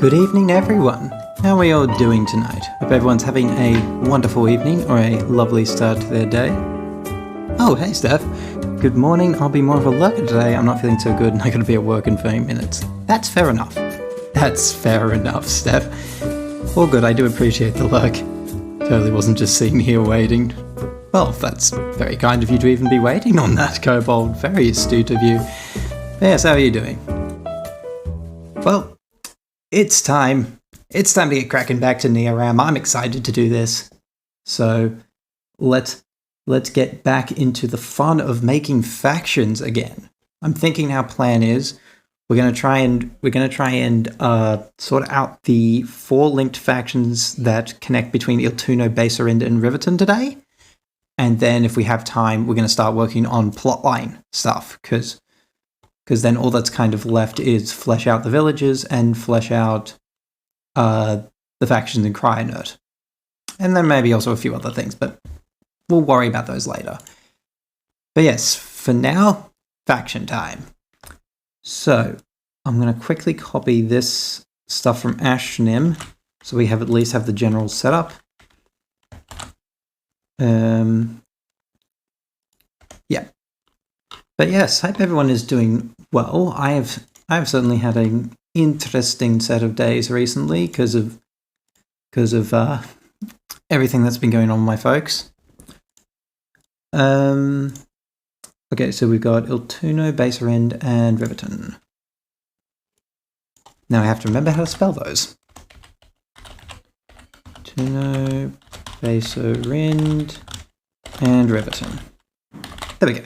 Good evening, everyone. How are you all doing tonight? Hope everyone's having a wonderful evening or a lovely start to their day. Oh, hey, Steph. Good morning. I'll be more of a lurker today. I'm not feeling so good and I gotta be at work in 30 minutes. That's fair enough. That's fair enough, Steph. All good. I do appreciate the lurk. Totally wasn't just sitting here waiting. Well, that's very kind of you to even be waiting on that, Kobold. Very astute of you. Yes, how are you doing? Well, it's time. It's time to get cracking back to Neoram. I'm excited to do this. So let's get back into the fun of making factions again. I'm thinking our plan is we're gonna try and sort out the 4 linked factions that connect between Iltuno, Basarind, and Riverton today. And then if we have time, we're gonna start working on plotline stuff, because then all that's kind of left is flesh out the villages and flesh out the factions in Cryonet. And then maybe also a few other things, but we'll worry about those later. But yes, for now, faction time. So I'm going to quickly copy this stuff from Ashnim, so we at least have the general setup. Yeah. But yes, hope everyone is doing well. I've certainly had an interesting set of days recently because of everything that's been going on with my folks. Okay, so we've got Iltuno, Basarind, and Riverton. Now I have to remember how to spell those. Iltuno, Basarind, and Riverton. There we go.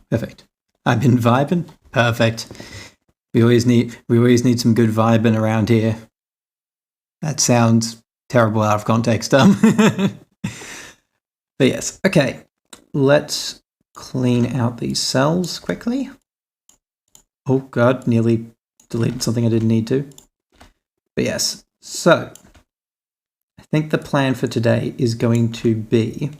Perfect. I've been vibing. Perfect. We always need some good vibing around here. That sounds terrible out of context. But yes. Okay. Let's clean out these cells quickly. Oh god, nearly deleted something I didn't need to. But yes. So I think the plan for today is going to be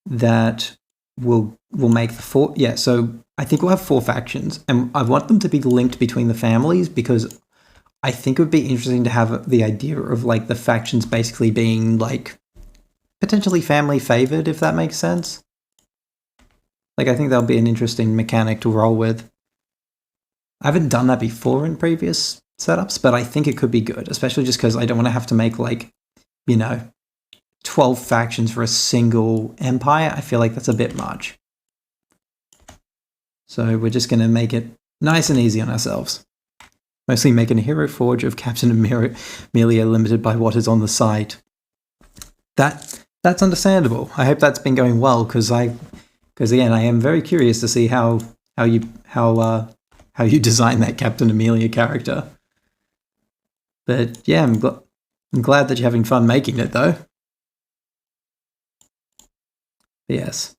that we'll make the 4. Yeah, so I think we'll have 4 factions, and I want them to be linked between the families because I think it would be interesting to have the idea of like the factions basically being like potentially family favored, if that makes sense. Like, I think that'll be an interesting mechanic to roll with. I haven't done that before in previous setups, but I think it could be good, especially just because I don't want to have to make like, 12 factions for a single empire. I feel like that's a bit much. So we're just going to make it nice and easy on ourselves. Mostly making a hero forge of Captain Amelia limited by what is on the site. That's understandable. I hope that's been going well because again, I am very curious to see how you design that Captain Amelia character. But yeah, I'm glad that you're having fun making it though. But yes,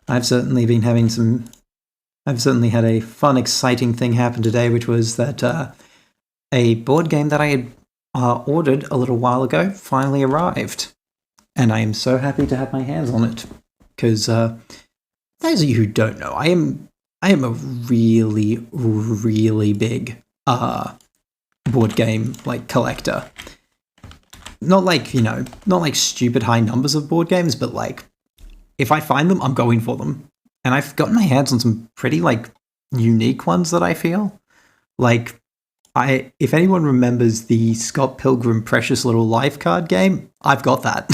I've certainly had a fun, exciting thing happen today, which was that a board game that I had ordered a little while ago finally arrived. And I am so happy to have my hands on it. Because, those of you who don't know, I am a really, really big board game collector. Not like stupid high numbers of board games, but like, if I find them, I'm going for them. And I've gotten my hands on some pretty, unique ones that I feel. If anyone remembers the Scott Pilgrim Precious Little Life card game, I've got that.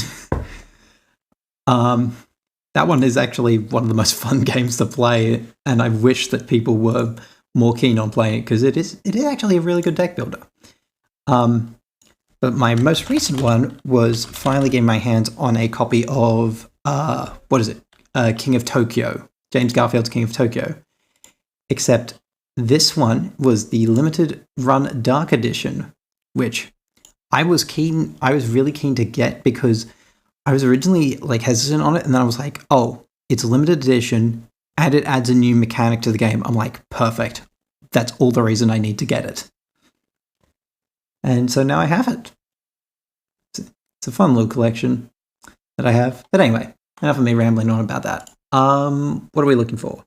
That one is actually one of the most fun games to play, and I wish that people were more keen on playing it, because it is actually a really good deck builder. But my most recent one was finally getting my hands on a copy of, King of Tokyo. James Garfield's King of Tokyo. Except this one was the limited run Dark Edition, which I was really keen to get because I was originally hesitant on it, and then I was like, oh, it's a limited edition, and it adds a new mechanic to the game. I'm like, perfect. That's all the reason I need to get it. And so now I have it. It's a fun little collection that I have. But anyway, enough of me rambling on about that. What are we looking for?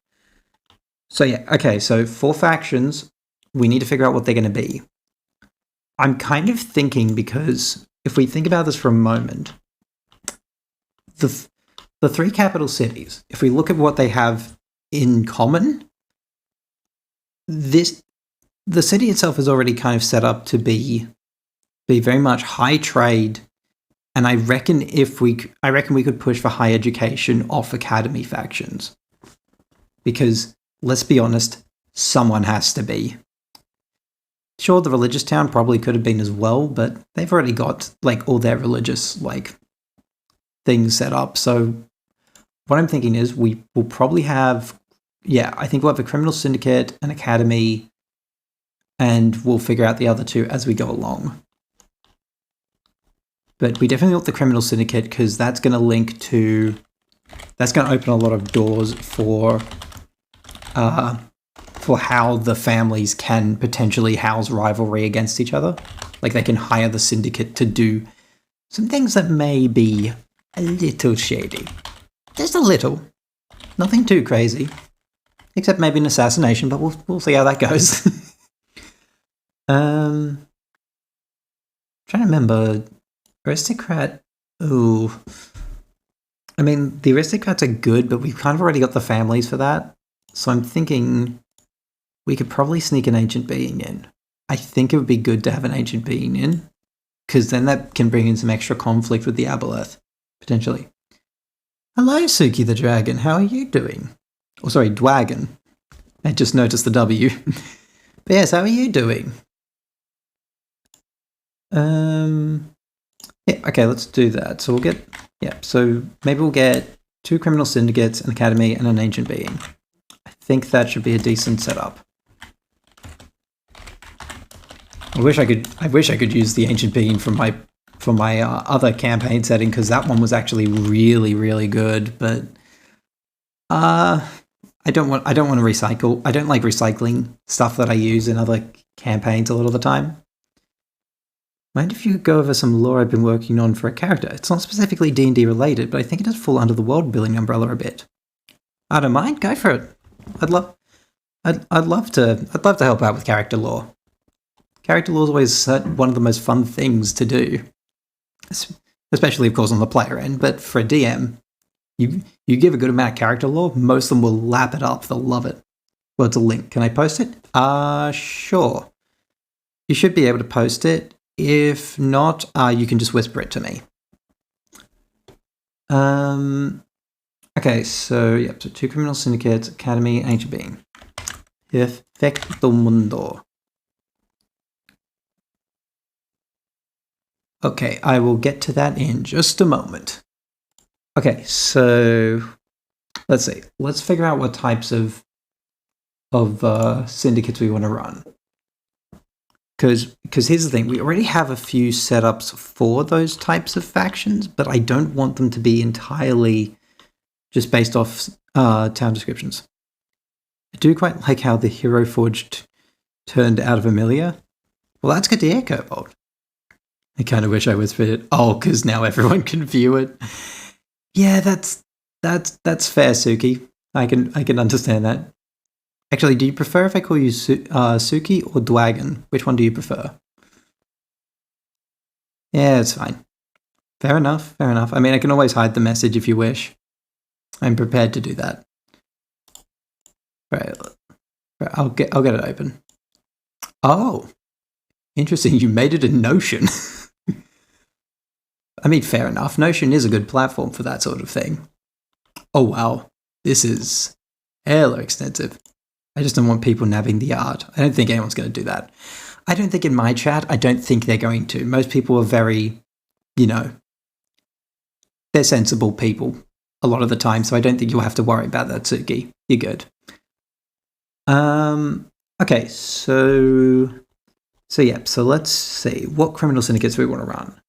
So yeah, okay, so 4 factions, we need to figure out what they're going to be. I'm kind of thinking, because if we think about this for a moment, the three capital cities, if we look at what they have in common, the city itself is already kind of set up to be very much high trade, and I reckon we could push for high education off academy factions, because let's be honest, someone has to be. Sure, the religious town probably could have been as well, but they've already got like all their religious like things set up. So what I'm thinking is we will probably have, I think we'll have a criminal syndicate, an academy, and we'll figure out the other two as we go along. But we definitely want the criminal syndicate, because that's going to open a lot of doors for how the families can potentially house rivalry against each other. Like, they can hire the syndicate to do some things that may be a little shady. Just a little. Nothing too crazy. Except maybe an assassination, but we'll see how that goes. Trying to remember. Aristocrat. Ooh. I mean, the aristocrats are good, but we've kind of already got the families for that. So I'm thinking we could probably sneak an ancient being in. I think it would be good to have an ancient being in, because then that can bring in some extra conflict with the Aboleth, potentially. Hello, Suki the Dragon. How are you doing? Oh, sorry, Dwagon. I just noticed the W. But yes, how are you doing? Yeah, okay, let's do that. So we'll get, so maybe we'll get 2 criminal syndicates, an academy, and an ancient being. I think that should be a decent setup. I wish I could use the ancient being from my other campaign setting, because that one was actually really, really good. But I don't want to recycle. I don't like recycling stuff that I use in other campaigns a lot of the time. Mind if you could go over some lore I've been working on for a character? It's not specifically D&D related, but I think it does fall under the world building umbrella a bit. I don't mind. Go for it. I'd love to help out with character lore. Character lore is always one of the most fun things to do, especially of course on the player end. But for a DM, you give a good amount of character lore, most of them will lap it up. They'll love it. Well, it's a link. Can I post it? Sure. You should be able to post it. If not, you can just whisper it to me. Okay, so 2 criminal syndicates, academy, ancient being. Perfecto mundo. Okay, I will get to that in just a moment. Okay, so let's see. Let's figure out what types of syndicates we want to run. Because here's the thing, we already have a few setups for those types of factions, but I don't want them to be entirely just based off town descriptions. I do quite like how the Hero Forged turned out of Amelia. Well, that's good to hear, Kobold. I kind of wish I whispered it. Oh, because now everyone can view it. Yeah, that's fair, Suki. I can understand that. Actually, do you prefer if I call you Suki or Dwagon? Which one do you prefer? Yeah, it's fine. Fair enough. I mean, I can always hide the message if you wish. I'm prepared to do that. Right, I'll get it open. Oh, interesting. You made it in Notion. I mean, fair enough. Notion is a good platform for that sort of thing. Oh, wow. This is hella extensive. I just don't want people nabbing the art. I don't think anyone's going to do that. I don't think in my chat, I don't think they're going to. Most people are very, they're sensible people a lot of the time, so I don't think you'll have to worry about that, Suki. You're good. Okay, so let's see. What criminal syndicates do we want to run?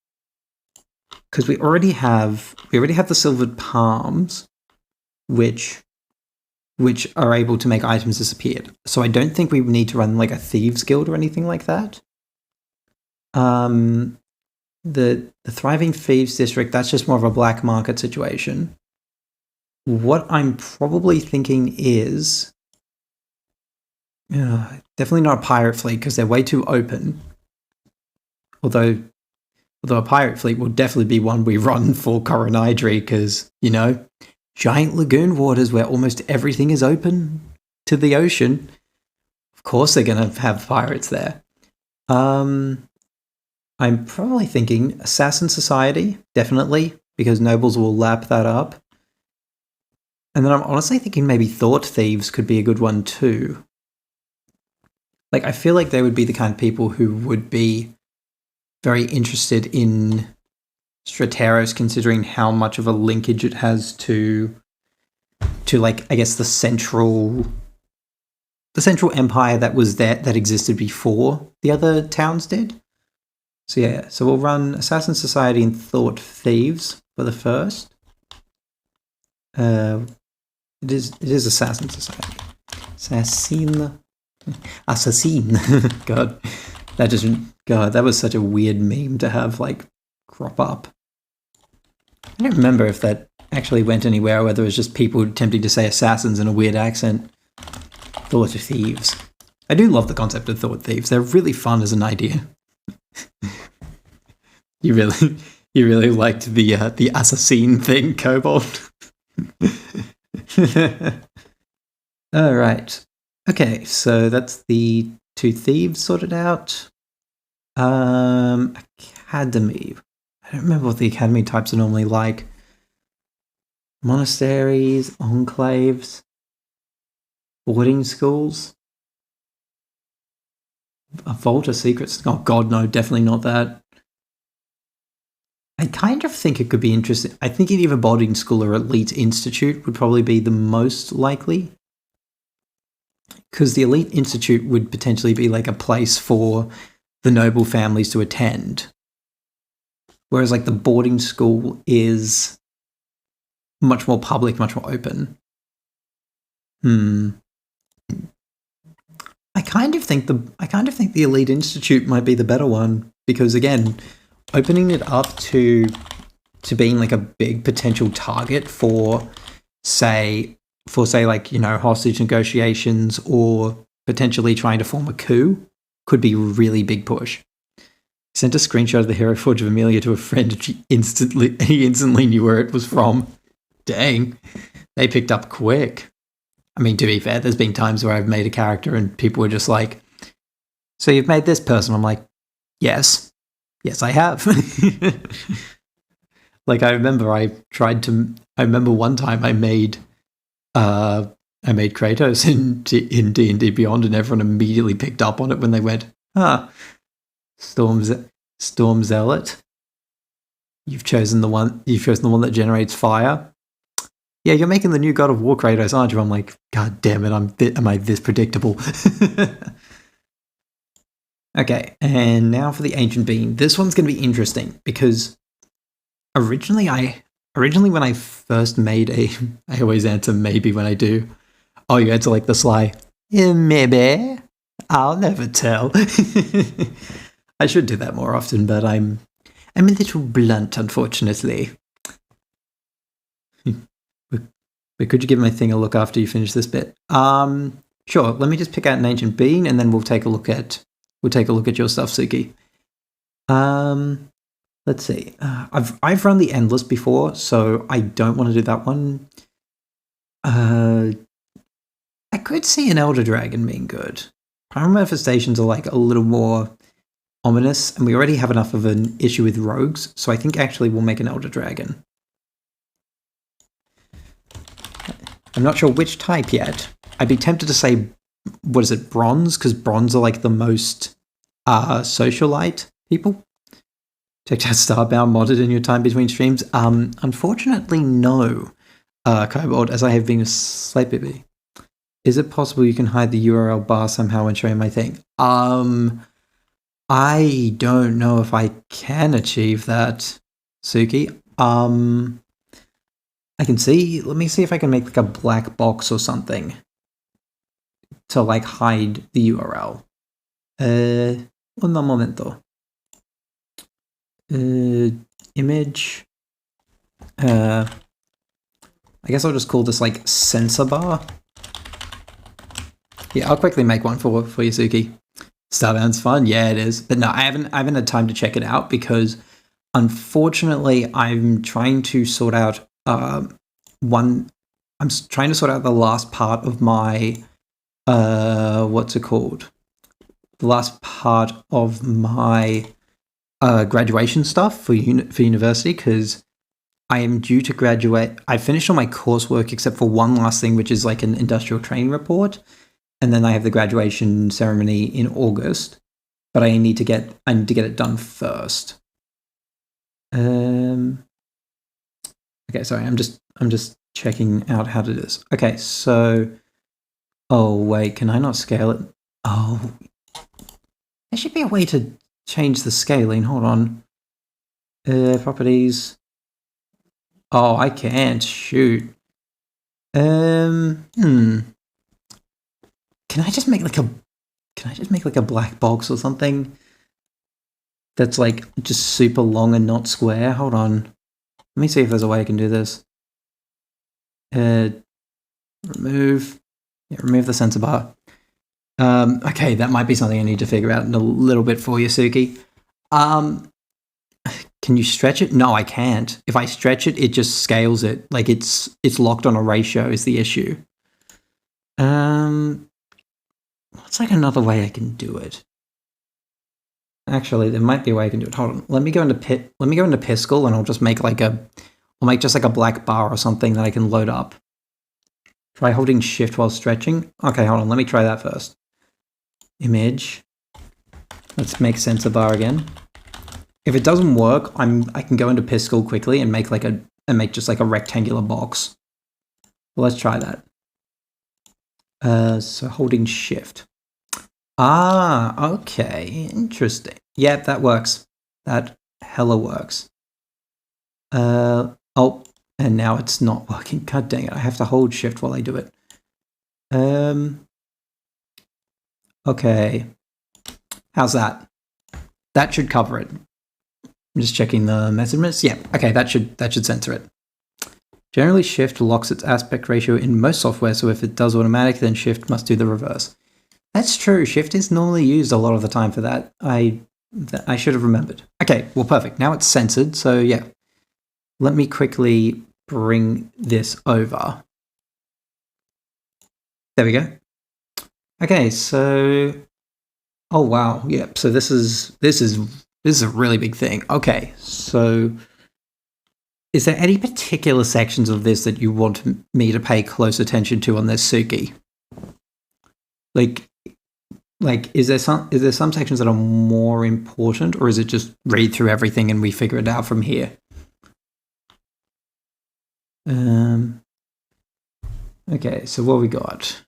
Because we already have the Silvered Palms, which are able to make items disappear. So I don't think we need to run like a Thieves Guild or anything like that. The Thriving Thieves District, that's just more of a black market situation. What I'm probably thinking is definitely not a pirate fleet, because they're way too open. Although a pirate fleet will definitely be one we run for Coronidry, because, you know, giant lagoon waters where almost everything is open to the ocean. Of course they're going to have pirates there. I'm probably thinking Assassin Society, definitely, because nobles will lap that up. And then I'm honestly thinking maybe Thought Thieves could be a good one too. Like, I feel like they would be the kind of people who would be very interested in Strateros, considering how much of a linkage it has to like, I guess the central empire that was there, that existed before the other towns did. So yeah, so we'll run Assassin Society and Thought Thieves for the first. It is Assassin Society. Assassin. God, that was such a weird meme to have like crop up. I don't remember if that actually went anywhere, or whether it was just people attempting to say assassins in a weird accent. Thought Thieves. I do love the concept of Thought Thieves. They're really fun as an idea. You really liked the assassin thing, Kobold. All right. Okay, so that's the two thieves sorted out. Academy. I don't remember what the academy types are normally like. Monasteries, enclaves, boarding schools. A vault of secrets. Oh god, no, definitely not that. I kind of think it could be interesting. I think either boarding school or elite institute would probably be the most likely. Because the elite institute would potentially be like a place for the noble families to attend. Whereas like the boarding school is much more public, much more open. I kind of think the elite institute might be the better one, because again, opening it up to being like a big potential target for say like, you know, hostage negotiations or potentially trying to form a coup could be a really big push. Sent a screenshot of the Hero Forge of Amelia to a friend and he instantly knew where it was from. Dang, they picked up quick. I mean, to be fair, there's been times where I've made a character and people were just like, so you've made this person? I'm like, yes, I have. Like, I remember one time I made Kratos in D&D Beyond, and everyone immediately picked up on it when they went, Storm Zealot. You've chosen the one that generates fire. Yeah, you're making the new God of War Kratos, aren't you? I'm like, God damn it, am I this predictable? Okay, and now for the Ancient Being. This one's going to be interesting because originally when I first made I always answer maybe when I do. Oh, you answer like the sly, yeah, maybe. I'll never tell. I should do that more often, but I'm a little blunt, unfortunately. But could you give my thing a look after you finish this bit? Sure. Let me just pick out an Ancient Being, and then we'll take a look at your stuff, Suki. Let's see. I've run the Endless before, so I don't want to do that one. I could see an Elder Dragon being good. Prime manifestations are like a little more ominous, and we already have enough of an issue with rogues, so I think actually we'll make an Elder Dragon. I'm not sure which type yet. I'd be tempted to say, what is it, bronze? Because bronze are like the most socialite people. Checked out Starbound modded in your time between streams. Unfortunately, no, Kobold, as I have been a slate baby. Is it possible you can hide the URL bar somehow and show me my thing? I don't know if I can achieve that, Suki. I can see, let me see if I can make like a black box or something to like hide the URL. Un momento. Image. I guess I'll just call this like sensor bar. Yeah, I'll quickly make one for you, Suki. Starbound's fun. Yeah, it is. But no, I haven't had time to check it out because unfortunately I'm trying to sort out I'm trying to sort out the last part of my what's it called? The last part of my graduation stuff for university, because I am due to graduate. I finished all my coursework except for one last thing, which is like an industrial training report, and then I have the graduation ceremony in August. But I need to get it done first. Okay, sorry, I'm just checking out how to do this. Okay, so oh wait, can I not scale it? Oh, there should be a way to change the scaling. Hold on. Properties. Oh, I can't. Shoot. Can I just make like a black box or something that's like just super long and not square? Hold on. Let me see if there's a way I can do this. Remove the sensor bar. Okay, that might be something I need to figure out in a little bit for you, Suki. Can you stretch it? No, I can't. If I stretch it, it just scales it. Like it's locked on a ratio is the issue. What's like another way I can do it? Actually, there might be a way I can do it. Hold on. Let me go into Piskel and I'll just make I'll make just like a black bar or something that I can load up. Try holding shift while stretching. Okay, hold on. Let me try that first. Image. Let's make sensor bar again. If it doesn't work, I can go into Piskel quickly and make just like a rectangular box. Well, let's try that. So holding shift. Ah, okay, interesting. Yep, that works. That hella works. Oh, and now it's not working. God dang it! I have to hold shift while I do it. Okay. How's that? That should cover it. I'm just checking the measurements. Yeah, okay, that should censor it. Generally, shift locks its aspect ratio in most software, so if it does automatic, then shift must do the reverse. That's true. Shift is normally used a lot of the time for that. I should have remembered. Okay, well, perfect. Now it's censored, so yeah. Let me quickly bring this over. There we go. Okay, so oh wow, yeah. So this is a really big thing. Okay, so is there any particular sections of this that you want me to pay close attention to on this, Suki? Like is there some sections that are more important, or is it just read through everything and we figure it out from here? Okay, so what we got?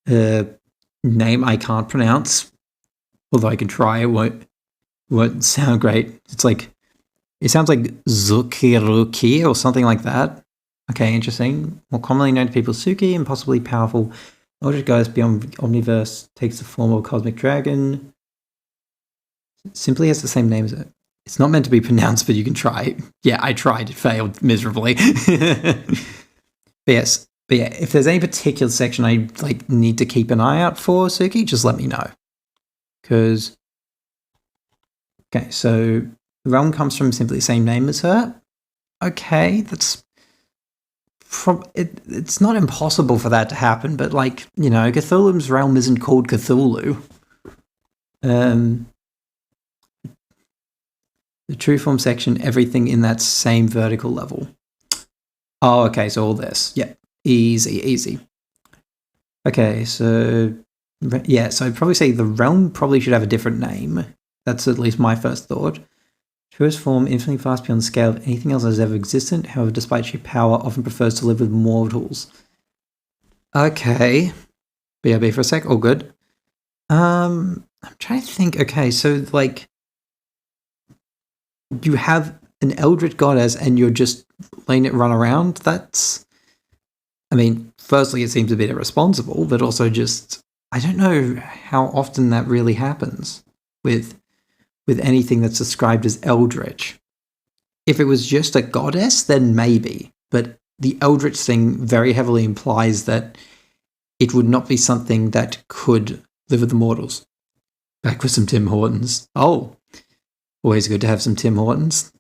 Name I can't pronounce, although I can try. It won't sound great. It sounds like Zukiruki or something like that. Okay, interesting. More commonly known to people, Suki, and possibly powerful. Eldritch goes beyond Omniverse, takes the form of a cosmic dragon. Simply has the same name as it. It's not meant to be pronounced, but you can try. Yeah, I tried. It failed miserably. But yeah, if there's any particular section I need to keep an eye out for, Suki, just let me know. Okay, so the realm comes from simply the same name as her. Okay, that's it's not impossible for that to happen, but Cthulhu's realm isn't called Cthulhu. The true form section, everything in that same vertical level. Oh, okay, so all this. Yeah, easy. Okay, so yeah, so I'd probably say the realm probably should have a different name. That's at least my first thought. Truest form, infinitely fast beyond the scale of anything else that has ever existed. However, despite sheer power, often prefers to live with mortals. Okay. BRB for a sec. All good. I'm trying to think. Okay, so you have an eldritch goddess and you're just letting it run around. That's, firstly, it seems a bit irresponsible, but also just, I don't know how often that really happens with anything that's described as eldritch. If it was just a goddess, then maybe, but the eldritch thing very heavily implies that it would not be something that could live with the mortals. Back with some Tim Hortons. Oh, always good to have some Tim Hortons.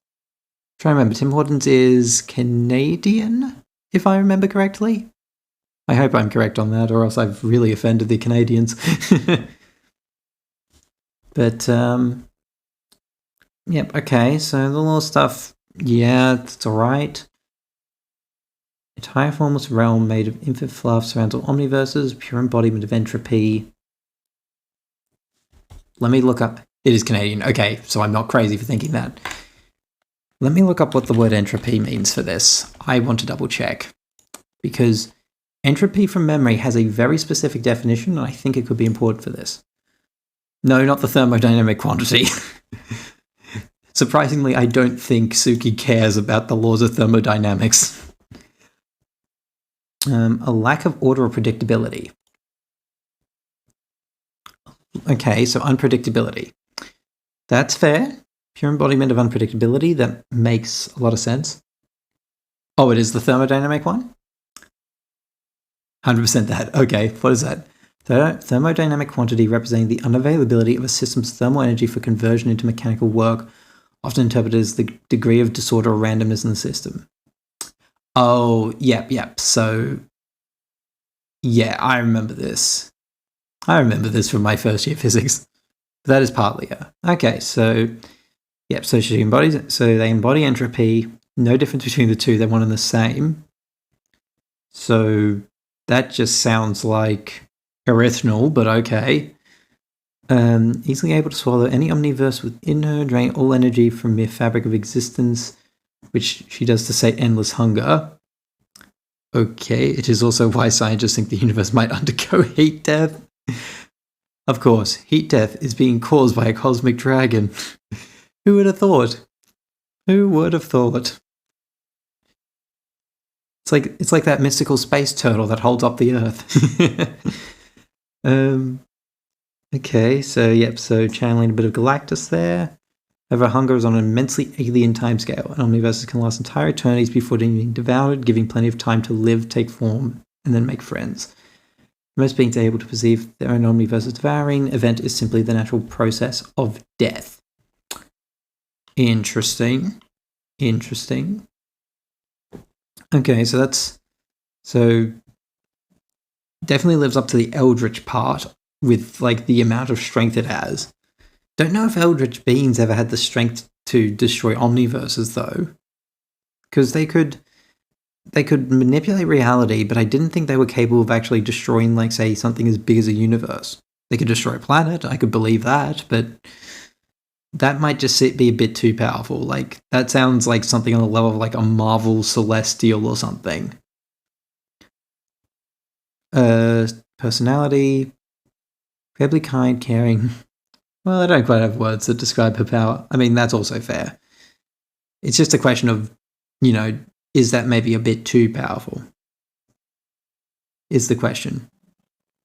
Try to remember, Tim Hortons is Canadian, if I remember correctly. I hope I'm correct on that, or else I've really offended the Canadians. But, yep, okay, so the little stuff, yeah, it's alright. Entire formless realm made of infinite fluff surrounds all omniverses, pure embodiment of entropy. Let me look up. It is Canadian. Okay, so I'm not crazy for thinking that. Let me look up what the word entropy means for this. I want to double check. Because entropy from memory has a very specific definition, and I think it could be important for this. No, not the thermodynamic quantity. Surprisingly, I don't think Suki cares about the laws of thermodynamics. A lack of order or predictability. Okay, so unpredictability. That's fair. Pure embodiment of unpredictability. That makes a lot of sense. Oh, it is the thermodynamic one? 100% that. Okay, what is that? Thermodynamic quantity representing the unavailability of a system's thermal energy for conversion into mechanical work, often interpreted as the degree of disorder or randomness in the system. Oh, yep. So, yeah, I remember this. I remember this from my first year physics. That is partly, yeah. Okay, so, yep, so they embody entropy. No difference between the two. They're one and the same. So that just sounds like irrational, but okay. Easily able to swallow any omniverse within her, drain all energy from mere fabric of existence, which she does to sate endless hunger. Okay, it is also why scientists think the universe might undergo heat death. Of course, heat death is being caused by a cosmic dragon. Who would have thought? Who would have thought? It's like that mystical space turtle that holds up the Earth. Okay, so channeling a bit of Galactus there. However, hunger is on an immensely alien timescale, and omniverses can last entire eternities before being devoured, giving plenty of time to live, take form, and then make friends. Most beings are able to perceive their own omniverses devouring. Event is simply the natural process of death. Interesting. Okay, so definitely lives up to the Eldritch part with like the amount of strength it has. Don't know if Eldritch beings ever had the strength to destroy omniverses though, because they could manipulate reality, but I didn't think they were capable of actually destroying, like, say, something as big as a universe. They could destroy a planet, I could believe that, but that might just be a bit too powerful. Like, that sounds like something on the level of, like, a Marvel Celestial or something. Personality, incredibly kind, caring. Well, I don't quite have words that describe her power. I mean, that's also fair. It's just a question of, is that maybe a bit too powerful? Is the question.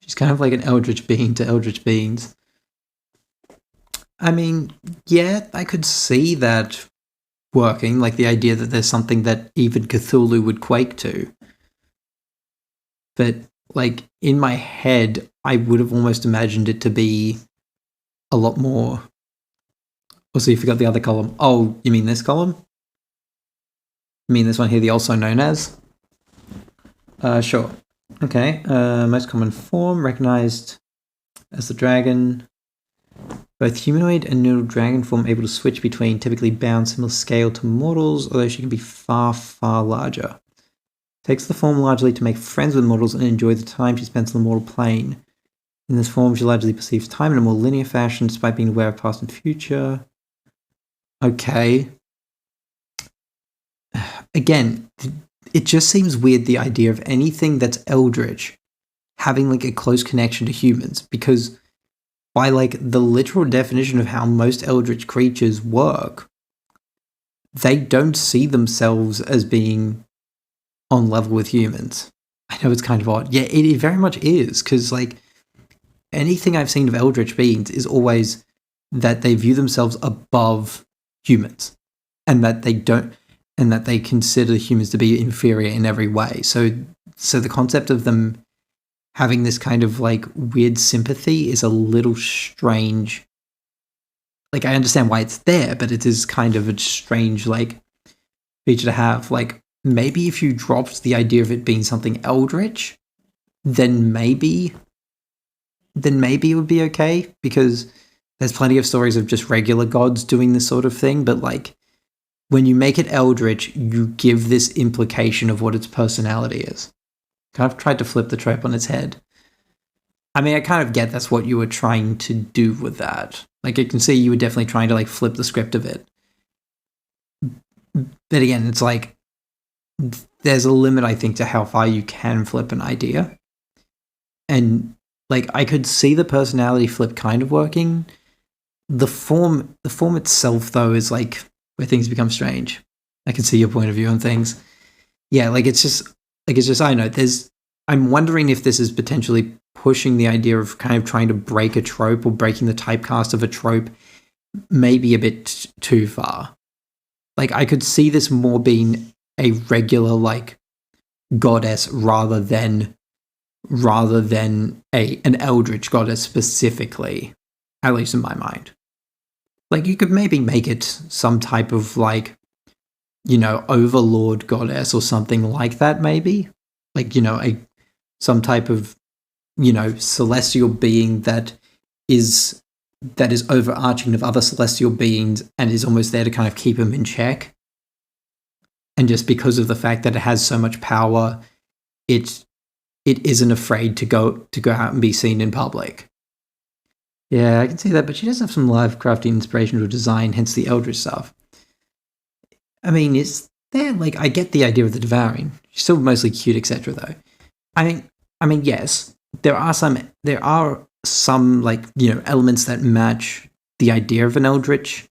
She's kind of like an eldritch being to eldritch beings. I mean, yeah, I could see that working, like the idea that there's something that even Cthulhu would quake to. But, like, in my head, I would have almost imagined it to be a lot more. Also, you forgot the other column. Oh, you mean this column? You mean this one here, the also known as? Sure. Okay. Most common form, recognized as the dragon. Both humanoid and noodle dragon form able to switch between, typically bound similar scale to mortals, although she can be far, far larger. Takes the form largely to make friends with mortals and enjoy the time she spends on the mortal plane. In this form, she largely perceives time in a more linear fashion, despite being aware of past and future. Okay. Again, it just seems weird, the idea of anything that's eldritch having, like, a close connection to humans, because by, like, the literal definition of how most eldritch creatures work, they don't see themselves as being on level with humans. I know it's kind of odd. Yeah, it very much is, because, like, anything I've seen of eldritch beings is always that they view themselves above humans, and that they consider humans to be inferior in every way. So the concept of them having this kind of like weird sympathy is a little strange. Like, I understand why it's there, but it is kind of a strange like feature to have. Like, maybe if you dropped the idea of it being something eldritch, then maybe it would be okay, because there's plenty of stories of just regular gods doing this sort of thing, but like when you make it eldritch, you give this implication of what its personality is. Kind of tried to flip the trope on its head. I mean, I kind of get that's what you were trying to do with that. Like, I can see you were definitely trying to like flip the script of it. But again, it's like there's a limit, I think, to how far you can flip an idea. And like, I could see the personality flip kind of working. The form itself, though, is like where things become strange. I can see your point of view on things. Yeah, like it's just I know I'm wondering if this is potentially pushing the idea of kind of trying to break a trope or breaking the typecast of a trope maybe a bit too far. Like, I could see this more being a regular like goddess rather than an eldritch goddess specifically, at least in my mind. Like, you could maybe make it some type of like, you know, overlord goddess or something like that, maybe. Like, you know, some type of, you know, celestial being that is overarching of other celestial beings and is almost there to kind of keep them in check. And just because of the fact that it has so much power, it isn't afraid to go out and be seen in public. Yeah, I can see that, but she does have some Lovecraftian inspiration to design, hence the Eldritch stuff. I mean, is there, like, I get the idea of the devouring. She's still mostly cute, etc. though. I mean, yes, there are some like, you know, elements that match the idea of an Eldritch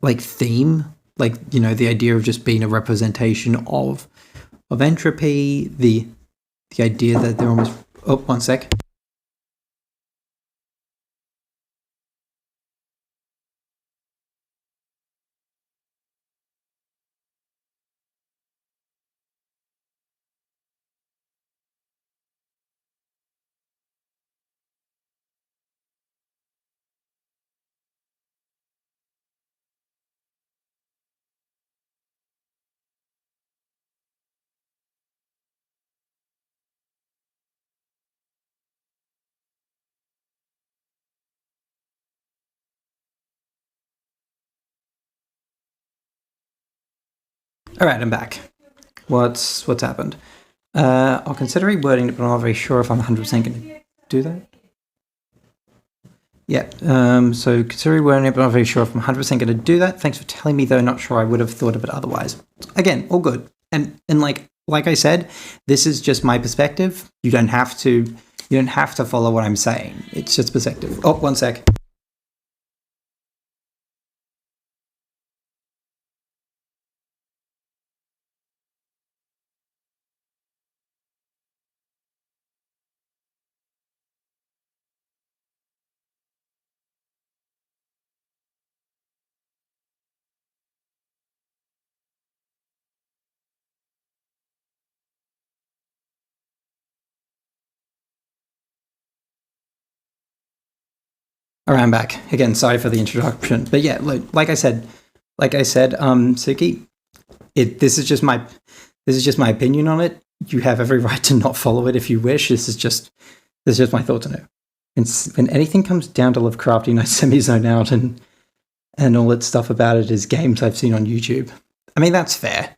like theme, like, you know, the idea of just being a representation of entropy, the idea that they're almost... Oh, one sec. All right, I'm back. What's happened? I'll consider rewording it, but I'm not very sure if I'm 100% going to do that. Yeah, so consider rewording it, but I'm not very sure if I'm 100% going to do that. Thanks for telling me, though. Not sure I would have thought of it otherwise. Again, all good. And like I said, this is just my perspective. You don't have to follow what I'm saying. It's just perspective. Oh, one sec. All right, I'm back again. Sorry for the introduction, but yeah, like I said, Suki, this is just my opinion on it. You have every right to not follow it if you wish. This is just my thoughts on it. When anything comes down to Lovecraftian, I semi-zone out, and all that stuff about it is games I've seen on YouTube. I mean, that's fair.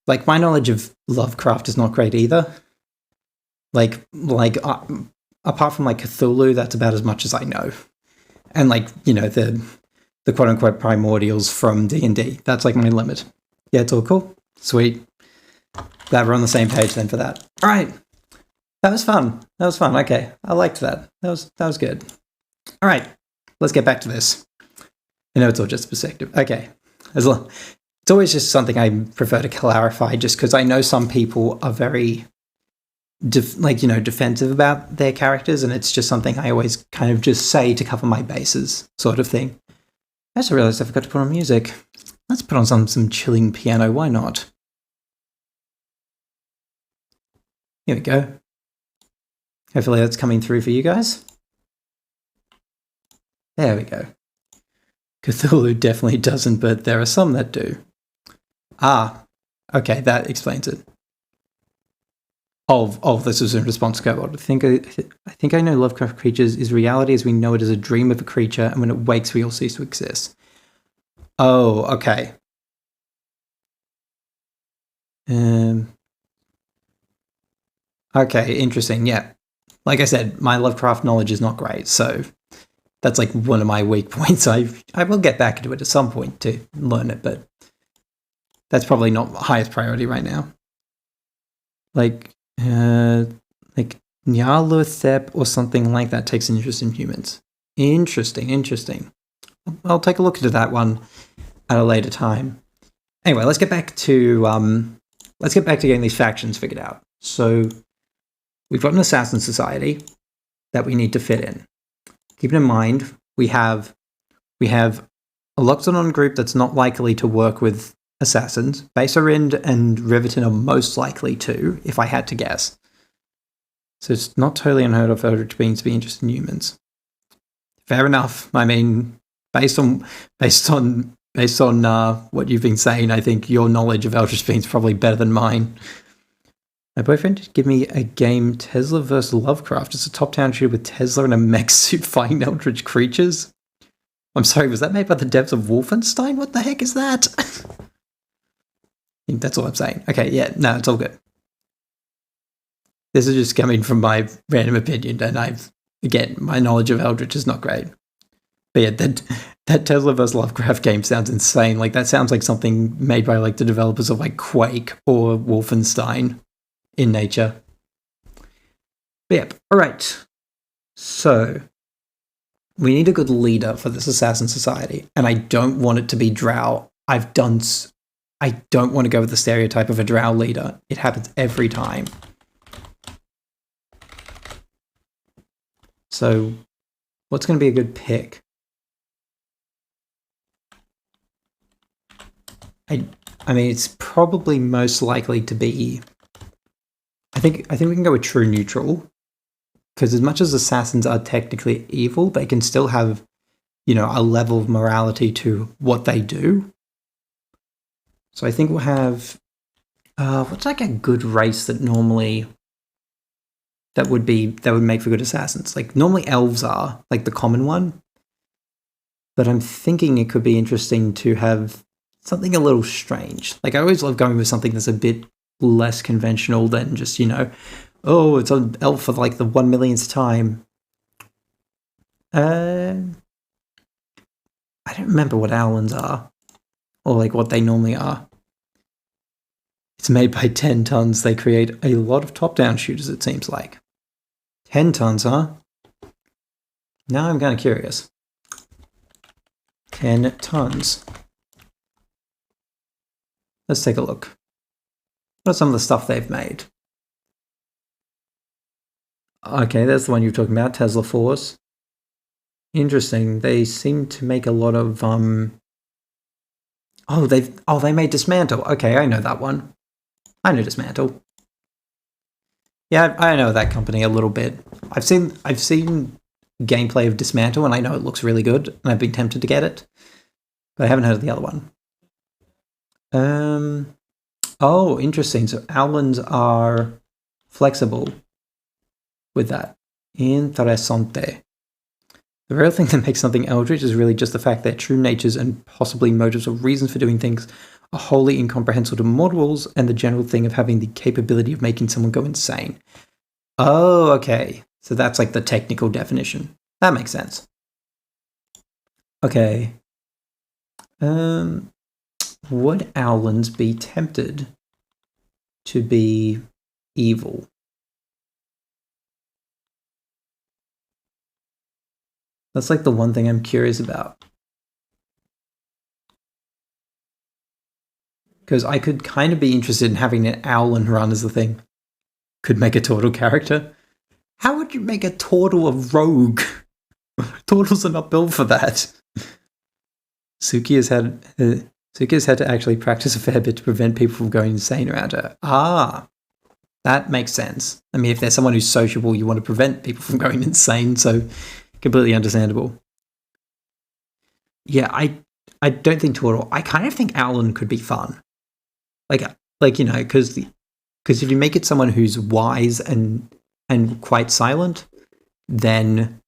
Like, my knowledge of Lovecraft is not great either. Like apart from like Cthulhu, that's about as much as I know. And like, you know, the quote-unquote primordials from D&D. That's like my limit. Yeah, it's all cool. Sweet. Glad we're on the same page then for that. All right. That was fun. Okay. I liked that. That was good. All right. Let's get back to this. I know it's all just perspective. Okay. It's always just something I prefer to clarify, just because I know some people are very... defensive about their characters, and it's just something I always kind of just say to cover my bases, sort of thing. I just realized I forgot to put on music. Let's put on some chilling piano, why not? Here we go. Hopefully that's coming through for you guys. There we go. Cthulhu definitely doesn't, but there are some that do. Ah, okay, that explains it. Oh, this was in response to Cobalt. I think I know Lovecraft creatures is reality as we know it as a dream of a creature, and when it wakes, we all cease to exist. Oh, okay. Okay, interesting. Yeah, like I said, my Lovecraft knowledge is not great, so that's like one of my weak points. I will get back into it at some point to learn it, but that's probably not the highest priority right now. Like Nyarlathotep or something like that takes an interest in humans. Interesting. I'll take a look into that one at a later time. Anyway, let's get back to getting these factions figured out. So we've got an assassin society that we need to fit in. Keeping in mind, we have a Loxodon group that's not likely to work with assassins. Basarind and Riverton are most likely to, if I had to guess. So it's not totally unheard of for Eldritch beings to be interested in humans. Fair enough. I mean, based on what you've been saying, I think your knowledge of Eldritch beings is probably better than mine. My boyfriend did give me a game, Tesla vs. Lovecraft. It's a top-down shooter with Tesla in a mech suit fighting Eldritch creatures. I'm sorry, was that made by the devs of Wolfenstein? What the heck is that? That's all I'm saying. Okay, yeah, no, it's all good. This is just coming from my random opinion, and again, my knowledge of Eldritch is not great. But yeah, that Tesla vs. Lovecraft game sounds insane. Like, that sounds like something made by, like, the developers of, like, Quake or Wolfenstein in nature. But yep, alright. So, we need a good leader for this assassin society, and I don't want it to be Drow. I don't want to go with the stereotype of a Drow leader. It happens every time. So, what's going to be a good pick? I mean, it's probably most likely to be... I think we can go with true neutral. Because as much as assassins are technically evil, they can still have, a level of morality to what they do. So I think we'll have... what's like a good race that normally... That would make for good assassins. Like, normally elves are, like, the common one. But I'm thinking it could be interesting to have something a little strange. Like, I always love going with something that's a bit less conventional than just, oh, it's an elf for, like, the 1 millionth time. I don't remember what Owlins are. Or, like, what they normally are. It's made by 10 tons. They create a lot of top-down shooters, it seems like. 10 tons, huh? Now I'm kind of curious. 10 tons. Let's take a look. What are some of the stuff they've made? Okay, that's the one you're talking about, Tesla Force. Interesting. They seem to make a lot of they made Dismantle. Okay, I know that one. I know Dismantle. Yeah, I know that company a little bit. I've seen gameplay of Dismantle, and I know it looks really good, and I've been tempted to get it, but I haven't heard of the other one. Oh, interesting. So Owlins are flexible with that. Interessante. The real thing that makes something eldritch is really just the fact that true natures and possibly motives or reasons for doing things are wholly incomprehensible to mortals, and the general thing of having the capability of making someone go insane. Oh, okay. So that's like the technical definition. That makes sense. Okay. Would Owlins be tempted to be evil? That's like the one thing I'm curious about. Because I could kind of be interested in having an Owlin run as the thing. Could make a turtle character. How would you make a turtle a rogue? Turtles are not built for that. Suki has had to actually practice a fair bit to prevent people from going insane around her. Ah. That makes sense. I mean, if there's someone who's sociable, you want to prevent people from going insane, so completely understandable. Yeah, I don't think Toro. I kind of think Owlin could be fun. Like you know, because if you make it someone who's wise and quite silent, then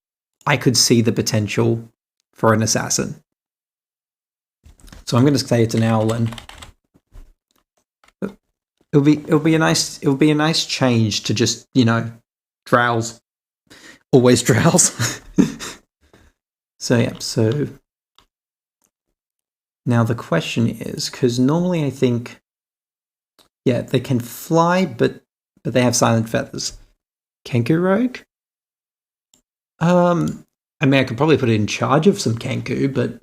I could see the potential for an assassin. So I'm going to say it's an Owlin. It'll be a nice change to just, you know, drowse. Always drowse. So yeah, so now the question is, because normally I think, yeah, they can fly, but they have silent feathers. Kenku Rogue? I mean, I could probably put it in charge of some Kenku, but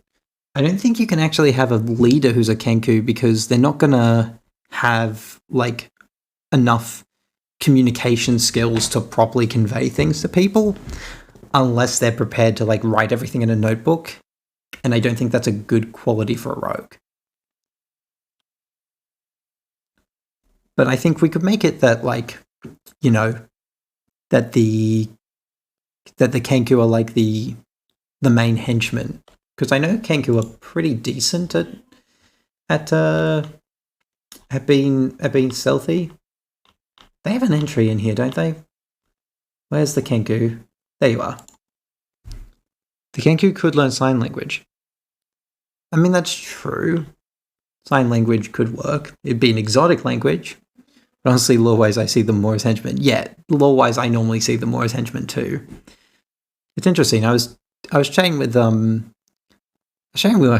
I don't think you can actually have a leader who's a Kenku because they're not gonna have like enough communication skills to properly convey things to people unless they're prepared to like write everything in a notebook, and I don't think that's a good quality for a rogue. But I think we could make it that, like, you know, that the Kenku are like the main henchmen, because I know Kenku are pretty decent at being stealthy. They have an entry in here, don't they? Where's the Kenku? There you are. The Kenku could learn sign language. I mean, that's true. Sign language could work. It'd be an exotic language. But honestly, lore-wise, I see them more as henchmen. Yeah, lore-wise, I normally see them more as henchmen too. It's interesting. I was chatting with a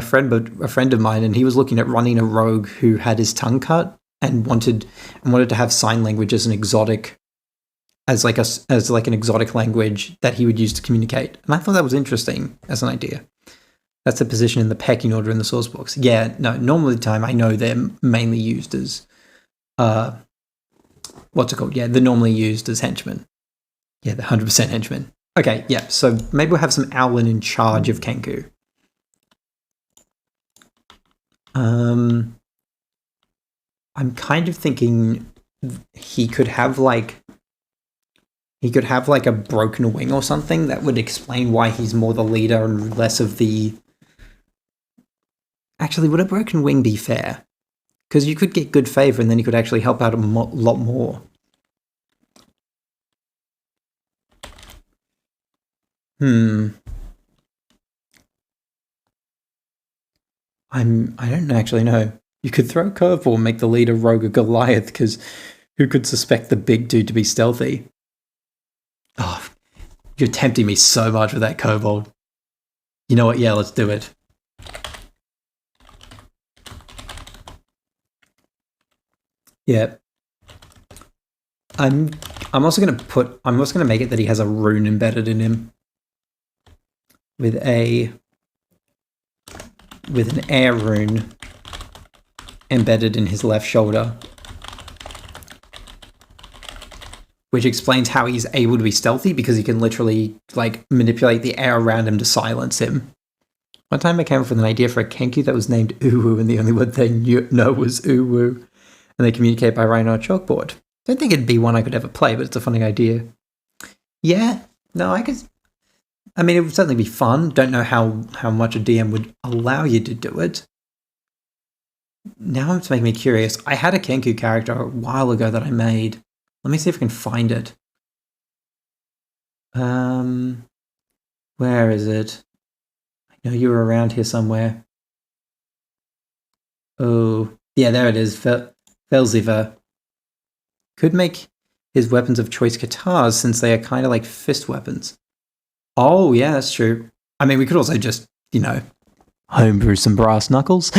friend of mine, and he was looking at running a rogue who had his tongue cut and wanted to have sign language as an exotic, as an exotic language that he would use to communicate. And I thought that was interesting as an idea. That's the position in the pecking order in the source books. Yeah, no, normally the time I know they're mainly used as what's it called? Yeah, they're normally used as henchmen. Yeah, they're 100% henchmen. Okay, yeah, so maybe we'll have some Owlin in charge of Kenku. I'm kind of thinking he could have like a broken wing or something that would explain why he's more the leader and less of the... Actually, would a broken wing be fair? Because you could get good favor and then you could actually help out a lot more. I don't actually know. You could throw a curveball and make the leader rogue a Goliath, because who could suspect the big dude to be stealthy? Oh, you're tempting me so much with that kobold. You know what? Yeah, let's do it. Yeah. I'm also gonna make it that he has a rune embedded in him. With an air rune embedded in his left shoulder. Which explains how he's able to be stealthy, because he can literally like manipulate the air around him to silence him. One time I came up with an idea for a Kenku that was named Uwu, and the only word they know was Uwu, and they communicate by writing on a chalkboard. Don't think it'd be one I could ever play, but it's a funny idea. Yeah, no, I mean, it would certainly be fun. Don't know how much a DM would allow you to do it. Now it's making me curious. I had a Kenku character a while ago that I made. Let me see if I can find it. Where is it? I know you were around here somewhere. Oh, yeah, there it is. Felziver. Could make his weapons of choice guitars, since they are kind of like fist weapons. Oh, yeah, that's true. I mean, we could also just, you know, homebrew some brass knuckles.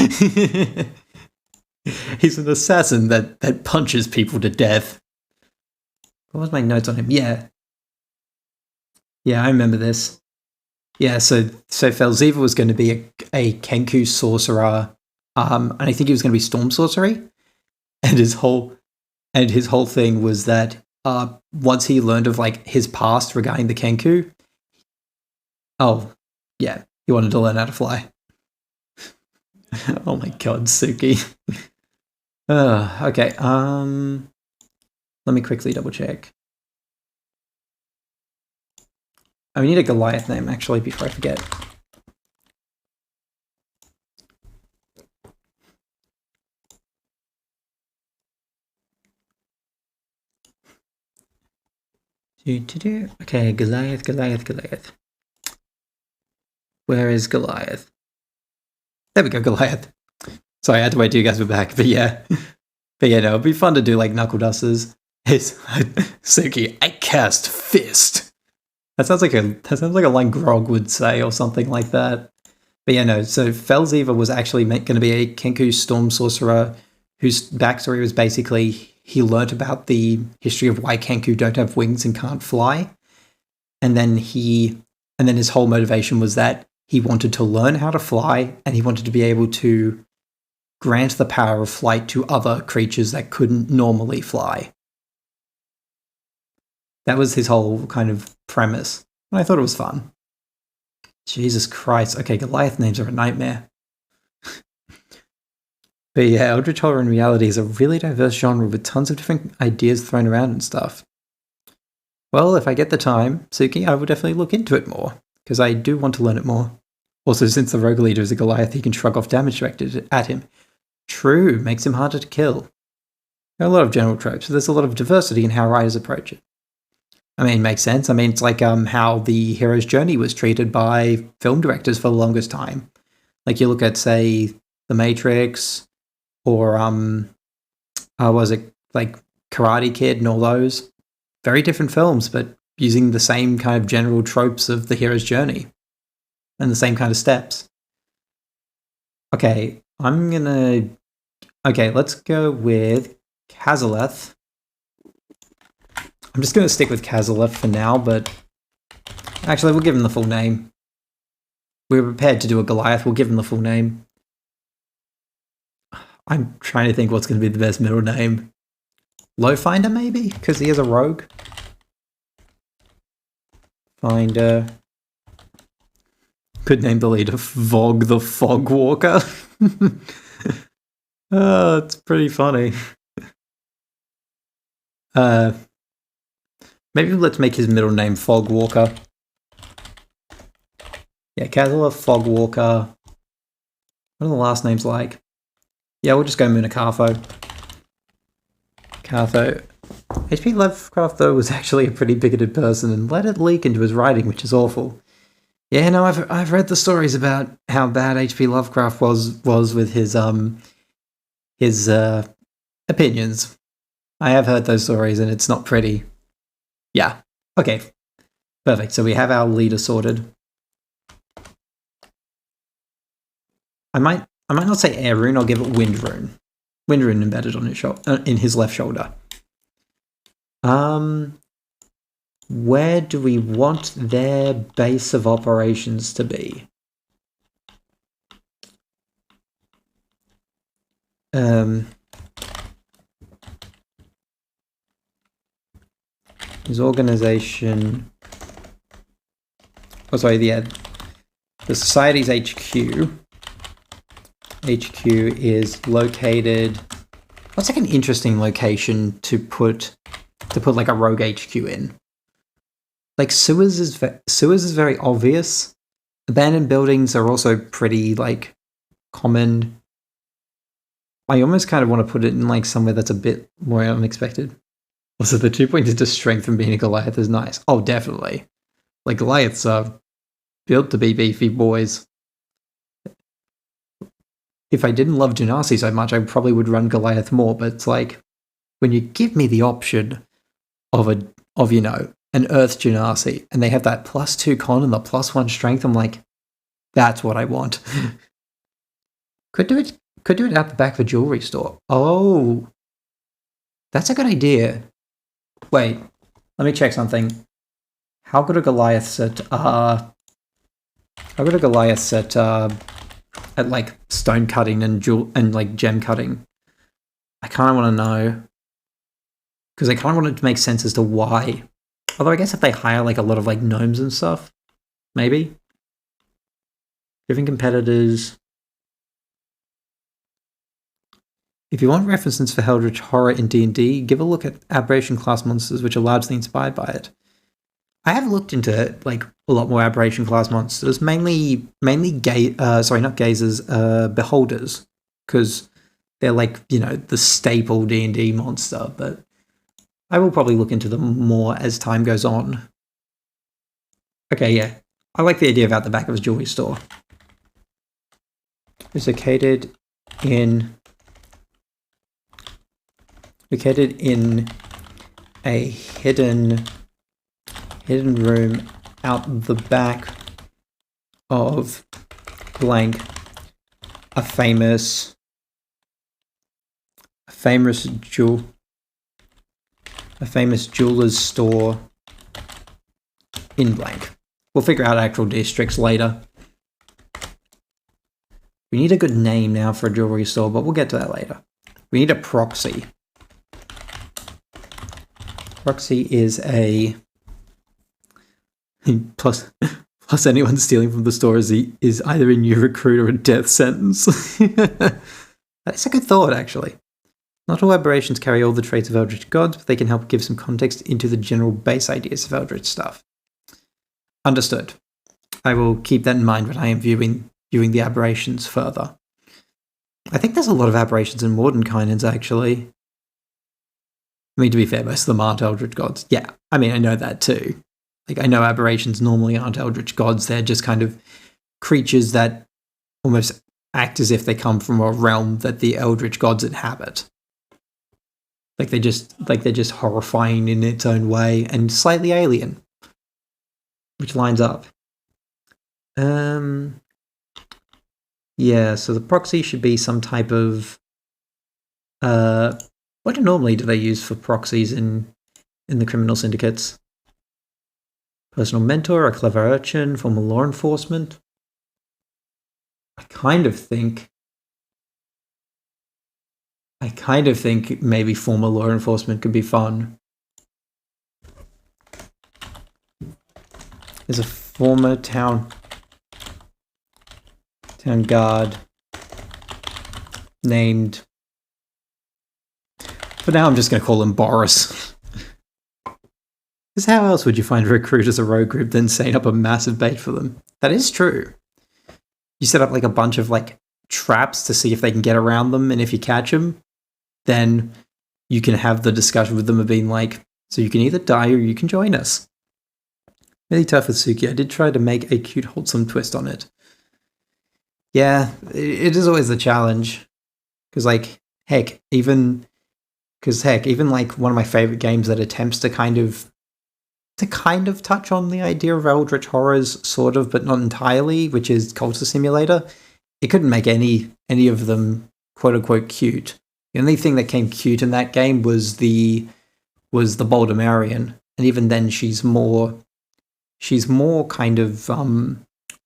He's an assassin that punches people to death. What was my notes on him? Yeah. Yeah, I remember this. Yeah, so Felziva was going to be a Kenku sorcerer, and I think he was going to be storm sorcery, and his whole thing was that once he learned of like his past regarding the Kenku, oh yeah, he wanted to learn how to fly. Oh my god, Suki. Okay. Let me quickly double check. I need a Goliath name, actually, before I forget. Okay, Goliath. Where is Goliath? There we go, Goliath. Sorry, I had to wait till you guys were back, but yeah. But yeah, no, it'd be fun to do like knuckle dusters. It's Suki, I cast fist. That sounds like a line Grog would say or something like that. But yeah, no, so Felzever was actually going to be a Kenku storm sorcerer whose backstory was basically he learnt about the history of why Kenku don't have wings and can't fly. And then his whole motivation was that he wanted to learn how to fly and he wanted to be able to grant the power of flight to other creatures that couldn't normally fly. That was his whole kind of premise. And I thought it was fun. Jesus Christ. Okay, Goliath names are a nightmare. But yeah, Eldritch Horror in reality is a really diverse genre with tons of different ideas thrown around and stuff. Well, if I get the time, Suki, I will definitely look into it more, because I do want to learn it more. Also, since the rogue leader is a Goliath, he can shrug off damage directed at him. True, makes him harder to kill. There are a lot of general tropes, so there's a lot of diversity in how writers approach it. I mean, it makes sense. I mean, it's like how the hero's journey was treated by film directors for the longest time. Like you look at, say, The Matrix, or was it like Karate Kid and all those? Very different films, but using the same kind of general tropes of the hero's journey and the same kind of steps. Okay, let's go with Kazaleth. I'm just going to stick with Kazaleth for now, but actually we'll give him the full name. We're prepared to do a Goliath, we'll give him the full name. I'm trying to think what's going to be the best middle name. Lowfinder, maybe? Because he is a rogue. Finder. Could name the leader Vog the Fogwalker. Oh, it's pretty funny. Maybe let's make his middle name Fogwalker. Yeah, Kazala Fogwalker. What are the last names like? Yeah, we'll just go Munakatho. Catho. H.P. Lovecraft, though, was actually a pretty bigoted person and let it leak into his writing, which is awful. Yeah, no, I've read the stories about how bad H.P. Lovecraft was with his opinions. I have heard those stories, and it's not pretty. Yeah. Okay. Perfect. So we have our leader sorted. I might not say air rune. I'll give it wind rune. Wind rune embedded on his in his left shoulder. Where do we want their base of operations to be? His organization. Oh, sorry. Yeah, the society's HQ. HQ is located. What's like an interesting location to put like a rogue HQ in? Like sewers is very obvious. Abandoned buildings are also pretty like common. I almost kind of want to put it in like somewhere that's a bit more unexpected. Also, the 2 points into strength from being a Goliath is nice. Oh, definitely. Like Goliaths are built to be beefy boys. If I didn't love Genasi so much, I probably would run Goliath more, but it's like, when you give me the option of an Earth Genasi, and they have that +2 con and the +1 strength, I'm like, that's what I want. Could do it out the back of a jewelry store. Oh, that's a good idea. Wait, let me check something. How good a Goliath set at like stone cutting and like gem cutting? I kind of want to know, because I kind of want it to make sense as to why. Although I guess if they hire like a lot of like gnomes and stuff, maybe. Different competitors. If you want references for Eldritch Horror in D&D, give a look at Aberration class monsters, which are largely inspired by it. I have looked into like a lot more Aberration class monsters, mainly not gazers, beholders, because they're like, you know, the staple D&D monster, but I will probably look into them more as time goes on. Okay, yeah. I like the idea of out the back of his jewelry store. It's located in a hidden room out the back of blank, a famous jeweler's store in blank. We'll figure out actual districts later. We need a good name now for a jewelry store, but we'll get to that later. We need a proxy. Proxy is a plus anyone stealing from the store is either a new recruit or a death sentence. That's a good thought, actually. Not all aberrations carry all the traits of Eldritch gods, but they can help give some context into the general base ideas of Eldritch stuff. Understood. I will keep that in mind when I am viewing the aberrations further. I think there's a lot of aberrations in Mordenkainen's, actually. I mean, to be fair, most of them aren't Eldritch gods. Yeah, I mean, I know that too. Like, I know aberrations normally aren't Eldritch gods. They're just kind of creatures that almost act as if they come from a realm that the Eldritch gods inhabit. Like they're just horrifying in its own way and slightly alien, which lines up. Yeah, so the proxy should be some type of what normally do they use for proxies in the criminal syndicates? Personal mentor, a clever urchin, former law enforcement. I kind of think maybe former law enforcement could be fun. There's a former town guard named... For now, I'm just going to call him Boris. Because how else would you find a recruit as a rogue group than setting up a massive bait for them? That is true. You set up like a bunch of like traps to see if they can get around them, and if you catch them, then you can have the discussion with them of being like, so you can either die or you can join us. Really tough with Suki. I did try to make a cute, wholesome twist on it. Yeah, it is always the challenge. Because heck, even like one of my favorite games that attempts to kind of touch on the idea of Eldritch horrors, sort of, but not entirely, which is Culture Simulator, it couldn't make any of them quote unquote cute. The only thing that came cute in that game was the Baldemarian, and even then she's more kind of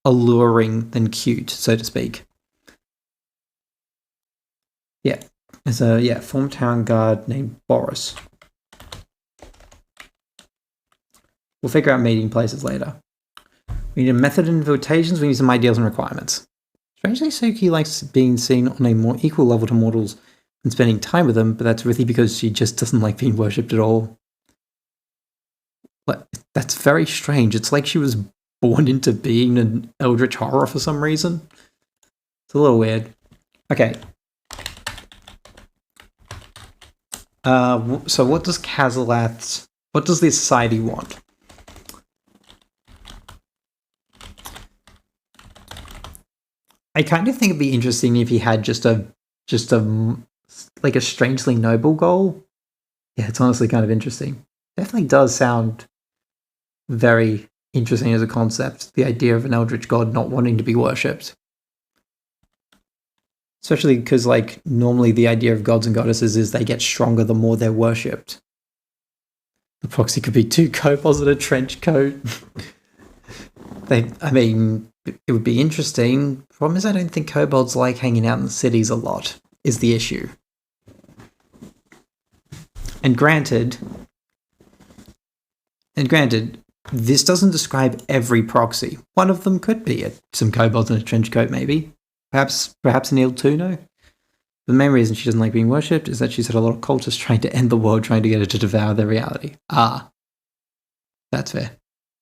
alluring than cute, so to speak. Yeah. There's a former town guard named Boris. We'll figure out meeting places later. We need a method and invitations. We need some ideals and requirements. Strangely, Suki likes being seen on a more equal level to mortals and spending time with them, but that's really because she just doesn't like being worshipped at all. But that's very strange. It's like she was born into being an Eldritch horror for some reason. It's a little weird. Okay. So what does what does the society want? I kind of think it'd be interesting if he had just a strangely noble goal. Yeah, it's honestly kind of interesting. Definitely does sound very interesting as a concept, the idea of an Eldritch god not wanting to be worshipped. Especially because, like, normally the idea of gods and goddesses is they get stronger the more they're worshipped. The proxy could be 2 kobolds in a trench coat. It would be interesting. Problem is, I don't think kobolds like hanging out in the cities a lot, is the issue. And granted, this doesn't describe every proxy. One of them could be some kobolds in a trench coat, maybe. Perhaps Neil Tuno. The main reason she doesn't like being worshipped is that she's had a lot of cultists trying to end the world, trying to get her to devour their reality. Ah, that's fair.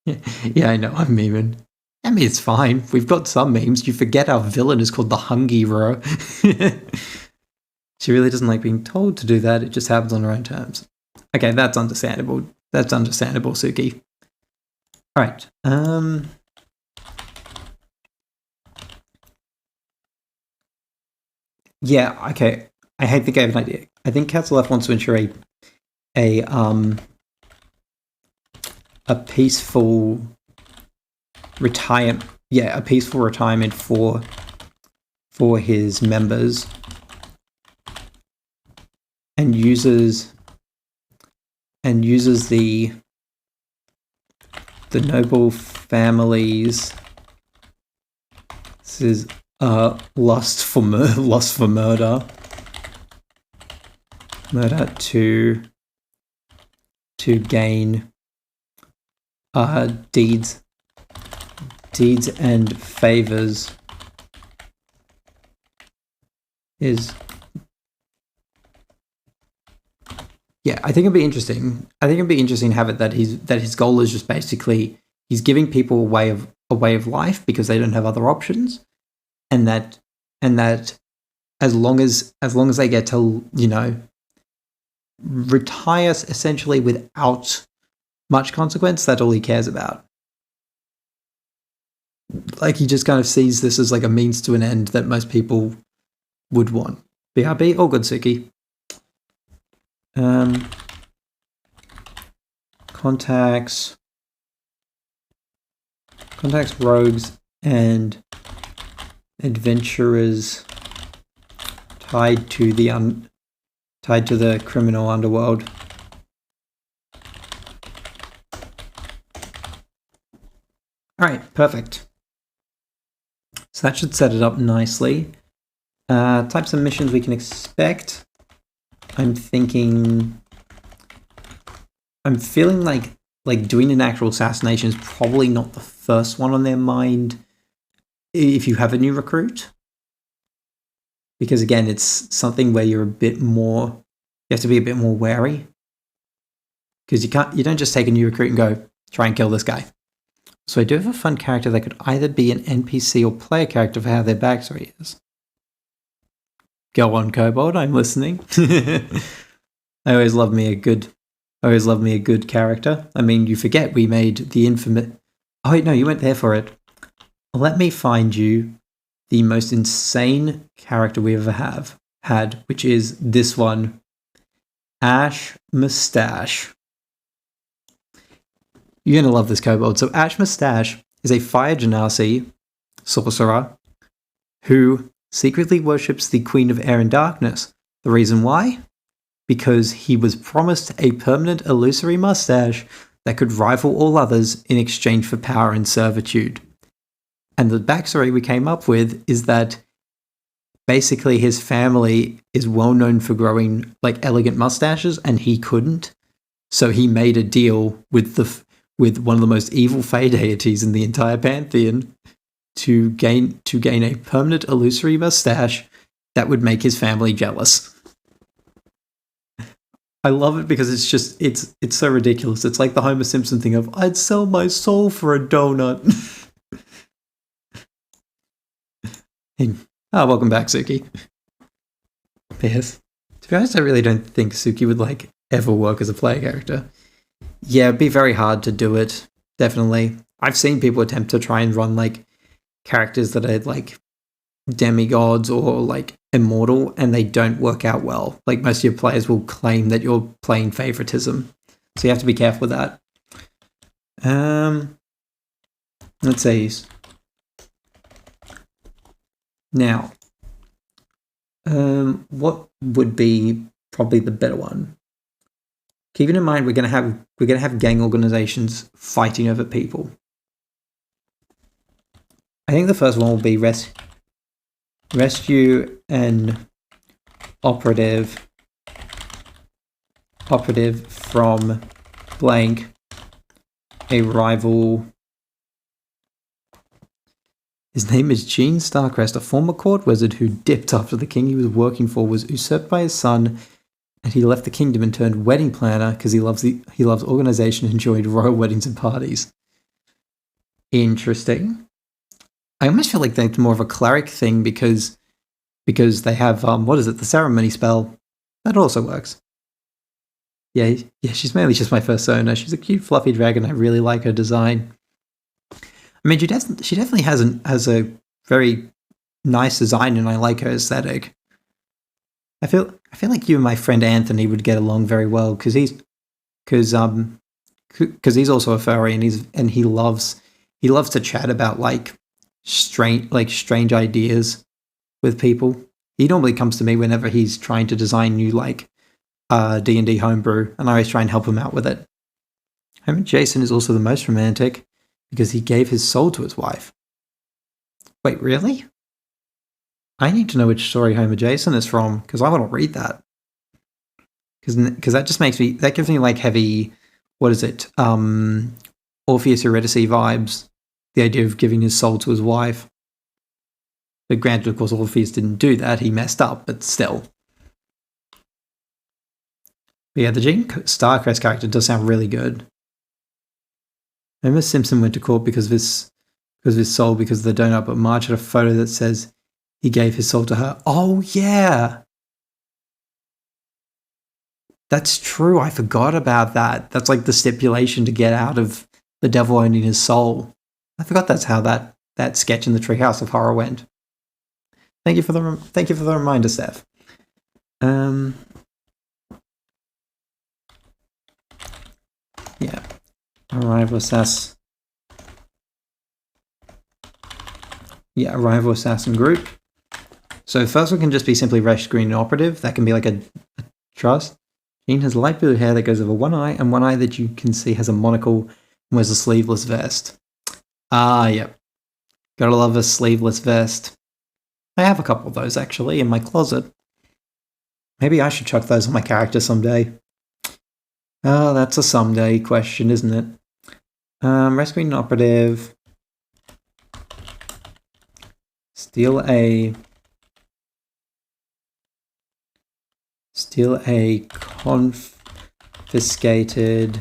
Yeah, I know, I'm memeing. I mean, it's fine. We've got some memes. You forget our villain is called the Hungiro. She really doesn't like being told to do that. It just happens on her own terms. Okay, that's understandable. That's understandable, Suki. All right. Yeah, okay. I think I have an idea. I think Council F wants to ensure a peaceful retirement. Yeah, a peaceful retirement for his members, and uses the noble families. This is lust for murder to gain deeds and favors is. Yeah, I think it'd be interesting. I think it'd be interesting to have it that his goal is just basically he's giving people a way of life because they don't have other options, and that as long as they get to, you know, retire essentially without much consequence, that's all he cares about. Like, he just kind of sees this as like a means to an end that most people would want. BRB, all good, Suki. Contacts rogues and adventurers tied to the criminal underworld. All right, perfect. So that should set it up nicely. Types of missions we can expect. I'm feeling like doing an actual assassination is probably not the first one on their mind if you have a new recruit. Because again, it's something where you have to be a bit more wary. Because you don't just take a new recruit and go, try and kill this guy. So I do have a fun character that could either be an NPC or player character for how their backstory is. Go on, Kobold, I'm listening. I always love me a good character. I mean, you forget we made the infamous... Oh wait, no, you weren't there for it. Let me find you the most insane character we ever had, which is this one, Ash Mustache. You're going to love this, Kobold. So Ash Mustache is a Fire Genasi sorcerer who secretly worships the Queen of Air and Darkness. The reason why? Because he was promised a permanent illusory mustache that could rival all others in exchange for power and servitude. And the backstory we came up with is that basically his family is well known for growing like elegant mustaches, and he couldn't. So he made a deal with one of the most evil Fey deities in the entire pantheon to gain a permanent illusory mustache that would make his family jealous. I love it because it's so ridiculous. It's like the Homer Simpson thing of, I'd sell my soul for a donut. Welcome back, Suki. Yes. To be honest, I really don't think Suki would ever work as a player character. Yeah, it'd be very hard to do it. Definitely. I've seen people attempt to try and run characters that are demigods or immortal, and they don't work out well. Most of your players will claim that you're playing favoritism, so you have to be careful with that. Let's see. Now, what would be probably the better one? Keeping in mind we're gonna have gang organizations fighting over people. I think the first one will be rescue an operative from blank, a rival. His name is Gene Starcrest, a former court wizard who dipped after the king he was working for was usurped by his son, and he left the kingdom and turned wedding planner because he loves organization and enjoyed royal weddings and parties. Interesting. I almost feel like that's more of a cleric thing because they have the ceremony spell. That also works. Yeah, she's mainly just my persona. She's a cute fluffy dragon. I really like her design. I mean, she definitely has a very nice design, and I like her aesthetic. I feel like you and my friend Anthony would get along very well because he's also a furry, and he loves to chat about strange ideas with people. He normally comes to me whenever he's trying to design new D&D homebrew, and I always try and help him out with it. Homer Jason is also the most romantic because he gave his soul to his wife. Wait, really? I need to know which story Homer Jason is from because I want to read that. Because that just gives me like heavy, Orpheus Eurydice vibes. The idea of giving his soul to his wife. But granted, of course, Orpheus didn't do that. He messed up, but still. But yeah, the Gene Starcrest character does sound really good. Homer Simpson went to court because of his soul, because of the donut, but Marge had a photo that says he gave his soul to her. Oh, yeah! That's true. I forgot about that. That's like the stipulation to get out of the devil owning his soul. I forgot that's how that sketch in the Treehouse of Horror went. Thank you for the reminder, Steph. Yeah. Arrival assassin group. So first one can just be simply rescuing an operative. That can be like a trust. Gene has light blue hair that goes over one eye, and one eye that you can see has a monocle and wears a sleeveless vest. Yep. Gotta love a sleeveless vest. I have a couple of those actually in my closet. Maybe I should chuck those on my character someday. Oh, that's a someday question, isn't it? Rescuing an operative. Steal a confiscated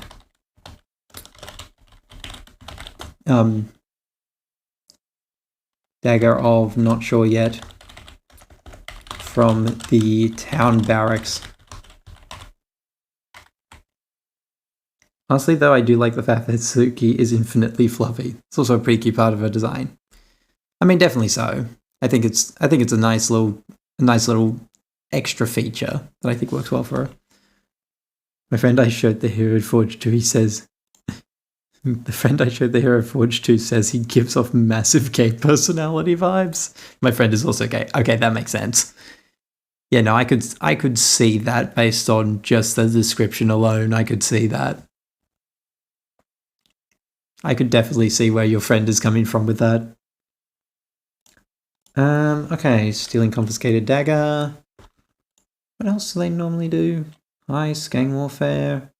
dagger of not sure yet from the town barracks. Honestly, though, I do like the fact that Suki is infinitely fluffy. It's also a pretty key part of her design. I mean, definitely so. I think it's a nice little extra feature that I think works well for her. My friend I showed the Hero Forge to, he says, the friend I showed the Hero Forge to says he gives off massive gay personality vibes. My friend is also gay. Okay, that makes sense. Yeah, no, I could see that based on just the description alone. I could see that. I could definitely see where your friend is coming from with that. Okay, stealing confiscated dagger. What else do they normally do? Heist, gang warfare.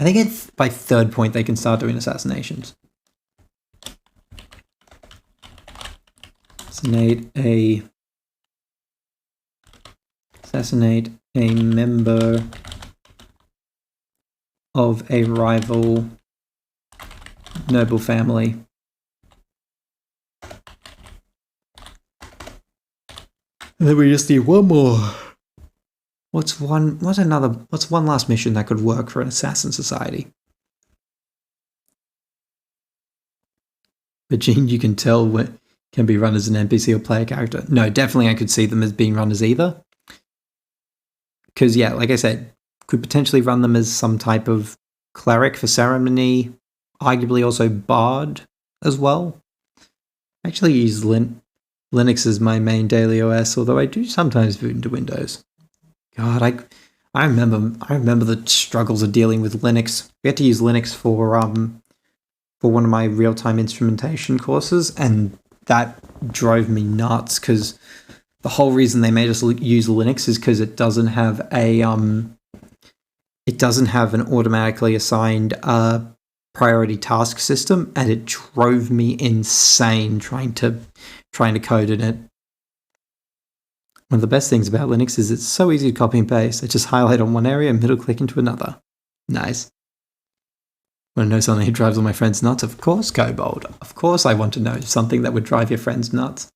I think by third point they can start doing assassinations. Assassinate a member of a rival noble family. And then we just need one more. What's one last mission that could work for an assassin society? But Gene, you can tell what can be run as an NPC or player character. No, definitely I could see them as being run as either. Because, yeah, like I said, could potentially run them as some type of cleric for ceremony, arguably also bard as well. I actually use Linux as my main daily OS, although I do sometimes boot into Windows. God, I remember the struggles of dealing with Linux. We had to use Linux for one of my real-time instrumentation courses, and that drove me nuts because the whole reason they made us use Linux is because it doesn't have an automatically assigned priority task system, and it drove me insane trying to code in it. One of the best things about Linux is it's so easy to copy and paste. I just highlight on one area and middle click into another. Nice. Want to know something that drives all my friends nuts? Of course, Kobold. Of course I want to know something that would drive your friends nuts.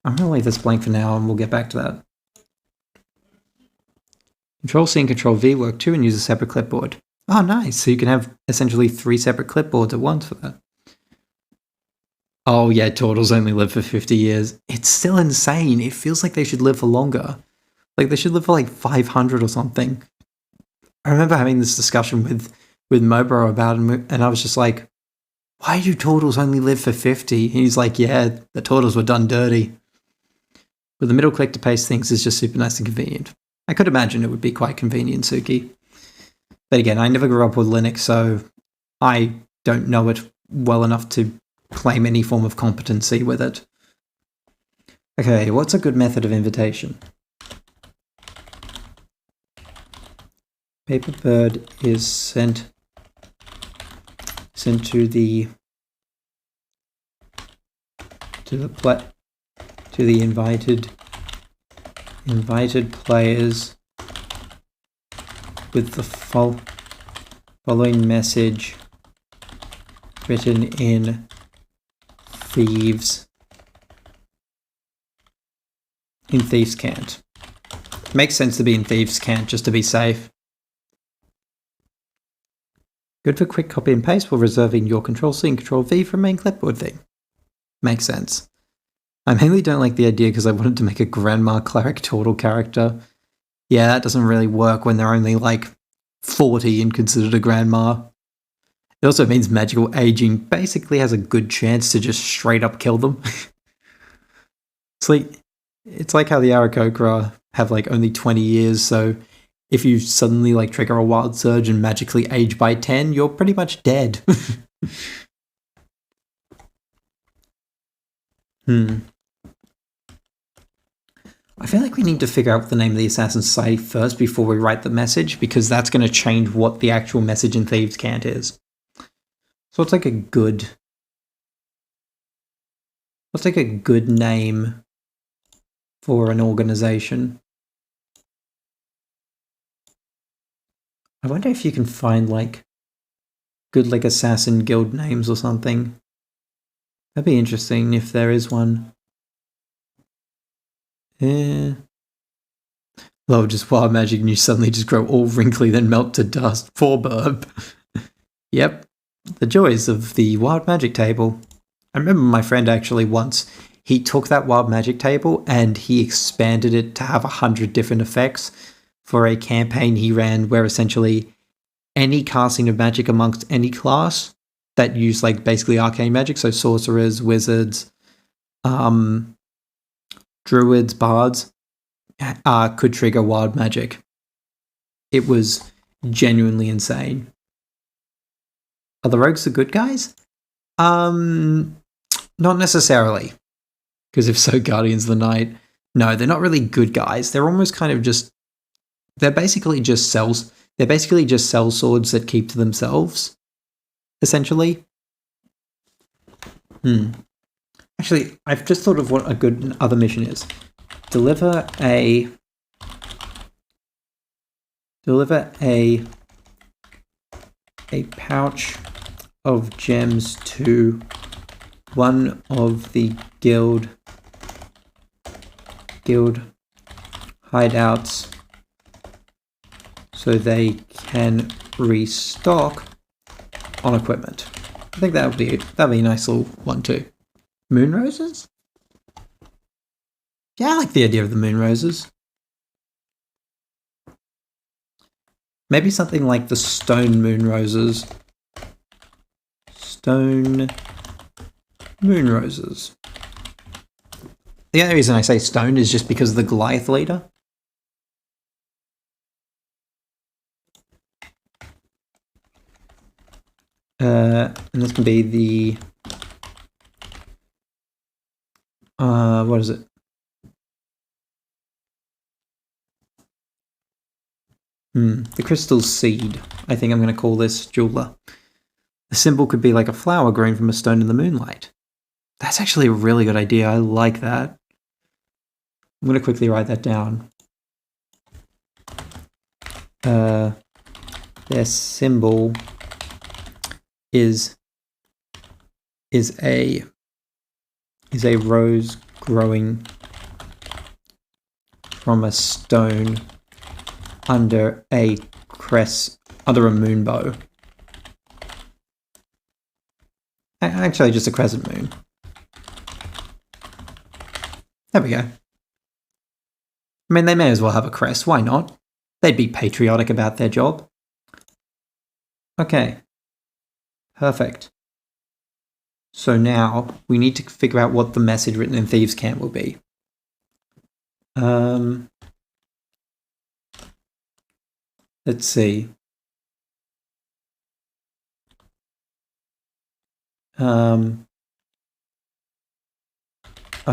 I'm going to leave this blank for now and we'll get back to that. Control-C and Control-V work too and use a separate clipboard. Oh, nice. So you can have essentially 3 separate clipboards at once for that. Oh yeah, turtles only live for 50 years. It's still insane. It feels like they should live for longer. Like they should live for like 500 or something. I remember having this discussion with Mobro about it, and I was just like, why do turtles only live for 50? And he's like, yeah, the turtles were done dirty. But the middle click to paste things is just super nice and convenient. I could imagine it would be quite convenient, Suki. But again, I never grew up with Linux, so I don't know it well enough to claim any form of competency with it. Okay, what's a good method of invitation? Paperbird is sent to the invited players with the following message written in Thieves' Cant. Makes sense to be in Thieves' Cant just to be safe. Good for quick copy and paste while reserving your Control-C and Control-V from main clipboard thing. Makes sense. I mainly don't like the idea because I wanted to make a Grandma Cleric Turtle character. Yeah, that doesn't really work when they're only like 40 and considered a grandma. It also means magical aging basically has a good chance to just straight up kill them. It's like how the Aarakocra have like only 20 years, so if you suddenly like trigger a wild surge and magically age by 10, you're pretty much dead. I feel like we need to figure out the name of the Assassin Society first before we write the message, because that's going to change what the actual message in Thieves' Cant is. So what's like a good name for an organization? I wonder if you can find like good like assassin guild names or something. That'd be interesting if there is one. Love just wild magic and you suddenly just grow all wrinkly then melt to dust. Poor Burb. Yep. The joys of the wild magic table. I remember my friend actually once, he took that wild magic table and he expanded it to have 100 different effects for a campaign he ran where essentially any casting of magic amongst any class that used like basically arcane magic, so sorcerers, wizards, druids, bards, could trigger wild magic. It was genuinely insane. Are the rogues the good guys? Not necessarily. Because if so, Guardians of the Night. No, they're not really good guys. They're almost kind of just... They're basically just cells. They're basically just cell swords that keep to themselves, essentially. Actually, I've just thought of what a good other mission is. Deliver a pouch of gems to one of the guild hideouts so they can restock on equipment. I think that'd be a nice little one too. Moon roses? Yeah, I like the idea of the moon roses. Maybe something like the stone moon roses. Stone moon roses. The only reason I say stone is just because of the Goliath leader. And this can be the... what is it? The crystal seed. I think I'm going to call this jeweler. The symbol could be like a flower growing from a stone in the moonlight. That's actually a really good idea. I like that. I'm going to quickly write that down. Their symbol is a rose growing from a stone under a moonbow. Actually, just a crescent moon. There we go. I mean, they may as well have a crest. Why not? They'd be patriotic about their job. Okay. Perfect. So now we need to figure out what the message written in Thieves' Camp will be. Let's see. A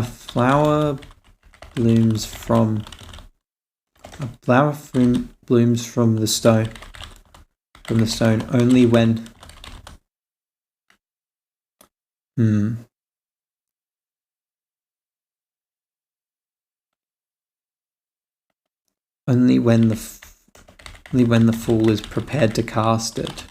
flower blooms from the stone. From the stone only when. Only when the fool is prepared to cast it.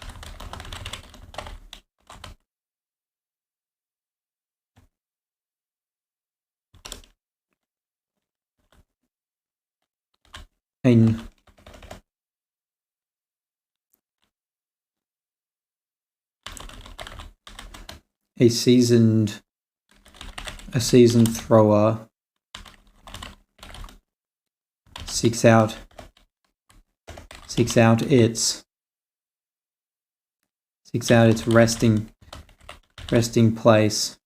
A seasoned thrower seeks out its resting place.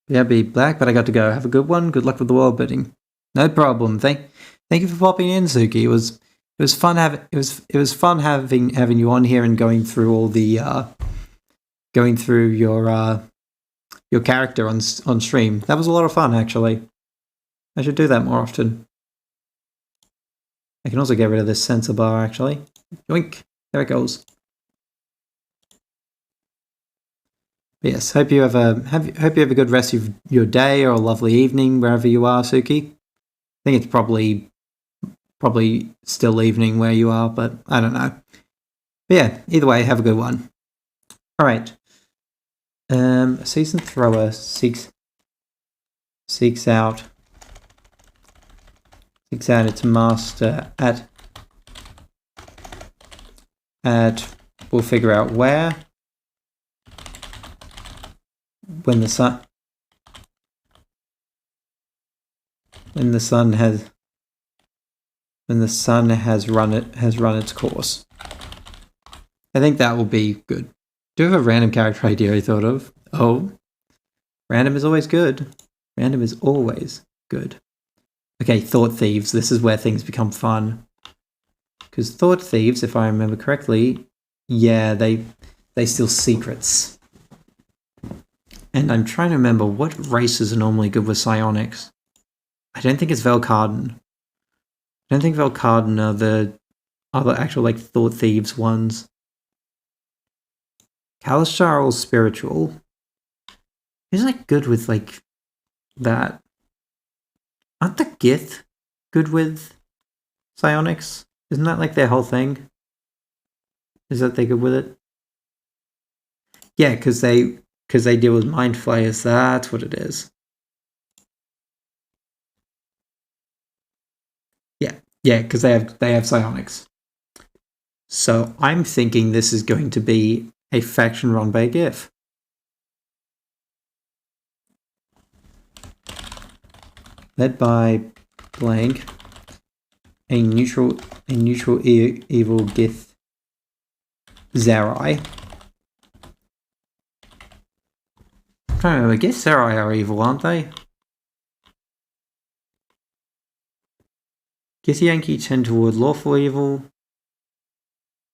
Yeah, be black, but I got to go. Have a good one. Good luck with the world building. No problem. Thank you for popping in, Suki. It was fun having you on here and going through all the your character on stream. That was a lot of fun, actually. I should do that more often. I can also get rid of this sensor bar, actually. Yoink. There it goes. But yes, hope you have a good rest of your day or a lovely evening wherever you are, Suki. I think it's probably still evening where you are, but I don't know. But yeah, either way, have a good one. All right. A seasoned thrower seeks out its master at we'll figure out where when the sun has run its course. I think that will be good. Do you have a random character idea I thought of? Oh, random is always good. Random is always good. Okay, Thought Thieves. This is where things become fun. Because Thought Thieves, if I remember correctly, yeah, they steal secrets. And I'm trying to remember what races are normally good with psionics. I don't think it's Velkarden. I don't think Velkarden are the actual like Thought Thieves ones. Kalistar are all spiritual. Who's like good with like that? Aren't the Gith good with psionics? Isn't that like their whole thing? Is that they good with it? Yeah, because they deal with mind flayers. That's what it is. Yeah, because they have psionics. So I'm thinking this is going to be a faction run by a Gith. Led by blank, a neutral evil Gith Zerai. I'm trying to remember, Gith Zerai are evil, aren't they? Githyanki tend toward lawful evil.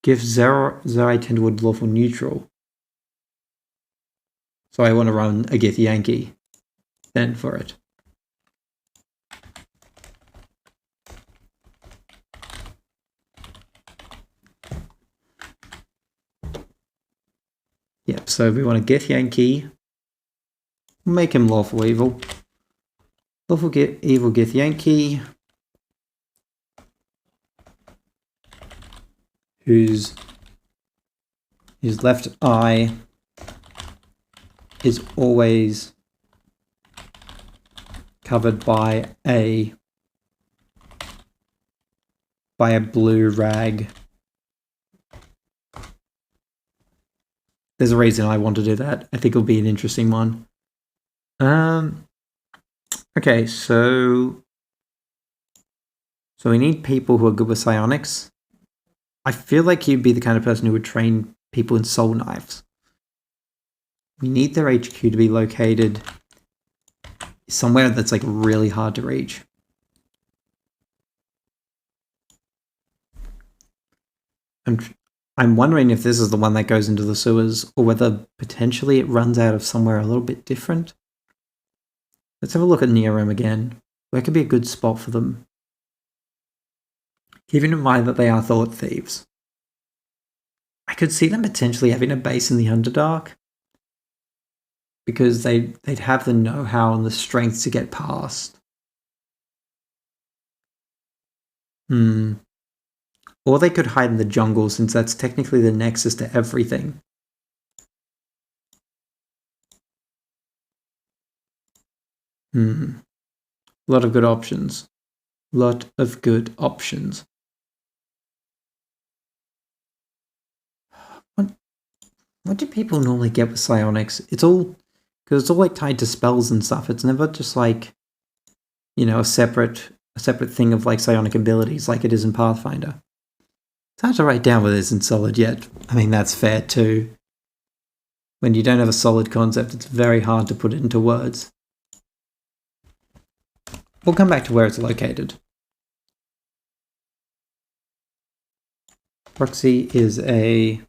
Gith Zerai tend toward lawful neutral. So I want to run a Githyanki then for it. So we want to get Yankee. Make him lawful evil. Lawful evil Gith Yankee. Whose left eye is always covered by a blue rag. There's a reason I want to do that. I think it'll be an interesting one. Okay, so we need people who are good with psionics. I feel like you'd be the kind of person who would train people in soul knives. We need their HQ to be located somewhere that's like really hard to reach. I'm wondering if this is the one that goes into the sewers, or whether potentially it runs out of somewhere a little bit different. Let's have a look at Neorim again. Where could be a good spot for them? Keeping in mind that they are thought thieves. I could see them potentially having a base in the Underdark, because they'd have the know-how and the strength to get past. Or they could hide in the jungle, since that's technically the nexus to everything. A lot of good options. What do people normally get with psionics? It's all, because it's all like tied to spells and stuff. It's never just like, you know, a separate thing of like psionic abilities like it is in Pathfinder. It's hard to write down what it is in Solid yet. I mean, that's fair too. When you don't have a solid concept, it's very hard to put it into words. We'll come back to where it's located. Proxy is a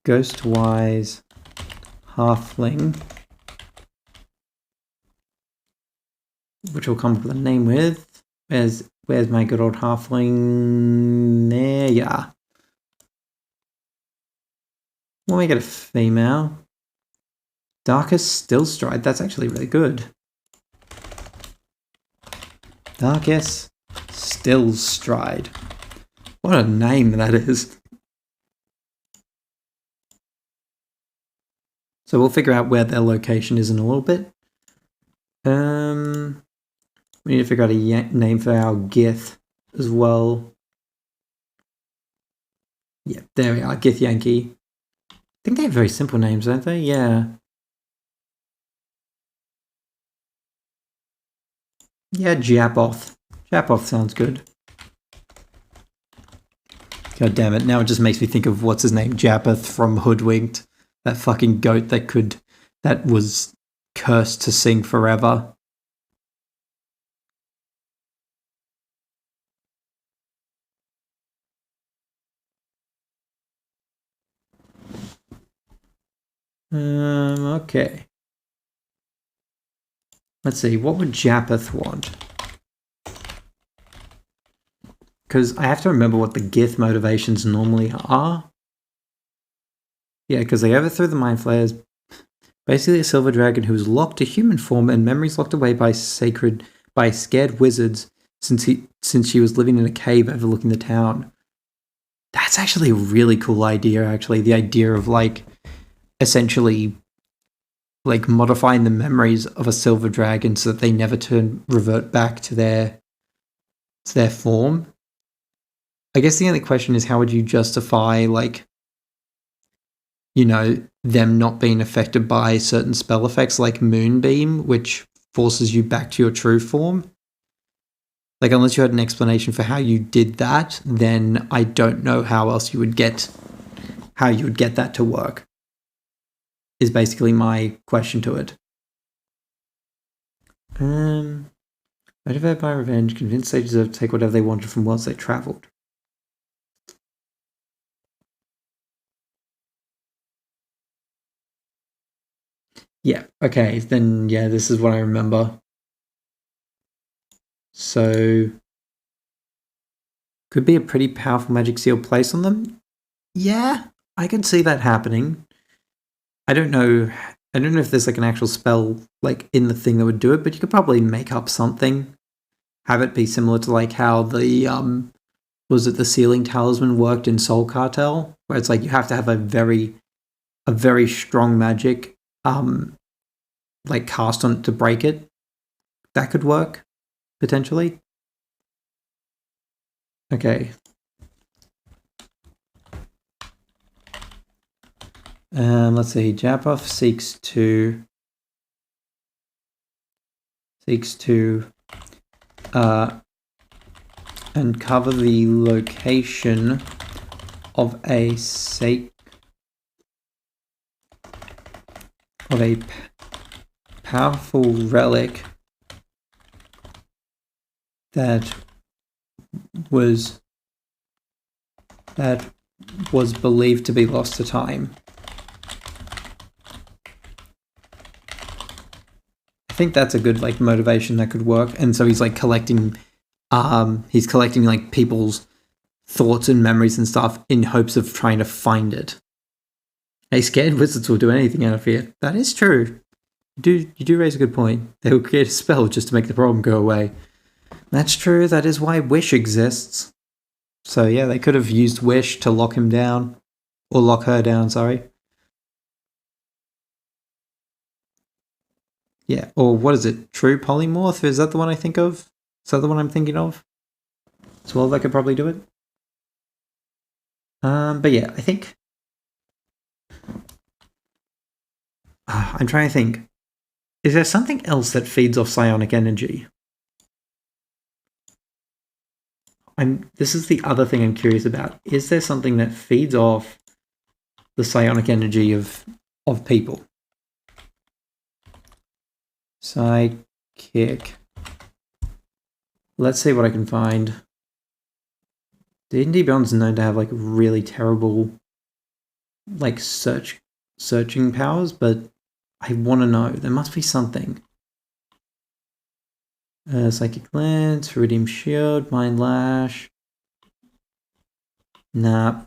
ghost-wise halfling, which we'll come up with a name with. Where's my good old halfling? There you are. We'll make it a female. Darkest Still Stride. That's actually really good. Darkest Still Stride. What a name that is. So we'll figure out where their location is in a little bit. We need to figure out a name for our Gith as well. Yeah, there we are, Gith Yankee. I think they have very simple names, don't they? Yeah. Yeah, Japoth. Japoth sounds good. God damn it, now it just makes me think of what's his name, Japoth from Hoodwinked. That fucking goat that was cursed to sing forever. Okay. Let's see, what would Japoth want? Because I have to remember what the Gith motivations normally are. Yeah, because they overthrew the Mind Flayers. Basically a silver dragon who was locked to human form and memories locked away by scared wizards since she was living in a cave overlooking the town. That's actually a really cool idea, actually. The idea of, like, essentially, like, modifying the memories of a silver dragon so that they never revert back to their form. I guess the only question is, how would you justify, like, you know, them not being affected by certain spell effects like Moonbeam, which forces you back to your true form? Like, unless you had an explanation for how you did that, then I don't know how else you would get that to work, is basically my question to it. Motivated by revenge, convinced they deserve to take whatever they wanted from worlds they travelled. Yeah, okay, then yeah, this is what I remember. So, could be a pretty powerful magic seal placed on them. Yeah, I can see that happening. I don't know if there's like an actual spell like in the thing that would do it, but you could probably make up something. Have it be similar to like how the was it the Sealing Talisman worked in Soul Cartel, where it's like you have to have a very strong magic like cast on it to break it. That could work potentially. Okay. Let's see. Jaboff seeks to uncover the location of a powerful relic that was believed to be lost to time. I think that's a good like motivation that could work. And so he's like collecting like people's thoughts and memories and stuff in hopes of trying to find it. Hey, scared wizards will do anything out of fear. That is true. You do raise a good point. They will create a spell just to make the problem go away. That's true. That is why Wish exists. So yeah, they could have used Wish to lock him down. Or lock her down, sorry. Yeah, or what is it? True Polymorph? Is that the one I think of? Is that the one I'm thinking of? As well, I could probably do it. But yeah, I think... I'm trying to think. Is there something else that feeds off psionic energy? This is the other thing I'm curious about. Is there something that feeds off the psionic energy of people? Psychic. Let's see what I can find. D&D Beyond's known to have like really terrible like searching powers, but I want to know. There must be something. Psychic Lance, Iridium Shield, Mind Lash. Nah.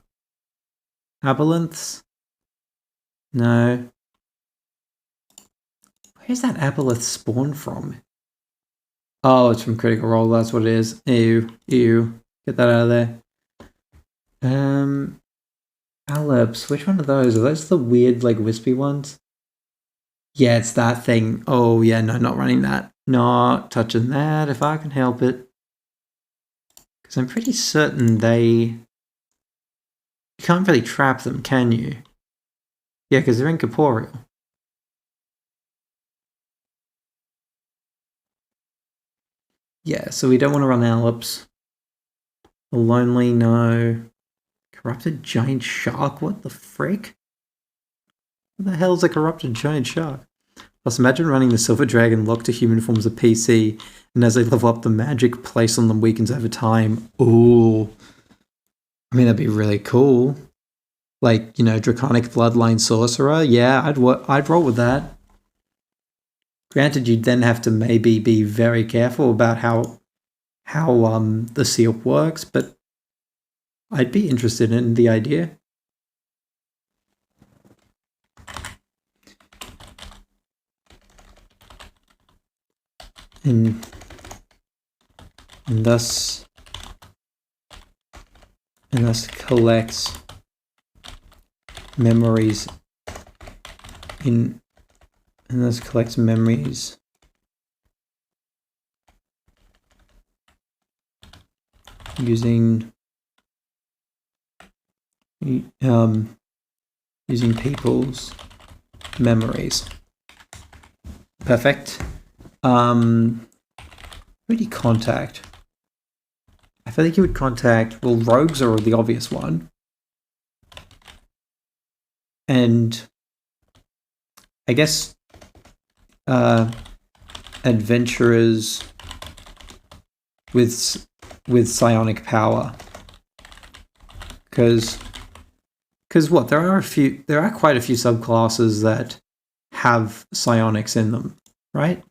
Aboleths? No. Where's that Aboleth spawn from? Oh, it's from Critical Role, that's what it is. Ew. Get that out of there. Aleps, which one are those? Are those the weird, like, wispy ones? Yeah, it's that thing. Oh, yeah, no, not running that. Not touching that if I can help it. Because I'm pretty certain you can't really trap them, can you? Yeah, because they're incorporeal. Yeah, so we don't want to run Aleps. Lonely, no. Corrupted giant shark? What the frick? What the hell is a corrupted giant shark? Plus, imagine running the Silver Dragon locked to human forms of PC, and as they level up, the magic placed on them weakens over time. Ooh. I mean, that'd be really cool. Like, you know, Draconic Bloodline Sorcerer. Yeah, I'd roll with that. Granted, you'd then have to maybe be very careful about how the seal works, but I'd be interested in the idea. And thus collects memories using people's memories. Perfect. Who would he contact? I feel like he would contact, well, rogues are the obvious one. And I guess adventurers with psionic power. Because what? There are quite a few subclasses that have psionics in them, right?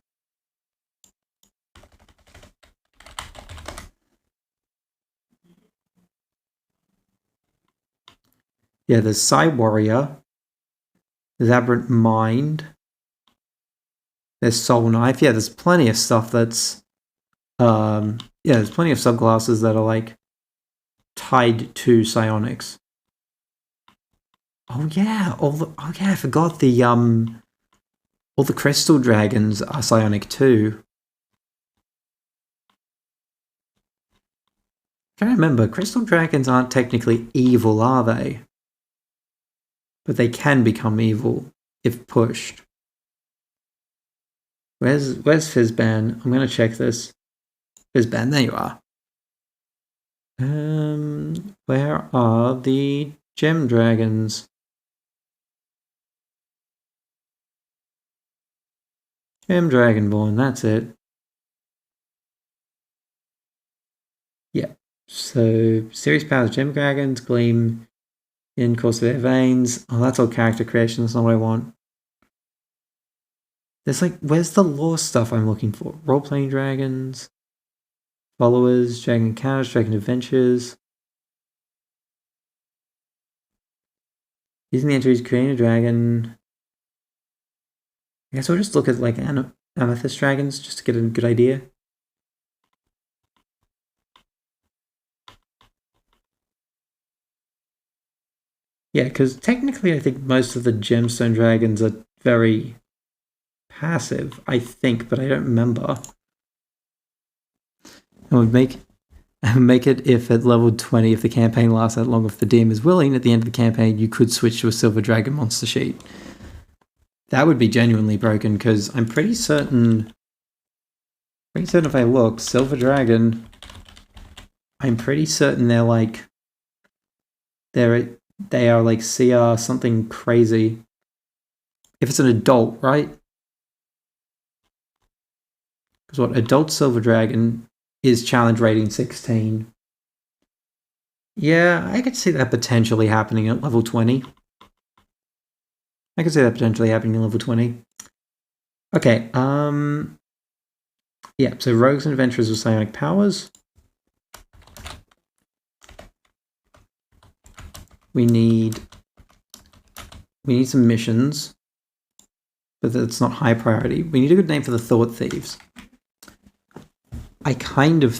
Yeah, there's Psi Warrior. There's Aberrant Mind. There's Soul Knife. Yeah, there's plenty of stuff that's... yeah, there's plenty of subclasses that are, like, tied to psionics. Oh yeah, I forgot the all the crystal dragons are psionic too. I can't remember, crystal dragons aren't technically evil, are they? But they can become evil if pushed. Where's Fizzban? I'm gonna check this. Fizzban, there you are. Where are the gem dragons? Gem Dragonborn, that's it. Yeah. So, series powers, gem dragons, gleam in course of their veins. Oh, that's all character creation, that's not what I want. There's like, where's the lore stuff I'm looking for? Role-playing dragons, followers, dragon encounters, dragon adventures. Using the entries, creating a dragon. I guess we'll just look at like amethyst dragons just to get a good idea. Yeah, because technically I think most of the gemstone dragons are very passive, I think, but I don't remember. I would make it if at level 20, if the campaign lasts that long, if the DM is willing, at the end of the campaign you could switch to a silver dragon monster sheet. That would be genuinely broken, because I'm pretty certain if I look, silver dragon, I'm pretty certain they're like, they are like CR something crazy. If it's an adult, right? Because what, adult silver dragon is challenge rating 16. Yeah, I could see that potentially happening at level 20. I could see that potentially happening at level 20. Okay, yeah, so rogues and adventurers with psionic powers. We need some missions, but that's not high priority. We need a good name for the Thought Thieves. I kind of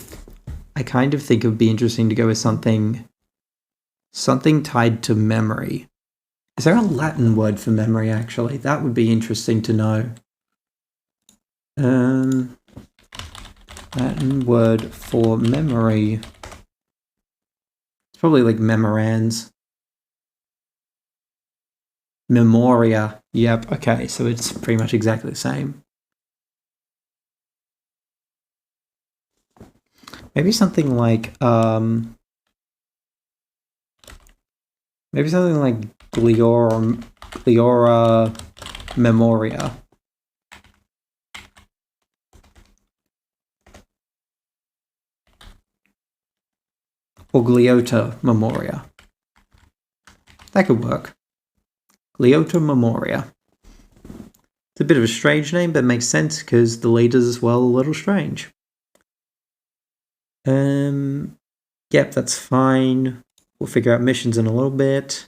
think it would be interesting to go with something tied to memory. Is there a Latin word for memory, actually? That would be interesting to know. Latin word for memory. It's probably like memorans. Memoria. Yep, okay, so it's pretty much exactly the same. Maybe something like Gliora Memoria. Or Gliota Memoria. That could work. Gliota Memoria. It's a bit of a strange name, but it makes sense because the leader's as well a little strange. Yep, that's fine. We'll figure out missions in a little bit.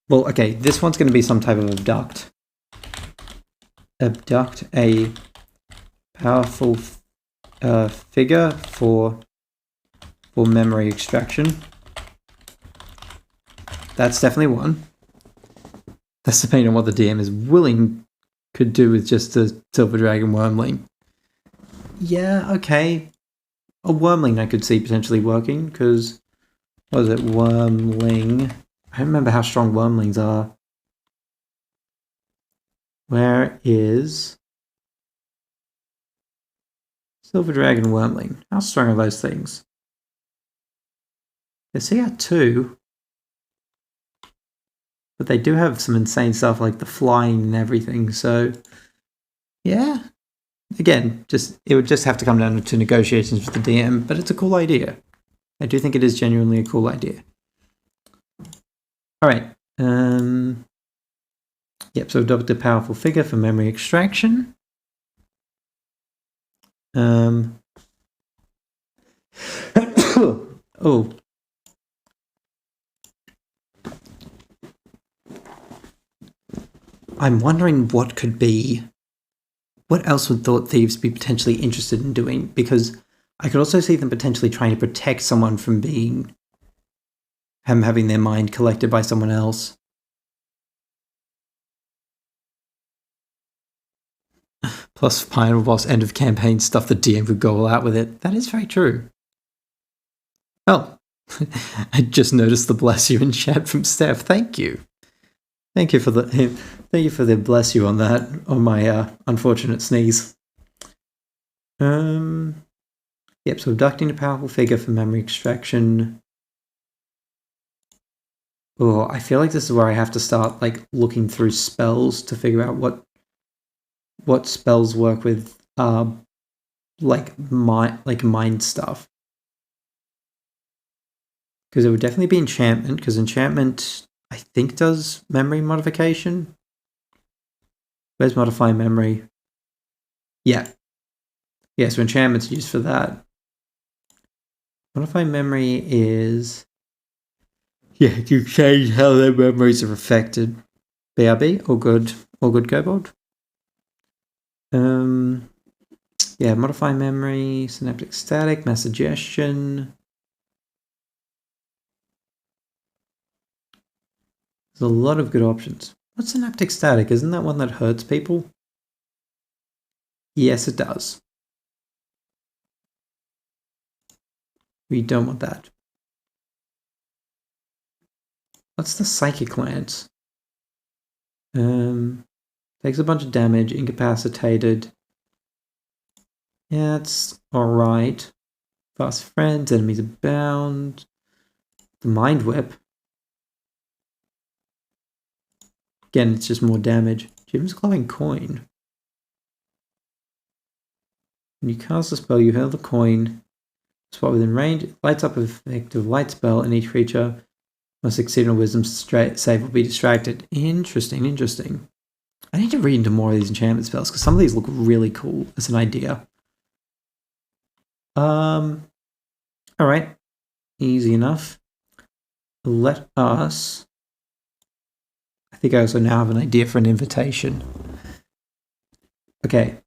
Well, okay, this one's going to be some type of abduct. Abduct a powerful figure for memory extraction. That's definitely one. That's depending on what the DM is could do with just a silver dragon wormling. Yeah, okay. A wormling I could see potentially working, because, what is it, wormling? I don't remember how strong wormlings are. Where is silver dragon wormling? How strong are those things? They're CR2, but they do have some insane stuff like the flying and everything, so yeah. Again, it would just have to come down to negotiations with the DM, but it's a cool idea. I do think it is genuinely a cool idea. Alright. Yep, so adopt a powerful figure for memory extraction. Oh. I'm wondering what could be... What else would Thought Thieves be potentially interested in doing? Because I could also see them potentially trying to protect someone from having their mind collected by someone else. Plus, final boss end of campaign stuff, the DM would go all out with it. That is very true. Oh, I just noticed the bless you in chat from Steph. Thank you. Thank you for the bless you on that, on my unfortunate sneeze. Yep, so abducting a powerful figure for memory extraction. Oh, I feel like this is where I have to start like looking through spells to figure out what spells work with like mind stuff. Because it would definitely be enchantment, because enchantment I think does memory modification. Where's modify memory? Yeah. Yeah, so enchantment's used for that. Modify memory is... Yeah, you change how their memories are affected. BRB, all good. All good, Kobold. Yeah, modify memory, synaptic static, mass suggestion. There's a lot of good options. What's synaptic static? Isn't that one that hurts people? Yes, it does. We don't want that. What's the psychic lance? Takes a bunch of damage, incapacitated. Yeah, it's alright. Fast friends, enemies are bound. The mind whip. Again, it's just more damage. Jim's glowing coin. When you cast a spell, you hurl the coin. Spot within range. It lights up an effective light spell, and each creature must succeed on a wisdom save or be distracted. Interesting, interesting. I need to read into more of these enchantment spells because some of these look really cool as an idea. Alright. Easy enough. Let us... I think I also now have an idea for an invitation. Okay.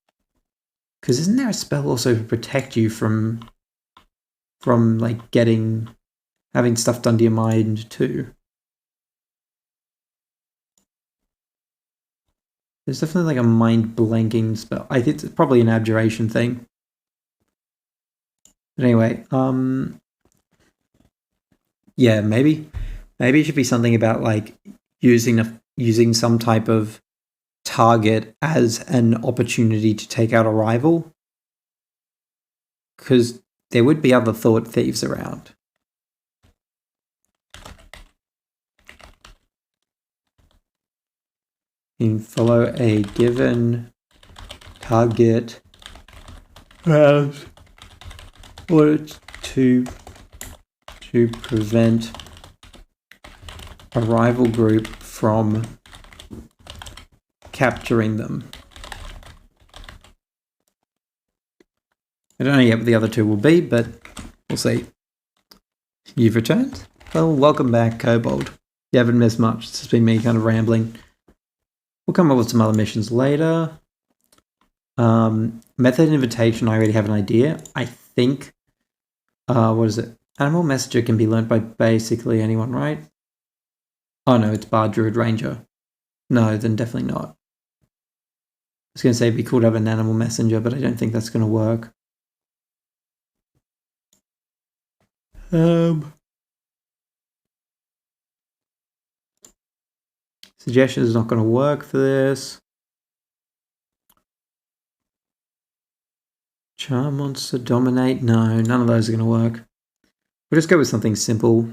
Because isn't there a spell also to protect you from like having stuff done to your mind too? There's definitely like a mind blanking spell. I think it's probably an abjuration thing. But anyway, yeah, maybe it should be something about like using some type of target as an opportunity to take out a rival. Because there would be other Thought Thieves around. You can follow a given target as or to prevent a rival group from capturing them. I don't know yet what the other two will be, but we'll see. You've returned? Well, welcome back, Kobold. You haven't missed much. It's just been me kind of rambling. We'll come up with some other missions later. Method invitation, I already have an idea. I think, what is it? Animal Messenger can be learnt by basically anyone, right? Oh no, it's Bard, Druid, Ranger. No, then definitely not. I was going to say it'd be cool to have an Animal Messenger, but I don't think that's going to work. Suggestion is not going to work for this. Charm monster, dominate. No, none of those are going to work. We'll just go with something simple.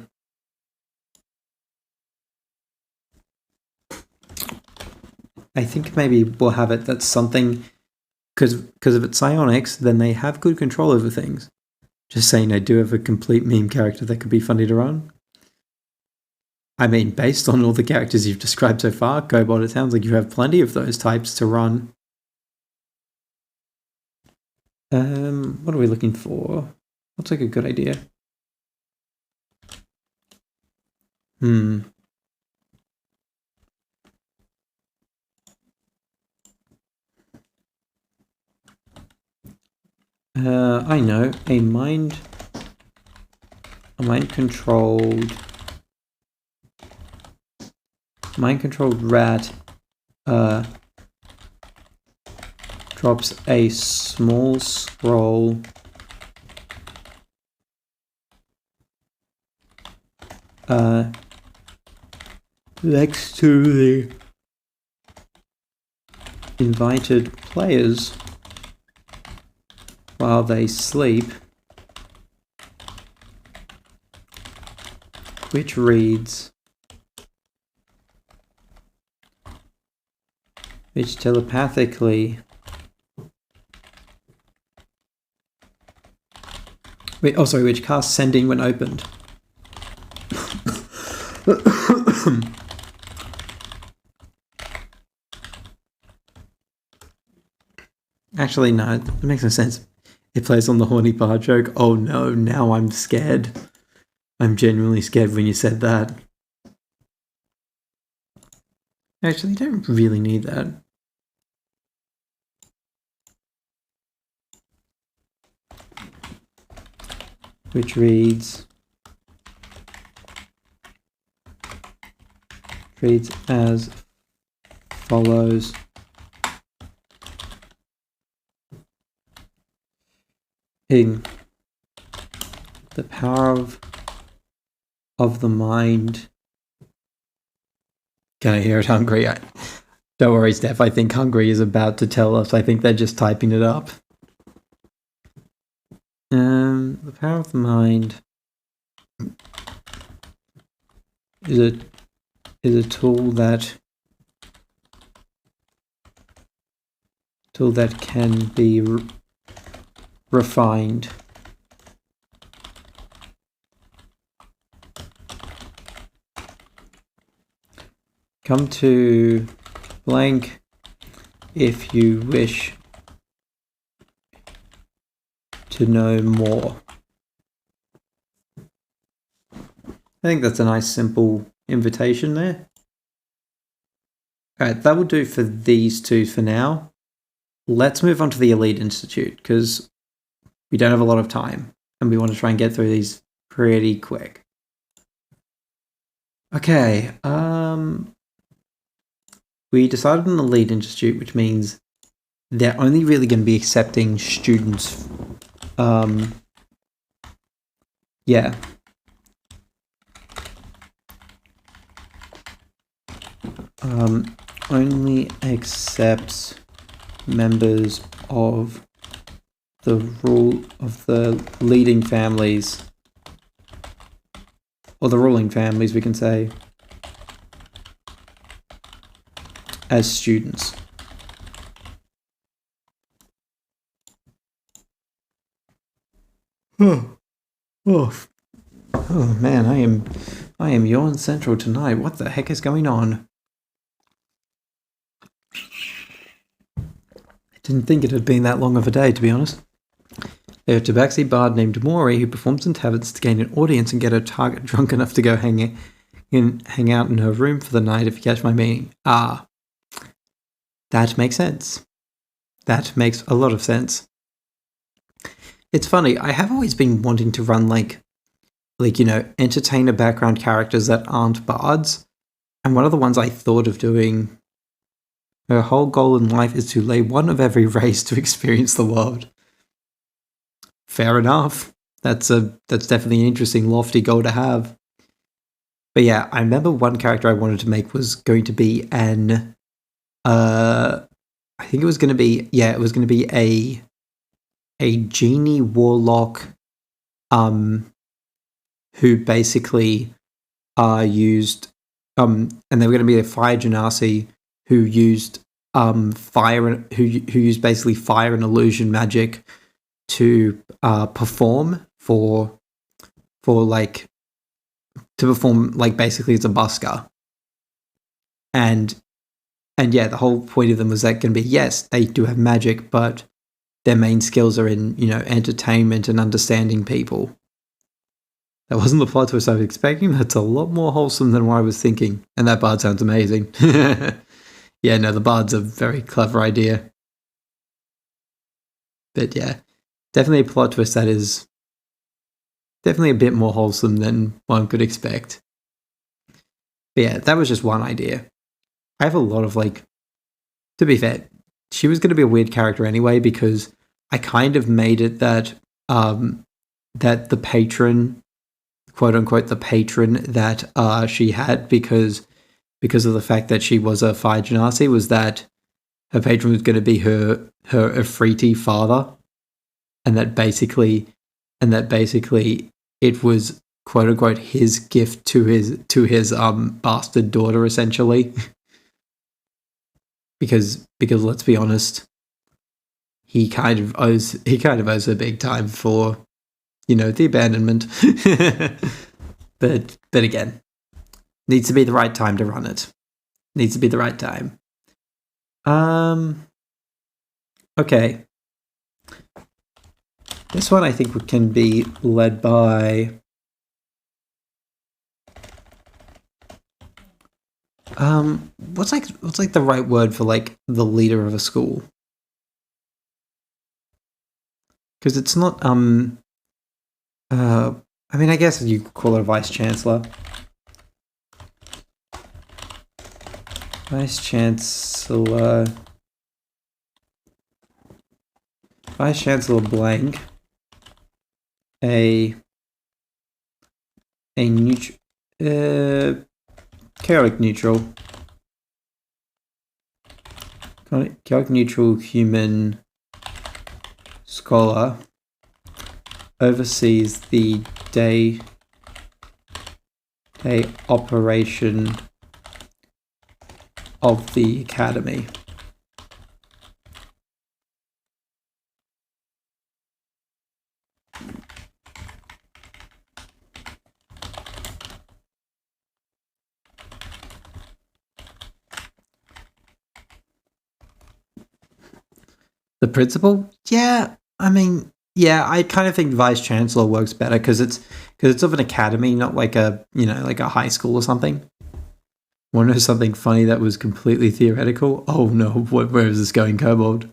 I think maybe we'll have it that's something, because if it's psionics, then they have good control over things. Just saying, I do have a complete meme character that could be funny to run. I mean, based on all the characters you've described so far, Kobold, it sounds like you have plenty of those types to run. What are we looking for? What's like a good idea? I know, a mind controlled rat drops a small scroll next to the invited players while they sleep, which reads, which telepathically, which casts sending when opened. Actually, no, that makes no sense. It plays on the horny bar joke. Oh no, now I'm scared. I'm genuinely scared when you said that. Actually, you don't really need that. Which reads as follows. In the power of the mind. Can I hear it, Hungry? Don't worry, Steph. I think Hungry is about to tell us. I think they're just typing it up. The power of the mind is a tool that can be refined. Come to blank if you wish to know more. I think that's a nice simple invitation there. Alright, that will do for these two for now. Let's move on to the Elite Institute, because we don't have a lot of time, and we want to try and get through these pretty quick. Okay, we decided on the Elite Institute, which means they're only really going to be accepting students. Yeah. Only accepts members of the leading families, or the ruling families, we can say, as students. Oh man, I am yawn central tonight. What the heck is going on? I didn't think it had been that long of a day, to be honest. There's a tabaxi bard named Maury who performs in taverns to gain an audience and get her target drunk enough to go hang out in her room for the night, if you catch my meaning. Ah. That makes sense. That makes a lot of sense. It's funny, I have always been wanting to run entertainer background characters that aren't bards. And one of the ones I thought of doing, her whole goal in life is to lay one of every race to experience the world. Fair enough. That's definitely an interesting, lofty goal to have. But yeah, I remember one character I wanted to make was going to be an I think it was going to be a Genie Warlock who basically used and they were going to be a fire genasi who used who used basically fire and illusion magic to perform basically as a busker. And yeah, the whole point of them was that going to be, yes, they do have magic, but their main skills are in, entertainment and understanding people. That wasn't the plot twist I was expecting. That's a lot more wholesome than what I was thinking. And that bard sounds amazing. Yeah, no, the bard's a very clever idea. But yeah. definitely a plot twist that is definitely a bit more wholesome than one could expect. But yeah, that was just one idea. I have a lot of to be fair, she was going to be a weird character anyway because I kind of made it that that the patron, quote unquote, the patron that she had because of the fact that she was a fire genasi, was that her patron was going to be her Afriti father, and that basically it was quote unquote his gift to his bastard daughter, essentially. because let's be honest, he kind of owes her big time for, the abandonment. but again, needs to be the right time to run it. Needs to be the right time. Okay. This one I think can be led by what's the right word for the leader of a school? Because it's not I mean, I guess you could call it a vice chancellor. Vice chancellor blank. A chaotic neutral human scholar oversees the day operation of the academy. The principal? Yeah, I mean, yeah, I kind of think vice chancellor works better because it's of an academy, not like a high school or something. Want to know something funny that was completely theoretical? Oh no, where is this going, Kobold?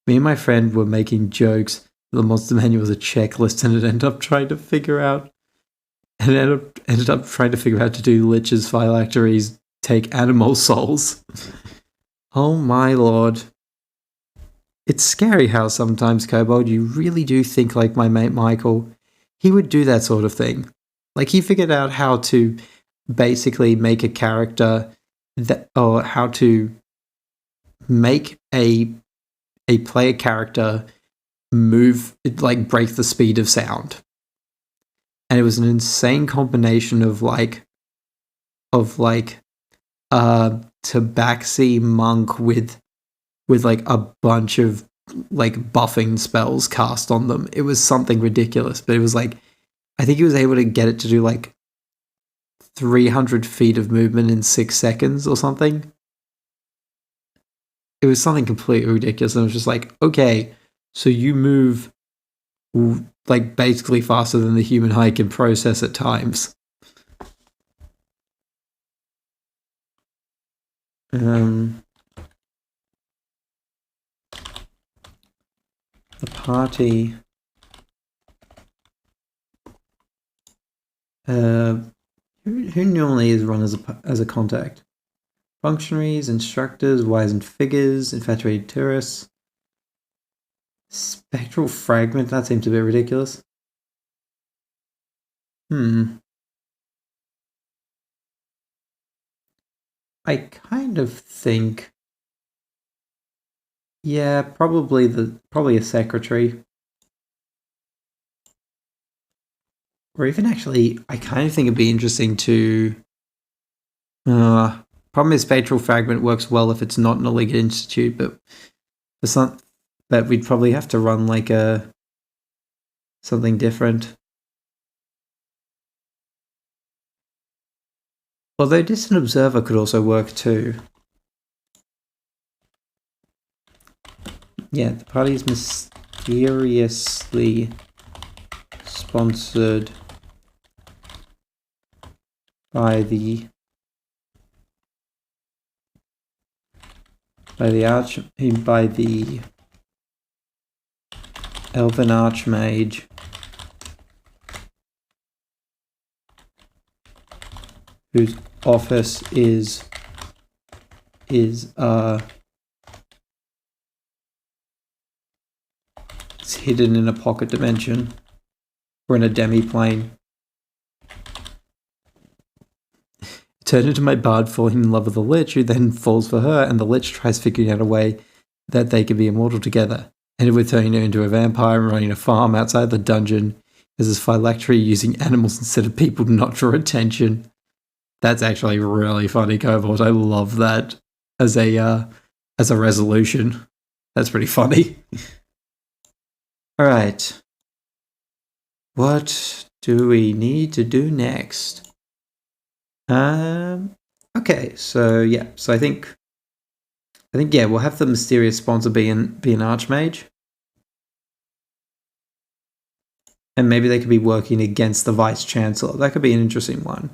Me and my friend were making jokes. The monster manual was a checklist, and it ended up trying to figure out to do liches, phylacteries, take animal souls. Oh my lord. It's scary how sometimes, Kobold, you really do think like my mate Michael. He would do that sort of thing. He figured out how to basically make a character or how to make a player character move, break the speed of sound. And it was an insane combination of tabaxi monk with a bunch of buffing spells cast on them. It was something ridiculous, but it was I think he was able to get it to do 300 feet of movement in 6 seconds or something. It was something completely ridiculous, and I was just okay, so you move basically faster than the human eye can process at times. The party who normally is run as a contact? Functionaries, instructors, wizened figures, infatuated tourists, spectral fragment. That seems a bit ridiculous. I kind of think, yeah, probably a secretary. Or even actually, I kind of think it'd be interesting to. Problem is, spectral fragment works well if it's not an Illigit Institute, but we'd probably have to run something different. Although Distant Observer could also work too. Yeah, the party is mysteriously sponsored by the Elven Archmage. Whose office is it's hidden in a pocket dimension or in a demi-plane. Turned into my bard falling in love with the Lich, who then falls for her, and the Lich tries figuring out a way that they can be immortal together. Ended with turning her into a vampire and running a farm outside the dungeon as his phylactery using animals instead of people to not draw attention. That's actually really funny, Cobalt. I love that as a resolution. That's pretty funny. Alright. What do we need to do next? Okay, so yeah, so I think yeah, we'll have the mysterious sponsor be an Archmage. And maybe they could be working against the Vice Chancellor. That could be an interesting one.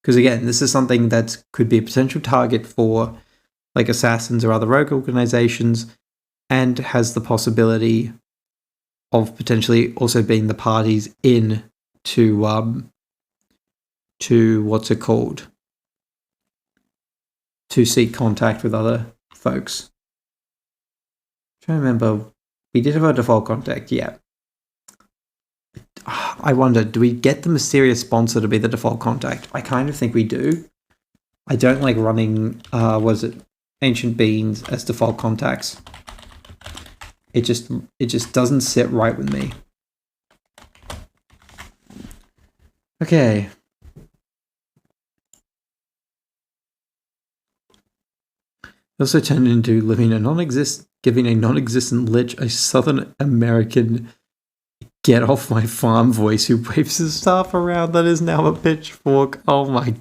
Because again, this is something that could be a potential target for like assassins or other rogue organizations, and has the possibility of potentially also being the parties in to what's it called? To seek contact with other folks. I'm trying to remember, we did have our default contact, yeah. I wonder, do we get the mysterious sponsor to be the default contact? I kind of think we do. I don't like running, Ancient Beings as default contacts. It just doesn't sit right with me. Okay. It also turned into giving a non-existent Lich a Southern American get off my farm voice who waves his staff around that is now a pitchfork. Oh my.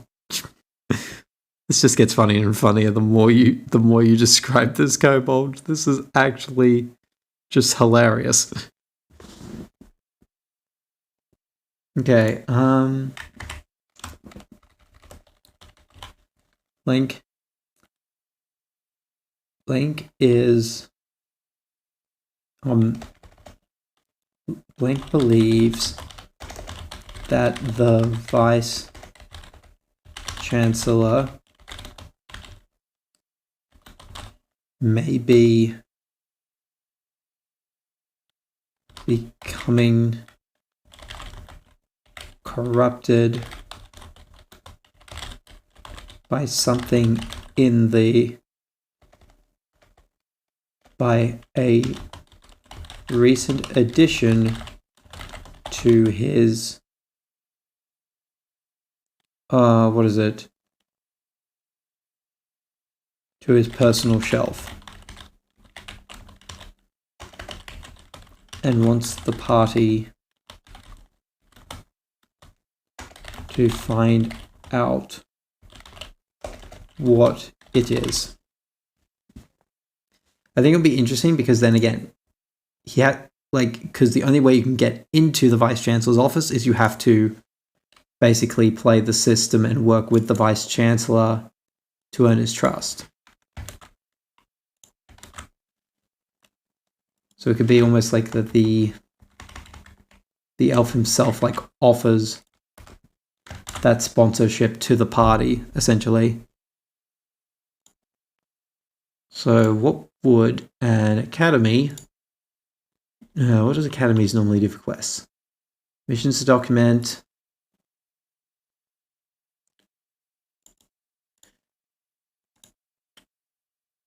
This just gets funnier and funnier the more you describe this, Kobold. This is actually just hilarious. Okay, Link is Link believes that the Vice Chancellor may be becoming corrupted by something by a recent addition to his to his personal shelf, and wants the party to find out what it is. I think it'll be interesting because then again, because the only way you can get into the Vice Chancellor's office is you have to basically play the system and work with the Vice Chancellor to earn his trust. So it could be almost like that the elf himself like offers that sponsorship to the party, essentially. So what would an academy... what does academies normally do for quests? Missions to document.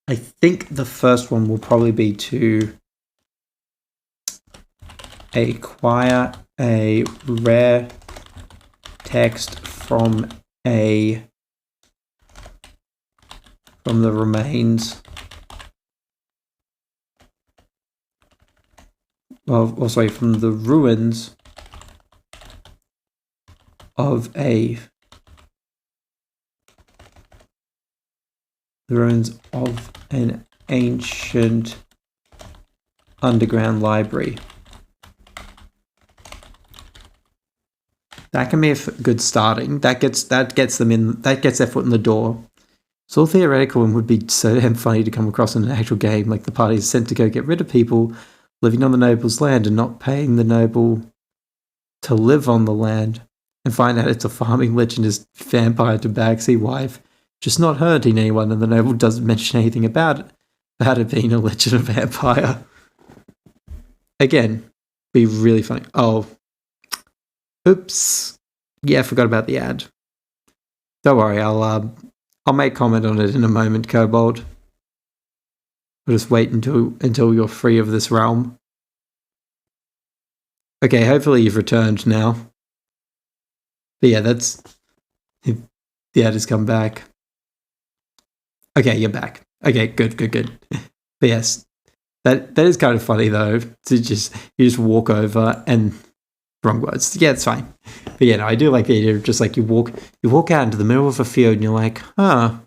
I think the first one will probably be to acquire a rare text from the remains from the ruins of an ancient underground library. That can be a good starting. That gets them in. That gets their foot in the door. It's all theoretical and would be so damn funny to come across in an actual game. Like the party is sent to go get rid of people, living on the noble's land and not paying the noble to live on the land, and find out it's a farming lich and his vampire tabaxi wife just not hurting anyone, and the noble doesn't mention anything about it being a lich and a vampire. Again, be really funny. Oh, oops. Yeah, I forgot about the ad. Don't worry, I'll make comment on it in a moment, Kobold. I'll just wait until you're free of this realm. Okay, hopefully you've returned now. But yeah, that's... The ad has come back. Okay, you're back. Okay, good. But yes, that is kind of funny though. You just walk over and... Wrong words. Yeah, it's fine. But yeah, no, I do like the idea of just like you walk out into the middle of a field and you're like, why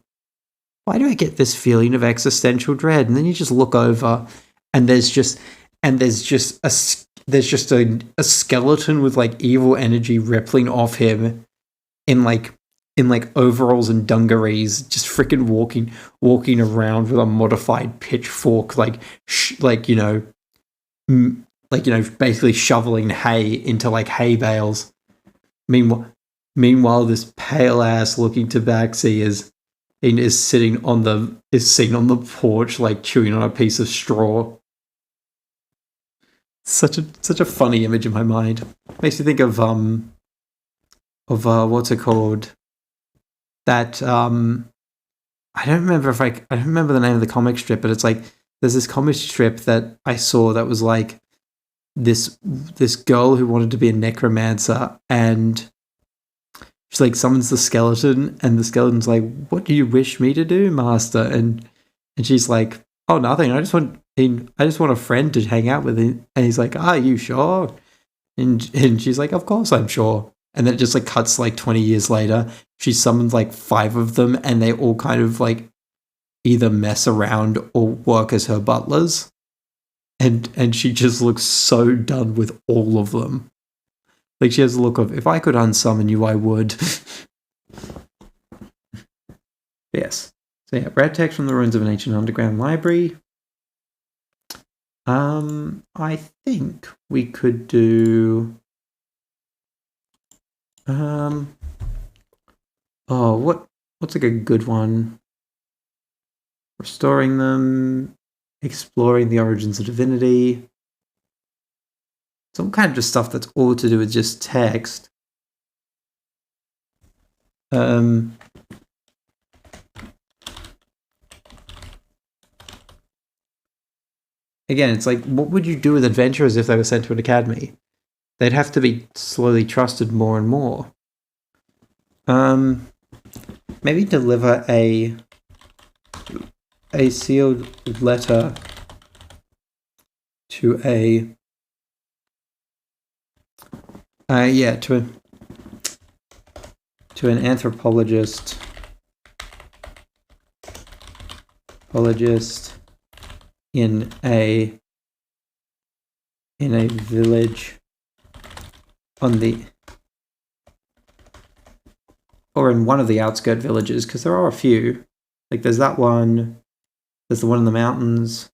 do I get this feeling of existential dread? And then you just look over and there's just a skeleton with like evil energy rippling off him in like overalls and dungarees, just freaking walking around with a modified pitchfork, basically shoveling hay into like hay bales. Meanwhile, this pale ass looking tabaxi is sitting on the porch, like chewing on a piece of straw. Such a funny image in my mind. Makes me think of what's it called? That I don't remember the name of the comic strip, but it's like there's this comic strip that I saw that was like this girl who wanted to be a necromancer, and she like summons the skeleton, and the skeleton's like, "What do you wish me to do, master?" And she's like, "Oh, nothing. I just want a friend to hang out with." And he's like, "Are you sure?" And she's like, "Of course I'm sure." And then it just like cuts like 20 years later. She summons like 5 of them, and they all kind of like either mess around or work as her butlers. And she just looks so done with all of them. Like she has a look of, if I could unsummon you, I would. Yes. So yeah, rare text from the ruins of an ancient underground library. I think we could do... what's like a good one? Restoring them, exploring the origins of divinity. Some kind of just stuff that's all to do with just text. Again, it's like, what would you do with adventurers if they were sent to an academy? They'd have to be slowly trusted more and more. Maybe deliver a sealed letter to an anthropologist in a village or in one of the outskirt villages, because there are a few. Like there's that one, there's the one in the mountains.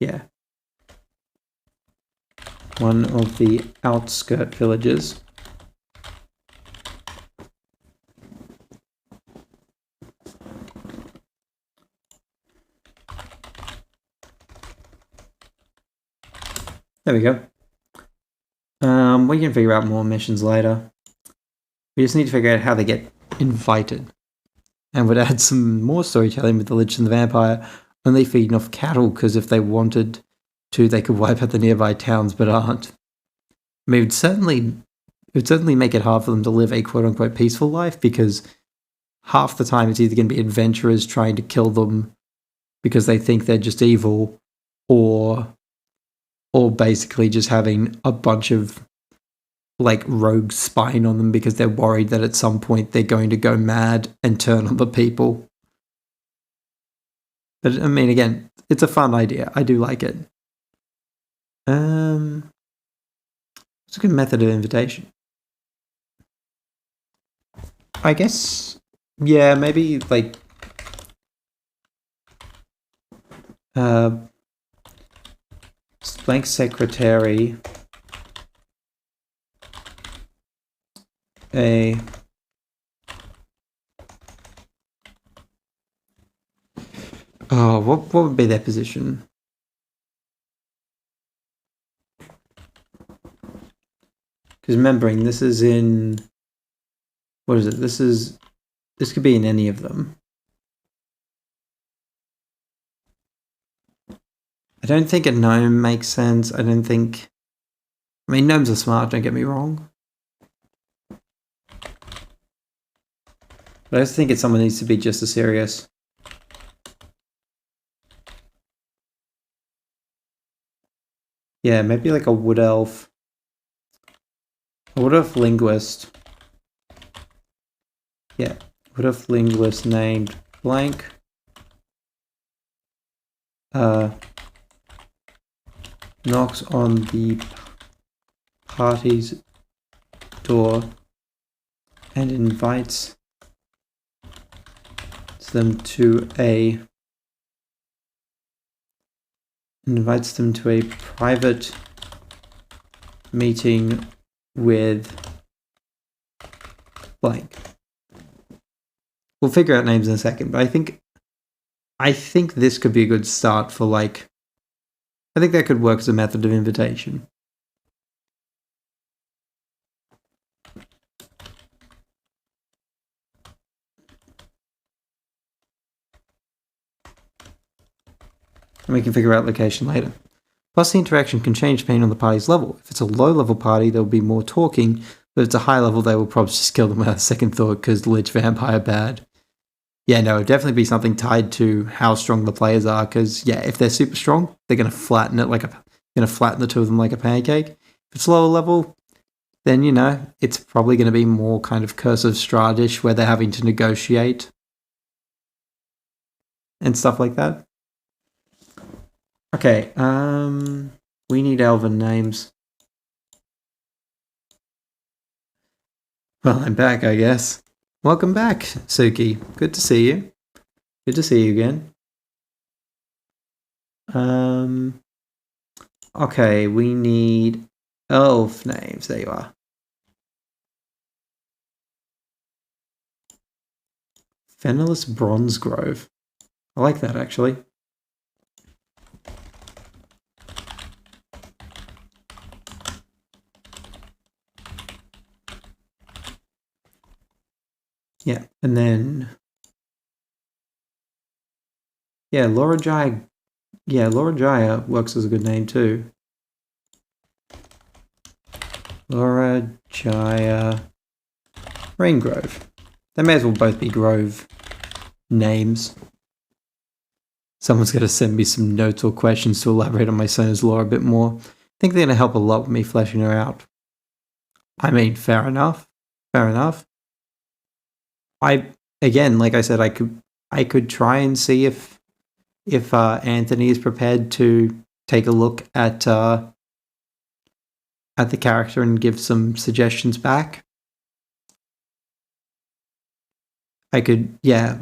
Yeah. One of the outskirt villages. There we go. We can figure out more missions later. We just need to figure out how they get invited. And would add some more storytelling with the Lich and the Vampire only feeding off cattle, because if they wanted to, they could wipe out the nearby towns, but aren't. I mean, it would certainly make it hard for them to live a quote-unquote peaceful life, because half the time it's either going to be adventurers trying to kill them because they think they're just evil, or basically just having a bunch of like rogues spying on them because they're worried that at some point they're going to go mad and turn on the people. But I mean, again, it's a fun idea. I do like it. What's a good method of invitation? I guess, yeah, maybe like blank secretary. What would be their position? Because remembering, this is in... What is it? This could be in any of them. I don't think a gnome makes sense. I mean, gnomes are smart, don't get me wrong. But I just think it's someone who needs to be just as serious. Yeah, maybe like a wood elf. A wood elf linguist. Yeah, wood elf linguist named blank. Knocks on the party's door and invites them to a private meeting with blank. We'll figure out names in a second, but I think this could be a good start for like, I think that could work as a method of invitation. And we can figure out location later. Plus, the interaction can change depending on the party's level. If it's a low-level party, there will be more talking, but if it's a high level, they will probably just kill them without a second thought because Lich Vampire bad. Yeah, no, it'd definitely be something tied to how strong the players are, because, yeah, if they're super strong, they're going to flatten the two of them like a pancake. If it's lower level, then, you know, it's probably going to be more kind of Curse of Strahd-ish, where they're having to negotiate and stuff like that. Okay, we need elven names. Well, I'm back, I guess. Welcome back, Suki. Good to see you. Good to see you again. Okay, we need elf names. There you are. Fennerless Bronzegrove. I like that, actually. Yeah, and then... Yeah, Laura Jaya works as a good name too. Laura Jaya Raingrove. They may as well both be Grove names. Someone's going to send me some notes or questions to elaborate on my son's lore a bit more. I think they're going to help a lot with me fleshing her out. I mean, fair enough. Fair enough. Again, like I said, I could try and see if Anthony is prepared to take a look at the character and give some suggestions back. I could, yeah,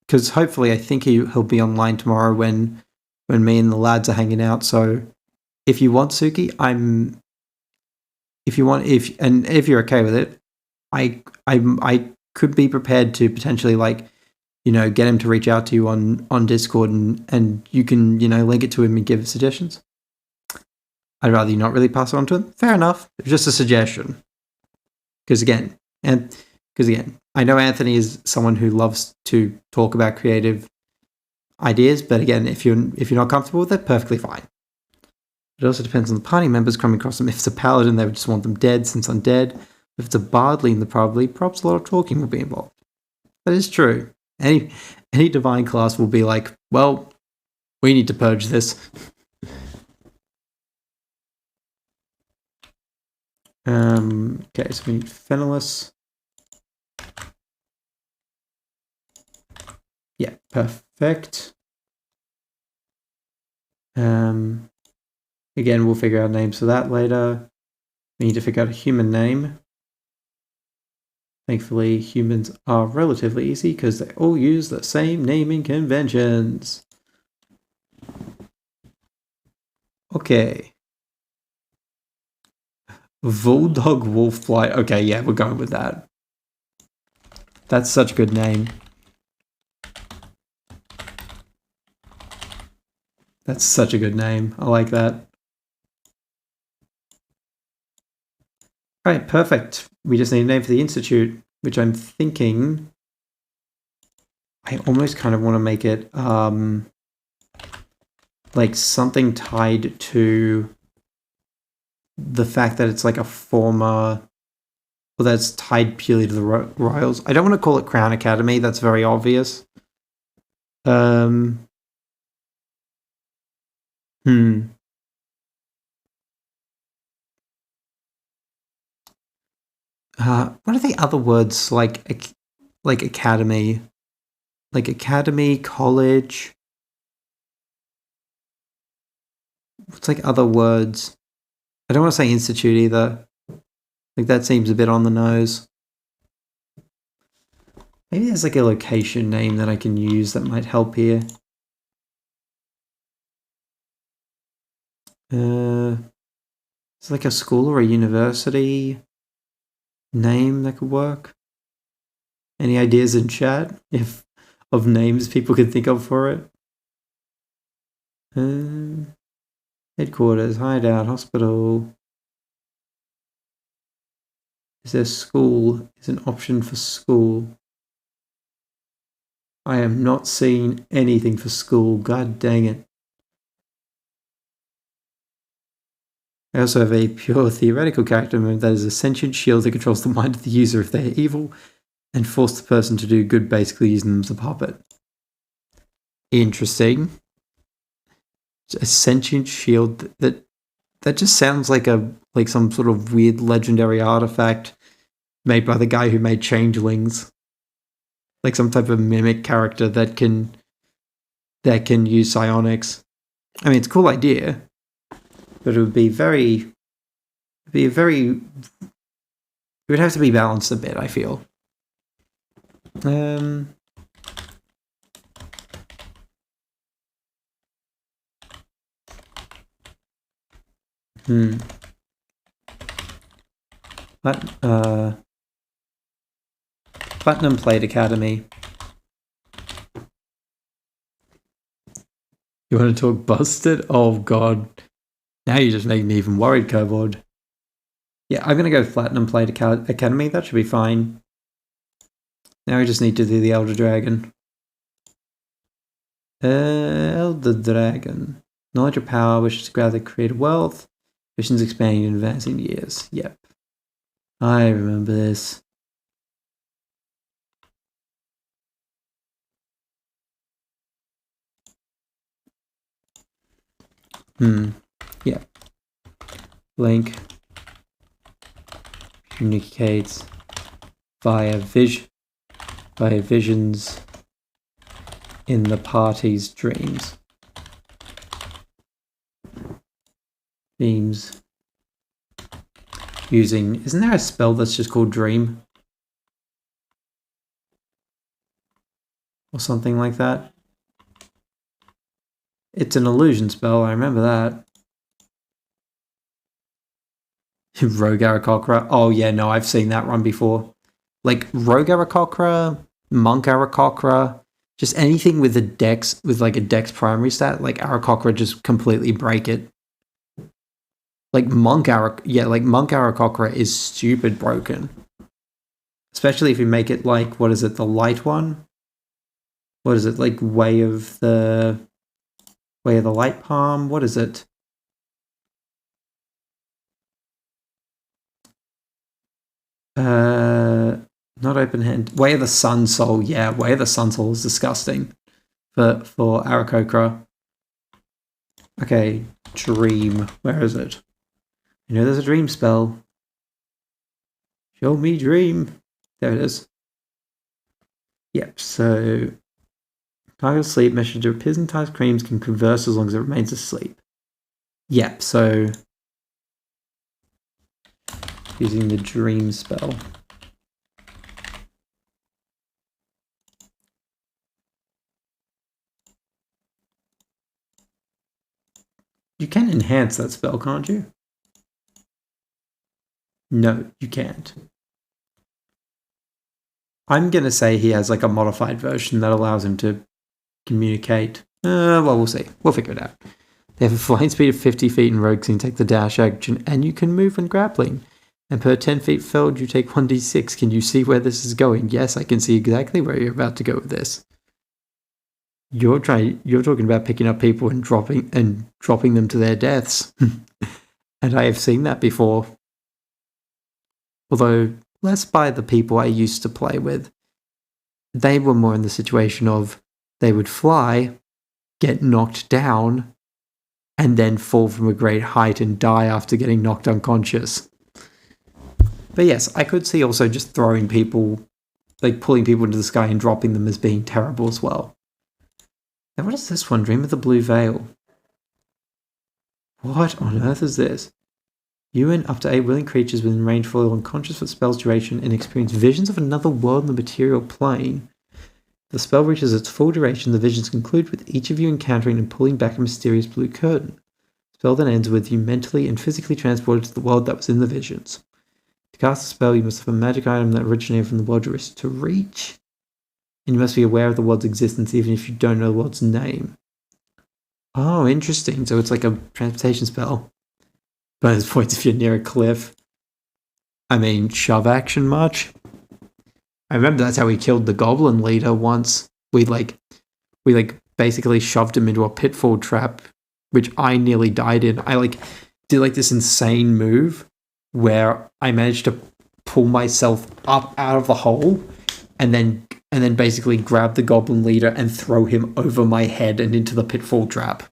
because hopefully I think he'll be online tomorrow when me and the lads are hanging out. So if you want, Suki, if you're okay with it, I could be prepared to potentially, like, you know, get him to reach out to you on Discord and you can, you know, link it to him and give suggestions. I'd rather you not really pass it on to him. Fair enough. It's just a suggestion. Because again, I know Anthony is someone who loves to talk about creative ideas, but again, if you're not comfortable with it, perfectly fine. It also depends on the party members coming across them. If it's a paladin, they would just want them dead since undead. If it's a bardling, perhaps a lot of talking will be involved. That is true. Any divine class will be like, well, we need to purge this. Okay, so we need Fennerless. Yeah, perfect. Again, we'll figure out names for that later. We need to figure out a human name. Thankfully, humans are relatively easy because they all use the same naming conventions. Okay. Bulldog Wolffly. Okay, yeah, we're going with that. That's such a good name. That's such a good name. I like that. Right, perfect. We just need a name for the Institute, which I'm thinking... I almost kind of want to make it, like something tied to the fact that it's like a former... Well, that's tied purely to the Royals. I don't want to call it Crown Academy. That's very obvious. Hmm. What are the other words like academy? Like academy, college. What's like other words? I don't want to say institute either. Like that seems a bit on the nose. Maybe there's like a location name that I can use that might help here. It's like a school or a university name that could work. Any ideas in chat of names people could think of for it? Headquarters, hideout, hospital. Is there school? Is an option for school? I am not seeing anything for school. God dang it. I also have a pure theoretical character move that is a sentient shield that controls the mind of the user if they are evil and force the person to do good, basically using them as a puppet. Interesting. A sentient shield that just sounds like some sort of weird legendary artifact made by the guy who made Changelings. Like some type of mimic character that can use psionics. I mean, it's a cool idea, but it would have to be balanced a bit, I feel. Platinum Plate Academy. You want to talk busted? Oh god. Now you're just making me even worried, Kobold. Yeah, I'm going to go Platinum Plate Academy. That should be fine. Now we just need to do the Elder Dragon. Elder Dragon. Knowledge or power, wishes to gather creative wealth. Visions expanding and advancing years. Yep. I remember this. Yeah. Link communicates via visions in the party's dreams. Themes. Using... Isn't there a spell that's just called Dream? Or something like that? It's an illusion spell, I remember that. Rogue Aarakocra. Oh yeah, no, I've seen that run before. Like Rogue Aarakocra, Monk Aarakocra, just anything with a dex, with like a dex primary stat, like Aarakocra just completely break it. Like Monk Aarakocra is stupid broken. Especially if you make it like, what is it, the light one? What is it, like Way of the Light Palm? What is it? Not Open Hand. Way of the Sun Soul. Yeah, Way of the Sun Soul is disgusting for Aarakocra. Okay, Dream. Where is it? You know there's a dream spell. Show me dream. There it is. Yep, so target sleep messenger appears in times creams can converse as long as it remains asleep. Yep, so using the dream spell. You can enhance that spell, can't you? No, you can't. I'm going to say he has like a modified version that allows him to communicate. Well, we'll see. We'll figure it out. They have a flying speed of 50 feet and rogues can take the dash action, and you can move when grappling. And per 10 feet felled, you take 1d6. Can you see where this is going? Yes, I can see exactly where you're about to go with this. You're talking about picking up people and dropping them to their deaths. And I have seen that before. Although less by the people I used to play with. They were more in the situation of they would fly, get knocked down, and then fall from a great height and die after getting knocked unconscious. But yes, I could see also just throwing people, like pulling people into the sky and dropping them as being terrible as well. Now what is this one? Dream of the Blue Veil. What on earth is this? You and up to 8 willing creatures within range fall unconscious for the spell's duration and experience visions of another world in the material plane. The spell reaches its full duration. The visions conclude with each of you encountering and pulling back a mysterious blue curtain. The spell then ends with you mentally and physically transported to the world that was in the visions. To cast the spell, you must have a magic item that originated from the world you wish to reach, and you must be aware of the world's existence even if you don't know the world's name. Oh, interesting. So it's like a transportation spell. Bonus points if you're near a cliff. I mean, shove action much? I remember that's how we killed the goblin leader once. We basically shoved him into a pitfall trap, which I nearly died in. I did this insane move where I managed to pull myself up out of the hole and then basically grab the goblin leader and throw him over my head and into the pitfall trap.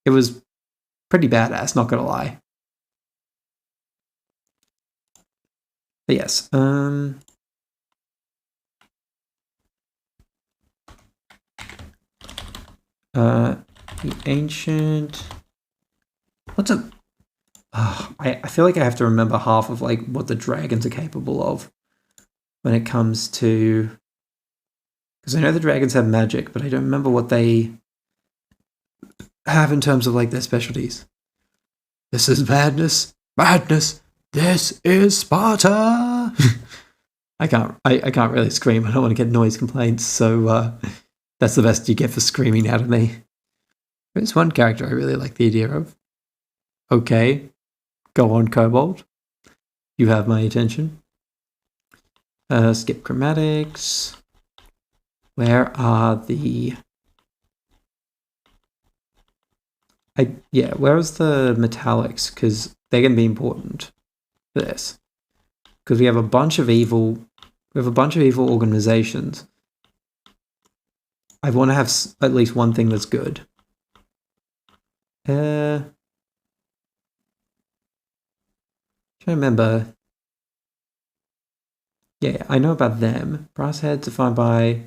It was pretty badass, not gonna lie. But yes, the ancient. What's a? I feel like I have to remember half of what the dragons are capable of when it comes to. Because I know the dragons have magic, but I don't remember what they have in terms of their specialties. This is madness, madness. This is Sparta. I can't really scream. I don't want to get noise complaints, so that's the best you get for screaming out of me. There's one character I really like the idea of. Okay, go on, Kobold. You have my attention. Skip chromatics. Where are the... where's the metallics? Because they're going to be important for this. Because we have a bunch of evil organizations. I want to have at least one thing that's good. Trying to remember. Yeah, I know about them. Brass heads are fine by...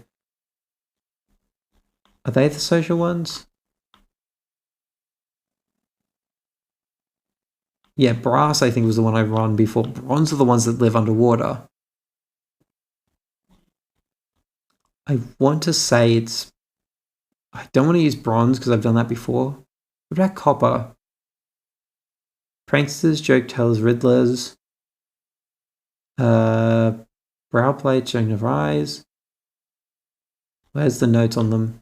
Are they the social ones? Yeah, brass I think was the one I run before. Bronze are the ones that live underwater. I want to say it's... I don't want to use bronze because I've done that before. What about copper? Pranksters, joke tellers, riddlers. Brow plates showing of eyes. Where's the notes on them?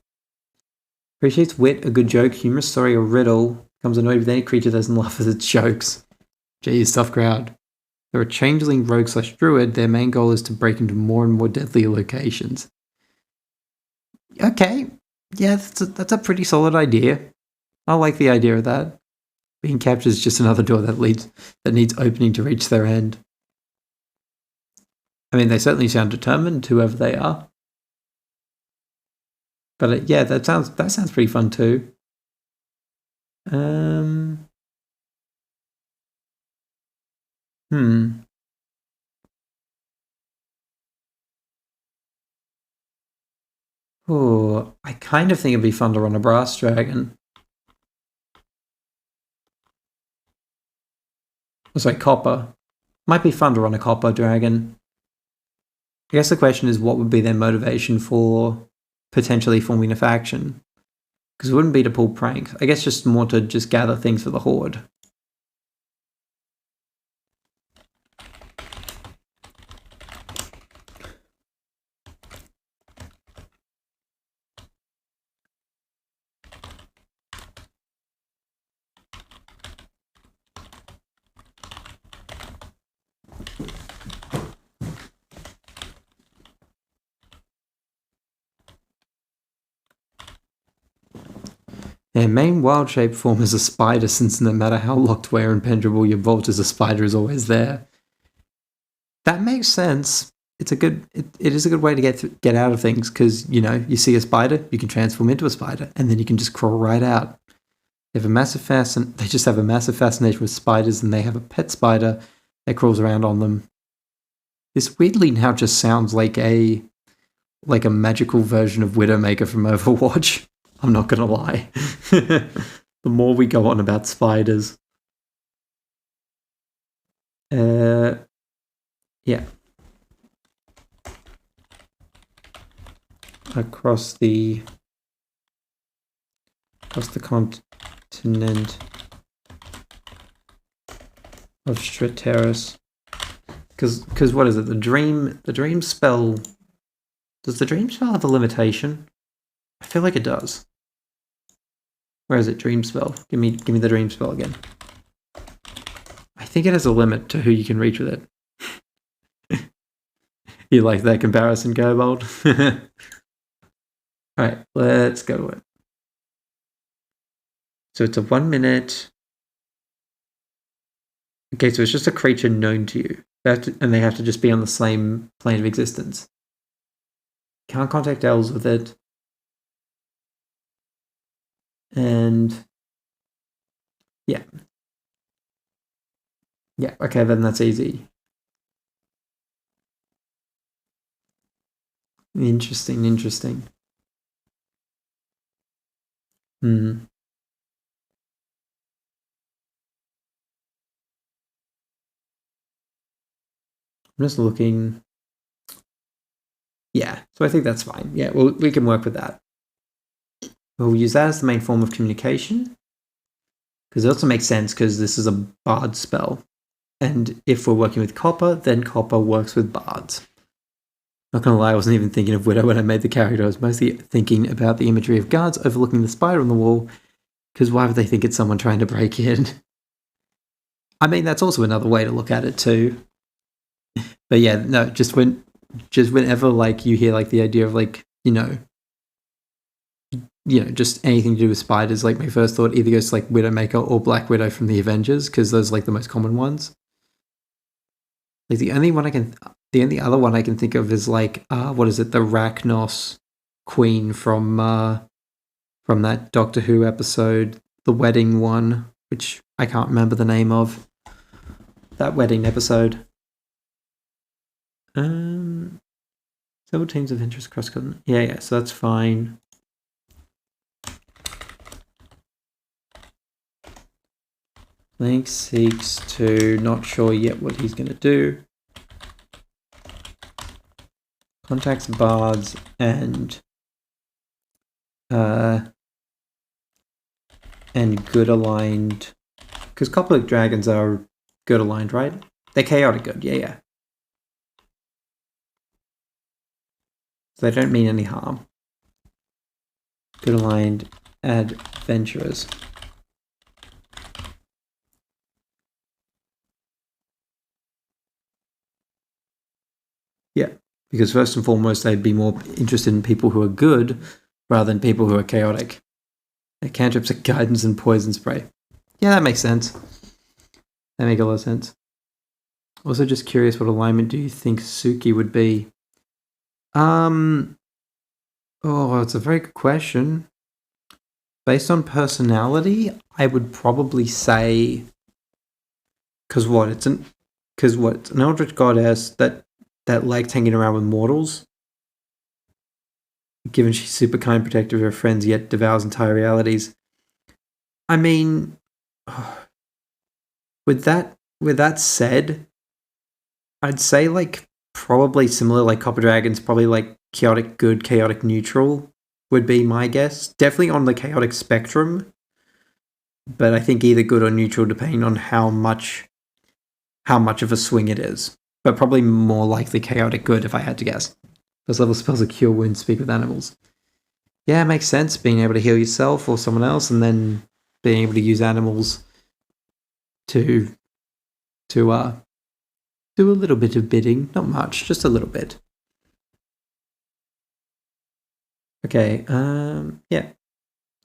Appreciates wit, a good joke, humorous story, or riddle. Becomes annoyed with any creature that doesn't laugh at its jokes. Jeez, tough crowd. They're a changeling rogue / druid. Their main goal is to break into more and more deadly locations. Okay, yeah, that's a pretty solid idea. I like the idea of that. Being captured is just another door that needs opening to reach their end. I mean, they certainly sound determined, whoever they are. But yeah, that sounds pretty fun too. Oh, I kind of think it'd be fun to run a brass dragon. Oh, sorry, copper. Might be fun to run a copper dragon. I guess the question is, what would be their motivation for potentially forming a faction? Because it wouldn't be to pull pranks. I guess just more to just gather things for the horde. Their main wild shape form is a spider, since no matter how locked away or impenetrable your vault is, a spider is always there. That makes sense. It is a good way to get out of things, because, you know, you see a spider, you can transform into a spider, and then you can just crawl right out. They just have a massive fascination with spiders, and they have a pet spider that crawls around on them. This weirdly now just sounds like a magical version of Widowmaker from Overwatch. I'm not gonna lie. The more we go on about spiders. Yeah. Across the continent of Strateros. Because what is it? The dream spell. Does the dream spell have a limitation? I feel like it does. Where is it? Dream spell. Give me the dream spell again. I think it has a limit to who you can reach with it. You like that comparison, Kobold? Alright, let's go to it. So it's a 1 minute. Okay, so it's just a creature known to you. And they have to just be on the same plane of existence. Can't contact elves with it. And yeah. Yeah, okay, then that's easy. Interesting. I'm just looking. Yeah, so I think that's fine. Yeah, well, we can work with that. We'll use that as the main form of communication. Because it also makes sense, because this is a bard spell. And if we're working with copper, then copper works with bards. Not gonna lie, I wasn't even thinking of Widow when I made the character. I was mostly thinking about the imagery of guards overlooking the spider on the wall, because why would they think it's someone trying to break in? I mean, that's also another way to look at it too. But yeah, no, just whenever like you hear like the idea of like, you know, just anything to do with spiders, like my first thought either goes to like Widowmaker or Black Widow from the Avengers, because those are like the most common ones. Like the only other one I can think of is like what is it, the Rachnos Queen from that Doctor Who episode, the wedding one, which I can't remember the name of. That wedding episode. Several teams of interest cross continent. Yeah, so that's fine. Link seeks to, not sure yet what he's going to do. Contacts bards and good aligned, because Copperlick dragons are good aligned, right? They're chaotic good, yeah. So they don't mean any harm. Good aligned adventurers. Yeah, because first and foremost, they'd be more interested in people who are good rather than people who are chaotic. Their cantrips are guidance and poison spray. Yeah, that makes sense. That makes a lot of sense. Also, just curious, what alignment do you think Suki would be? Oh, it's a very good question. Based on personality, I would probably say, because it's an eldritch goddess that likes hanging around with mortals. Given she's super kind, protective of her friends, yet devours entire realities. I mean, with that said, I'd say like probably similar, like Copper Dragon's probably like chaotic good, chaotic neutral. would be my guess. Definitely on the chaotic spectrum, but I think either good or neutral depending on how much of a swing it is. But probably more likely chaotic good if I had to guess. First level spells are cure wounds, speak with animals. Yeah, it makes sense, being able to heal yourself or someone else, and then being able to use animals to do a little bit of bidding. Not much, just a little bit. Okay, yeah.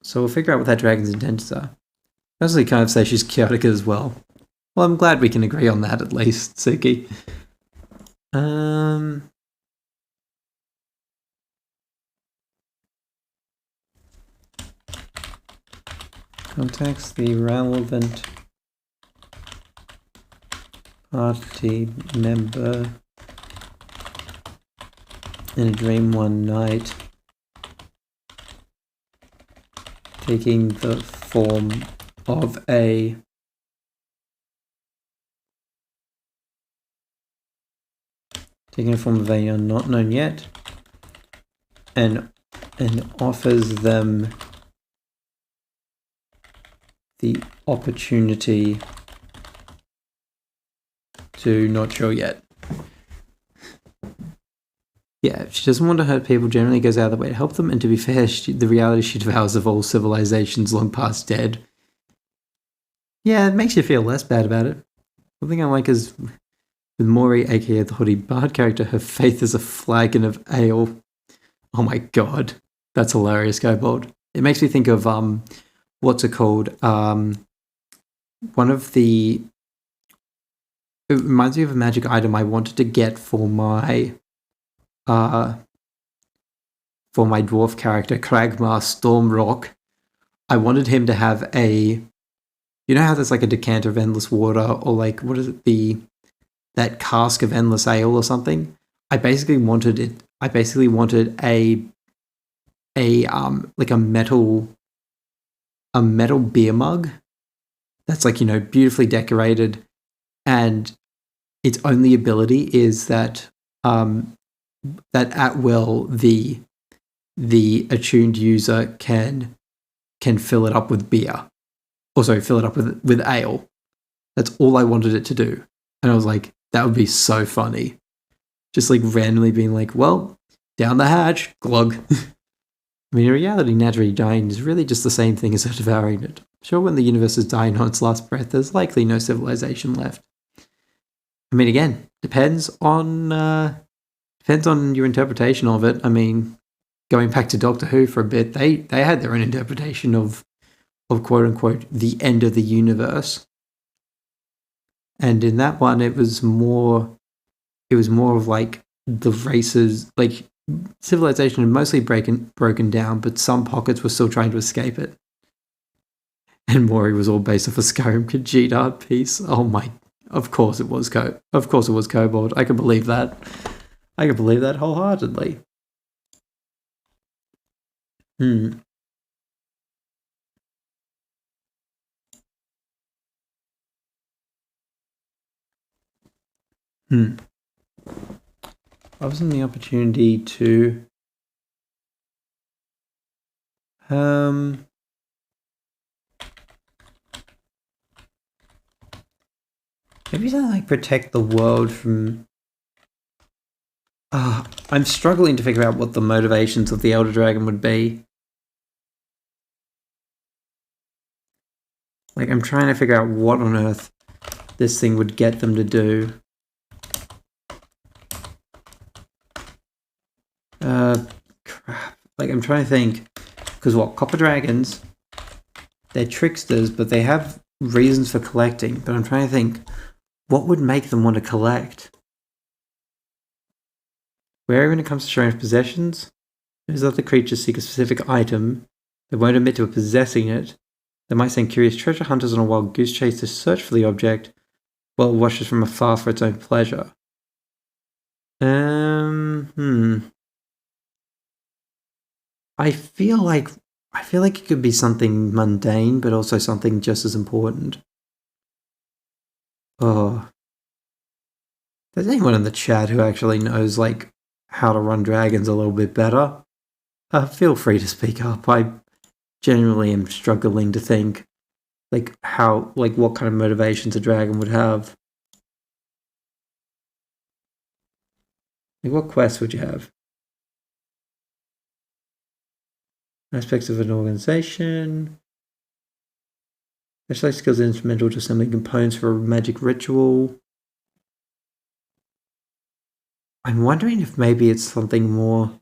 So we'll figure out what that dragon's intentions are. I also kind of say she's chaotic as well. Well, I'm glad we can agree on that at least, Suki. Contacts the relevant party member in a dream one night, taking the form of a not known yet, and offers them the opportunity to not sure yet. Yeah, she doesn't want to hurt people, generally goes out of the way to help them, and to be fair, the reality she devours of all civilizations long past dead. Yeah, it makes you feel less bad about it. One thing I like is with Maury, aka the Hoodie Bard character, her faith is a flagon of ale. Oh my god, that's hilarious, Kobold. It makes me think of what's it called? It reminds me of a magic item I wanted to get for my dwarf character, Kragmar Stormrock. I wanted him to have you know how there's like a decanter of endless water, or like, what is it, that cask of endless ale or something? I basically wanted a like a metal beer mug that's like, beautifully decorated, and its only ability is that that at will the attuned user can fill it up with beer. Or sorry, fill it up with ale. That's all I wanted it to do. And I was like, that would be so funny. Just like randomly being like, well, down the hatch, glug. I mean, in reality, naturally dying is really just the same thing as devouring it. Sure, when the universe is dying on its last breath, there's likely no civilization left. I mean, again, depends on your interpretation of it. I mean, going back to Doctor Who for a bit, they had their own interpretation of quote unquote the end of the universe. And in that one, it was more of like the races, like civilization had mostly broken down, but some pockets were still trying to escape it. And Maury was all based off a Skyrim Khajiit art piece. Oh my, of course it was Kobold. I can believe that. I can believe that wholeheartedly. Offers them the opportunity to maybe something like protect the world from... I'm struggling to figure out what the motivations of the Elder Dragon would be. Like, I'm trying to figure out what on earth this thing would get them to do. Crap. Like, I'm trying to think. Because copper dragons, they're tricksters, but they have reasons for collecting. But I'm trying to think, what would make them want to collect? Where when it comes to sharing possessions, if other creatures seek a specific item, they won't admit to possessing it. They might send curious treasure hunters on a wild goose chase to search for the object, while it watches from afar for its own pleasure. I feel like it could be something mundane, but also something just as important. Oh. If there's anyone in the chat who actually knows, like, how to run dragons a little bit better, feel free to speak up. I genuinely am struggling to think, like, what kind of motivations a dragon would have. Like, what quests would you have? Aspects of an organization. Specialized skills instrumental to assembling components for a magic ritual. I'm wondering if maybe it's something more.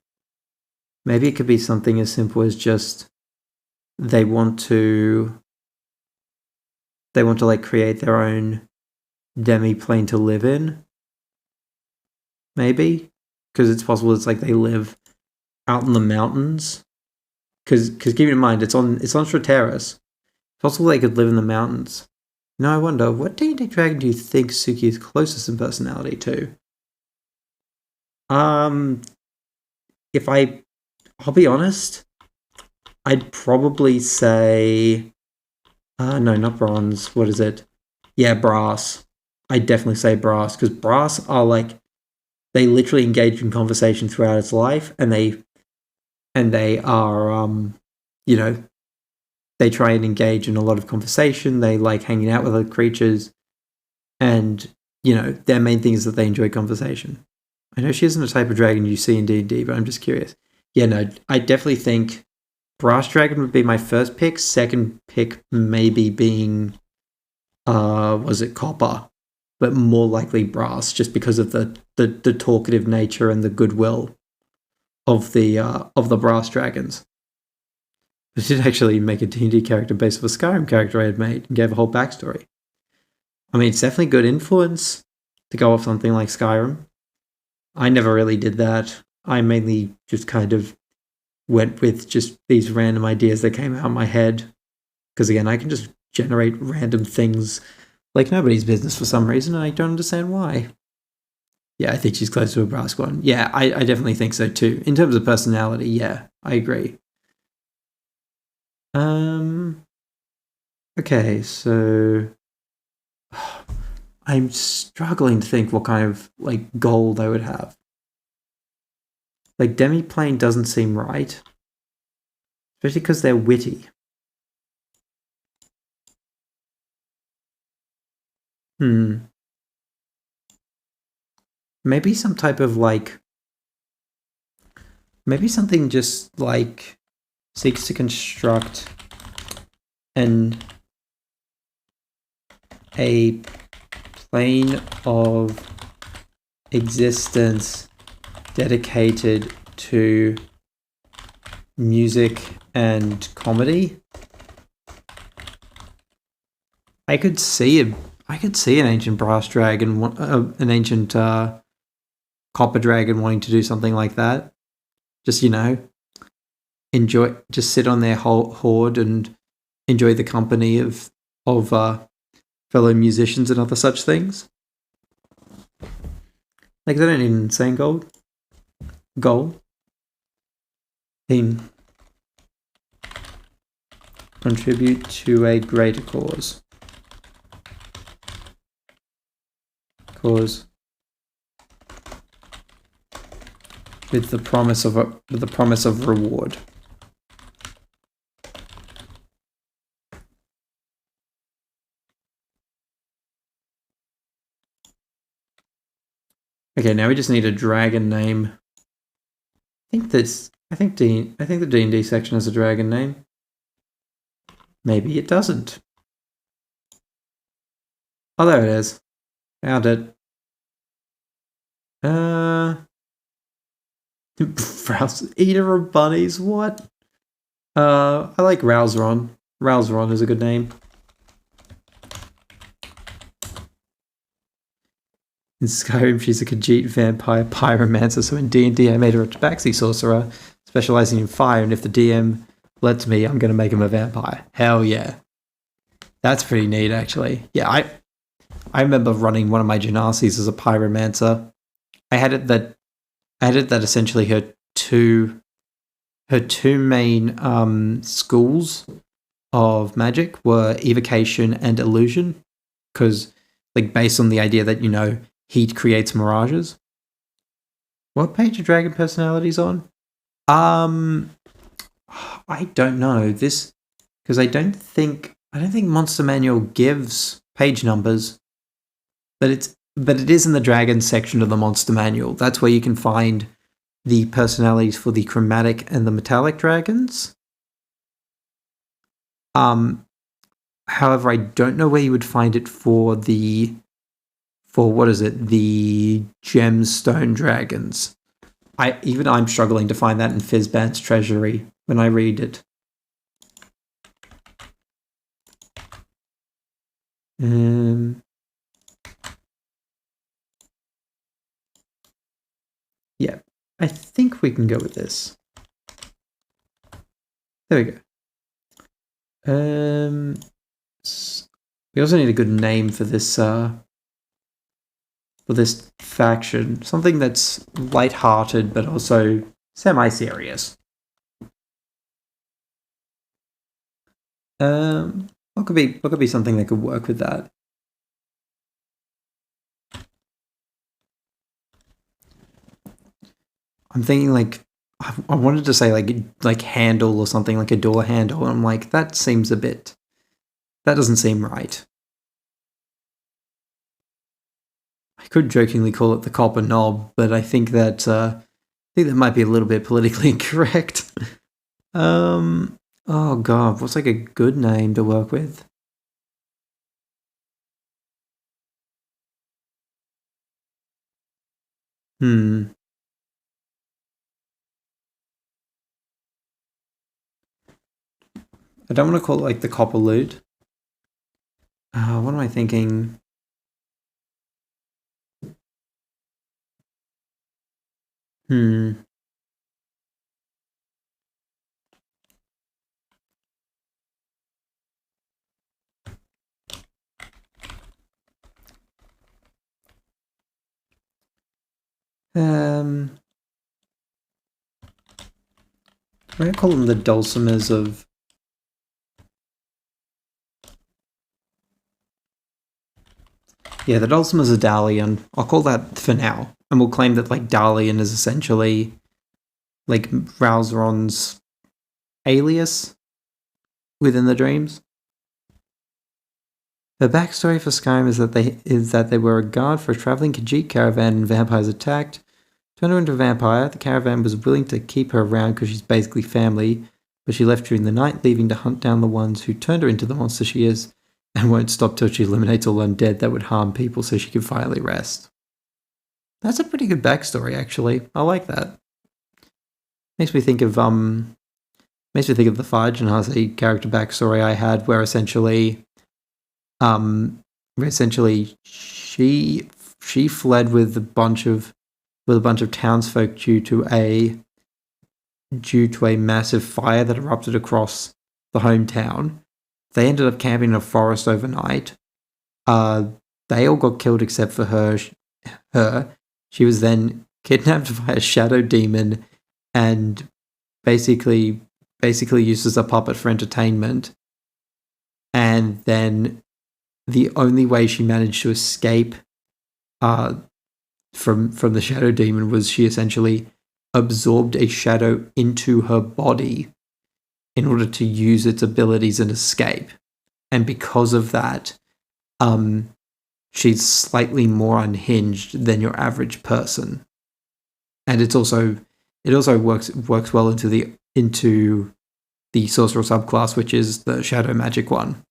Maybe it could be something as simple as just they want to like create their own demi-plane to live in. Maybe because it's possible it's like they live out in the mountains. Because keep in mind it's on Strateros. It's possible they could live in the mountains. Now I wonder, what D&D dragon do you think Suki is closest in personality to? I'll be honest, I'd probably say, no, not bronze. What is it? Yeah, brass. I'd definitely say brass, because brass are like, they literally engage in conversation throughout its life, and they are, they try and engage in a lot of conversation. They like hanging out with other creatures, and, their main thing is that they enjoy conversation. I know she isn't a type of dragon you see in D&D, but I'm just curious. Yeah, no, I definitely think brass dragon would be my first pick. Second pick maybe being, was it copper? But more likely brass, just because of the talkative nature and the goodwill of the brass dragons. I did actually make a D&D character based off a Skyrim character I had made and gave a whole backstory. I mean, it's definitely good influence to go off something like Skyrim. I never really did that. I mainly just kind of went with just these random ideas that came out of my head. Because again, I can just generate random things like nobody's business for some reason, and I don't understand why. Yeah, I think she's close to a brass one. Yeah, I definitely think so too. In terms of personality, yeah, I agree. Okay, so I'm struggling to think what kind of like goal they would have. Like demi-plane doesn't seem right, especially because they're witty. Maybe some type of like, maybe something just like seeks to construct a plane of existence dedicated to music and comedy. I could see an ancient brass dragon, an ancient copper dragon wanting to do something like that. Just just sit on their hoard and enjoy the company of fellow musicians and other such things. Like they don't need an insane goal. Contribute to a greater cause. With the promise of reward. Okay, now we just need a dragon name. I think the D&D section has a dragon name. Maybe it doesn't. Oh, there it is. Found it. Eater of bunnies, what? I like Ralzeron. Ralzeron is a good name. In Skyrim, she's a Khajiit vampire pyromancer, so in D&D I made her a tabaxi sorcerer, specializing in fire, and if the DM lets me, I'm going to make him a vampire. Hell yeah. That's pretty neat, actually. Yeah, I remember running one of my Genasis as a pyromancer. I had it that essentially her two main schools of magic were evocation and illusion, because like based on the idea that heat creates mirages. What page are dragon personalities on? I don't know this because I don't think Monster Manual gives page numbers, but it is in the dragon section of the Monster Manual. That's where you can find the personalities for the chromatic and the metallic dragons. However, I don't know where you would find it for the gemstone dragons. I'm struggling to find that in Fizban's treasury when I read it. Yeah, I think we can go with this. There we go. We also need a good name for this faction. Something that's light-hearted but also semi-serious. What could be something that could work with that? I'm thinking like I wanted to say like handle or something, like a door handle, and I'm like, that doesn't seem right. I could jokingly call it the copper knob, but I think that might be a little bit politically incorrect. Oh god, what's like a good name to work with? I don't want to call it like the copper loot. What am I thinking? I'm going to call them the dulcimers of... Yeah, the dulcimers of Dalian. I'll call that for now. And we'll claim that like Dalian is essentially like Ralzeron's alias within the dreams. The backstory for Skyrim is that they were a guard for a traveling Khajiit caravan and vampires attacked. Turned her into a vampire. The caravan was willing to keep her around because she's basically family, but she left during the night, leaving to hunt down the ones who turned her into the monster she is, and won't stop till she eliminates all undead that would harm people so she can finally rest. That's a pretty good backstory, actually. I like that. Makes me think of the Fire Genasi character backstory I had, where essentially she fled with a bunch of townsfolk due to a massive fire that erupted across the hometown. They ended up camping in a forest overnight. They all got killed except for her. She was then kidnapped by a shadow demon and basically used as a puppet for entertainment. And then the only way she managed to escape from the shadow demon was she essentially absorbed a shadow into her body in order to use its abilities and escape. And because of that, she's slightly more unhinged than your average person. And it also works well into the sorcerer subclass, which is the shadow magic one.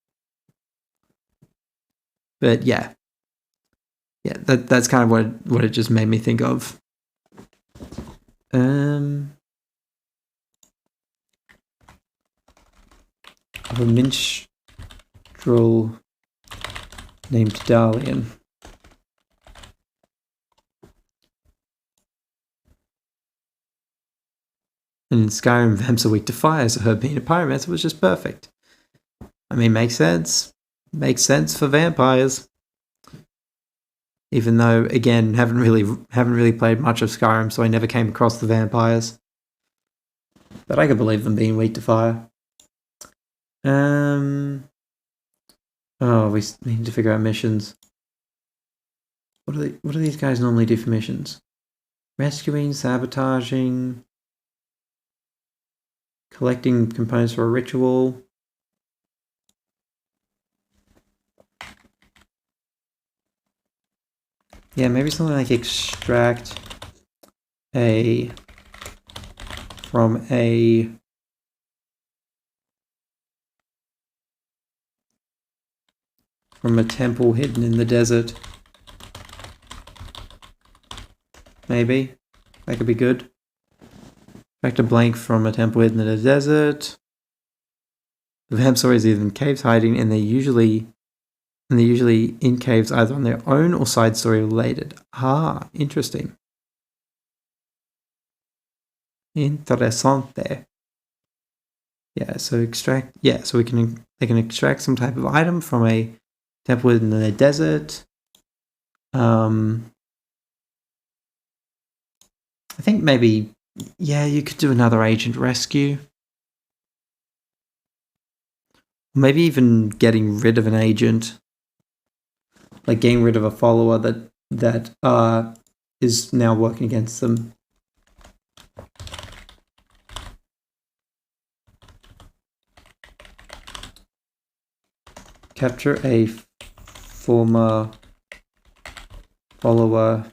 But yeah, that's kind of what it just made me think of. Of a minstrel named Dalian. And in Skyrim, vamps are weak to fire, so her being a pyromancer was just perfect. I mean, makes sense. Makes sense for vampires. Even though, again, haven't really played much of Skyrim, so I never came across the vampires. But I could believe them being weak to fire. Oh, we need to figure out missions. What do these guys normally do for missions? Rescuing, sabotaging, Collecting components for a ritual. Yeah, maybe something like extract from a temple hidden in the desert. Maybe. That could be good. Extract a blank from a temple hidden in the desert. The vamp stories either in caves hiding, and they're usually in caves either on their own or side story related. Ah, interesting. Interessante. Yeah, so extract. Yeah, so they can extract some type of item from a temple in the desert. I think maybe, yeah, you could do another agent rescue. Maybe even getting rid of an agent, like getting rid of a follower that is now working against them. Capture a former follower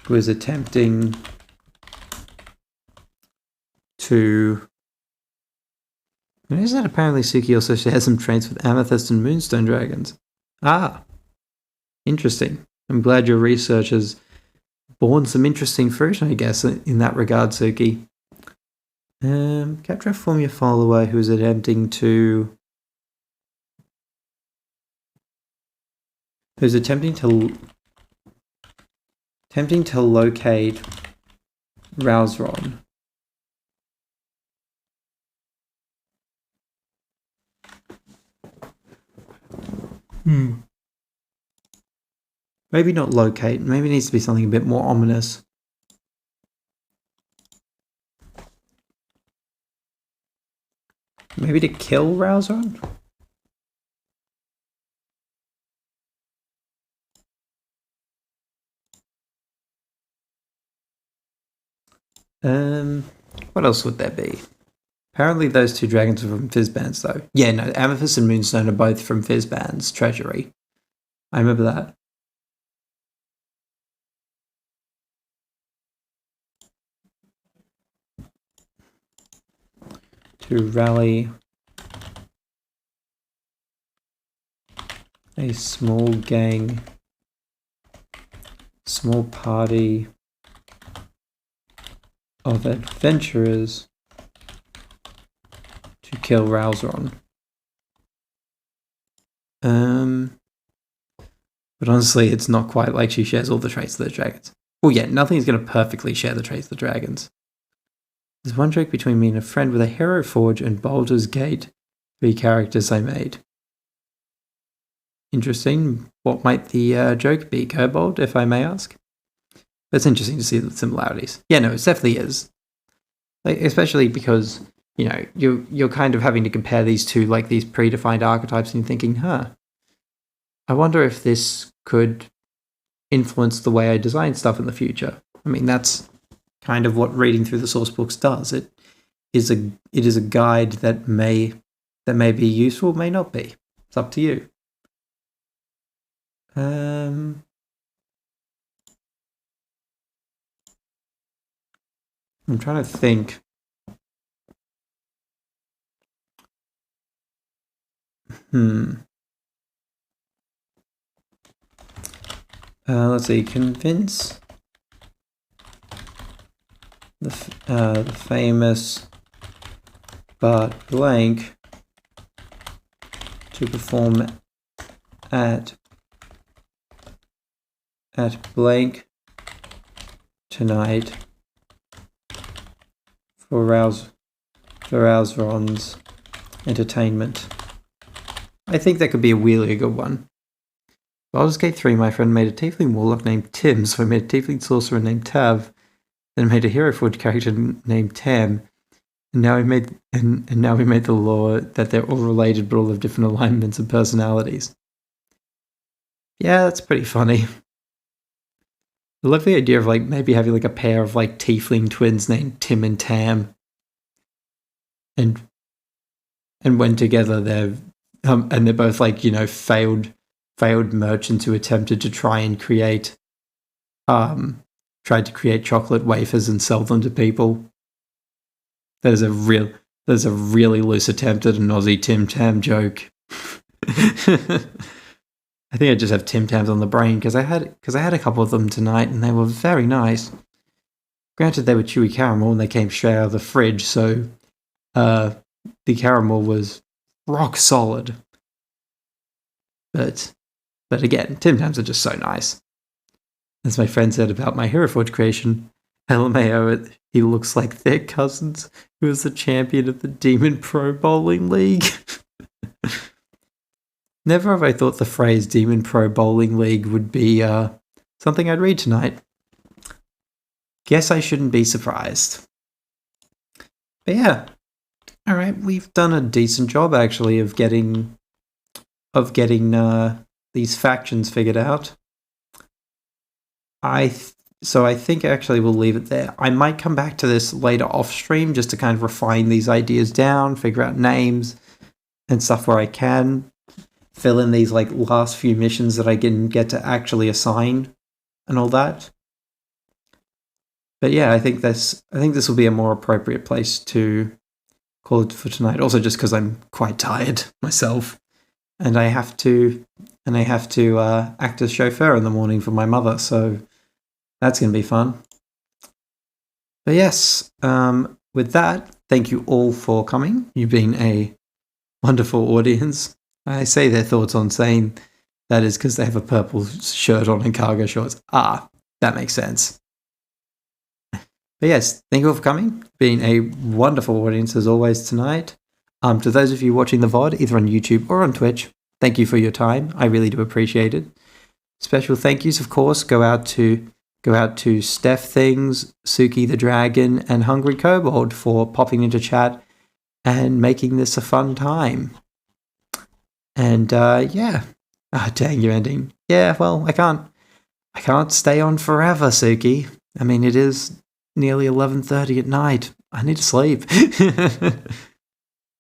who is attempting to... And is that apparently Suki also shares some traits with Amethyst and Moonstone dragons? Ah, interesting. I'm glad your research has borne some interesting fruit, I guess, in that regard, Suki. Capture a former follower who is attempting to locate Rousron. Maybe not locate. Maybe it needs to be something a bit more ominous. Maybe to kill Rousron? What else would there be? Apparently those two dragons are from Fizzbands, though. Yeah, no, Amethyst and Moonstone are both from Fizzband's treasury. I remember that. To rally a small party of adventurers to kill Rousron. But honestly, it's not quite like she shares all the traits of the dragons. Well, yeah, nothing's going to perfectly share the traits of the dragons. There's one joke between me and a friend with a Hero Forge and Baldur's Gate 3 characters I made. Interesting. What might the joke be, Kobold, if I may ask? It's interesting to see the similarities. Yeah, no, it definitely is. Like, especially because, you know, you're kind of having to compare these two, like, these predefined archetypes, and you're thinking, I wonder if this could influence the way I design stuff in the future. I mean, that's kind of what reading through the source books does. It is a guide that may be useful, may not be. It's up to you. I'm trying to think. Let's see. Convince the famous but blank to perform at blank tonight for Rousron's entertainment. I think that could be a really good one. Baldur's Gate 3, my friend made a tiefling warlock named Tim, so I made a tiefling sorcerer named Tav, then made a Hero Forge character named Tam, and now we made the lore that they're all related but all have different alignments and personalities. Yeah, that's pretty funny. I love the idea of like maybe having like a pair of like tiefling twins named Tim and Tam, and when together they're both like, you know, failed merchants who attempted to try and create tried to create chocolate wafers and sell them to people. There's a really loose attempt at an Aussie Tim Tam joke. I think I just have Tim Tams on the brain because I had a couple of them tonight and they were very nice. Granted, they were chewy caramel and they came straight out of the fridge, so the caramel was rock solid. But again, Tim Tams are just so nice. As my friend said about my Hero Forge creation, LMAO, he looks like their cousins who was the champion of the Demon Pro Bowling League. Never have I thought the phrase Demon Pro Bowling League would be something I'd read tonight. Guess I shouldn't be surprised. But yeah, all right, we've done a decent job actually of getting these factions figured out. So I think actually we'll leave it there. I might come back to this later off stream just to kind of refine these ideas down, figure out names and stuff where I can. Fill in these like last few missions that I can get to actually assign and all that. But yeah, I think this will be a more appropriate place to call it for tonight. Also, just because I'm quite tired myself, and I have to act as chauffeur in the morning for my mother. So that's going to be fun. But yes, with that, thank you all for coming. You've been a wonderful audience. I say their thoughts on saying that is because they have a purple shirt on and cargo shorts. Ah, that makes sense. But yes, thank you all for coming. Been a wonderful audience as always tonight. To those of you watching the VOD, either on YouTube or on Twitch, thank you for your time. I really do appreciate it. Special thank yous, of course, go out to Steph Things, Suki the Dragon, and Hungry Kobold for popping into chat and making this a fun time. And yeah. Ah, dang, you're ending. Yeah, well, I can't stay on forever, Suki. I mean, it is nearly 11:30 at night. I need to sleep.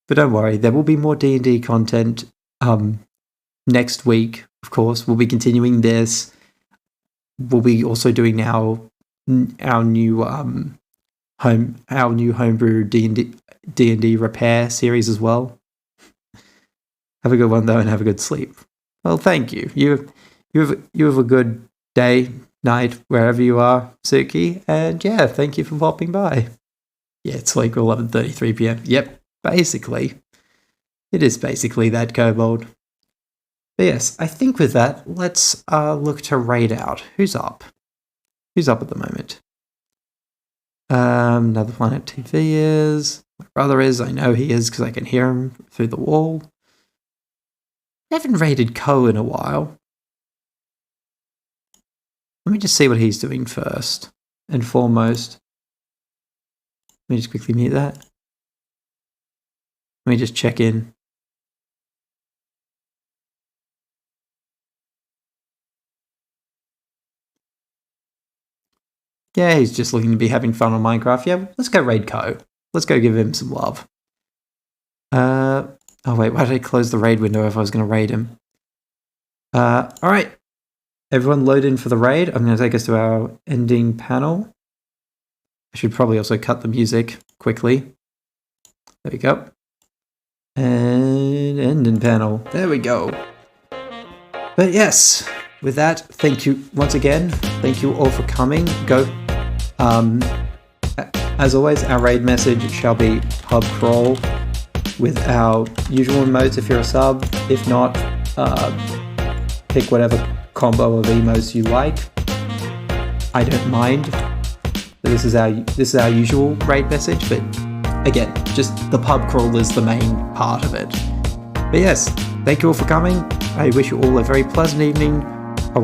But don't worry, there will be more D&D content next week. Of course, we'll be continuing this. We'll be also doing our new homebrew D&D repair series as well. Have a good one though, and have a good sleep. Well, thank you. You have a good day, night, wherever you are, Suki. And yeah, thank you for popping by. Yeah, it's like 11:33 p.m. Yep, basically. It is basically that, Kobold. But yes, I think with that, let's look to raid out. Who's up? Who's up at the moment? Another Planet TV is. My brother is. I know he is because I can hear him through the wall. I haven't raided Ko in a while. Let me just see what he's doing first and foremost. Let me just quickly mute that. Let me just check in. Yeah, he's just looking to be having fun on Minecraft. Yeah, let's go raid Ko. Let's go give him some love. Oh wait, why did I close the raid window if I was going to raid him? Alright. Everyone load in for the raid. I'm going to take us to our ending panel. I should probably also cut the music quickly. There we go. And ending panel. There we go. But yes, with that, thank you once again. Thank you all for coming. Go. As always, our raid message shall be pub crawl with our usual emotes if you're a sub. If not, pick whatever combo of emotes you like. I don't mind. This is our usual raid message, but again, just the pub crawl is the main part of it. But yes, thank you all for coming. I wish you all a very pleasant evening.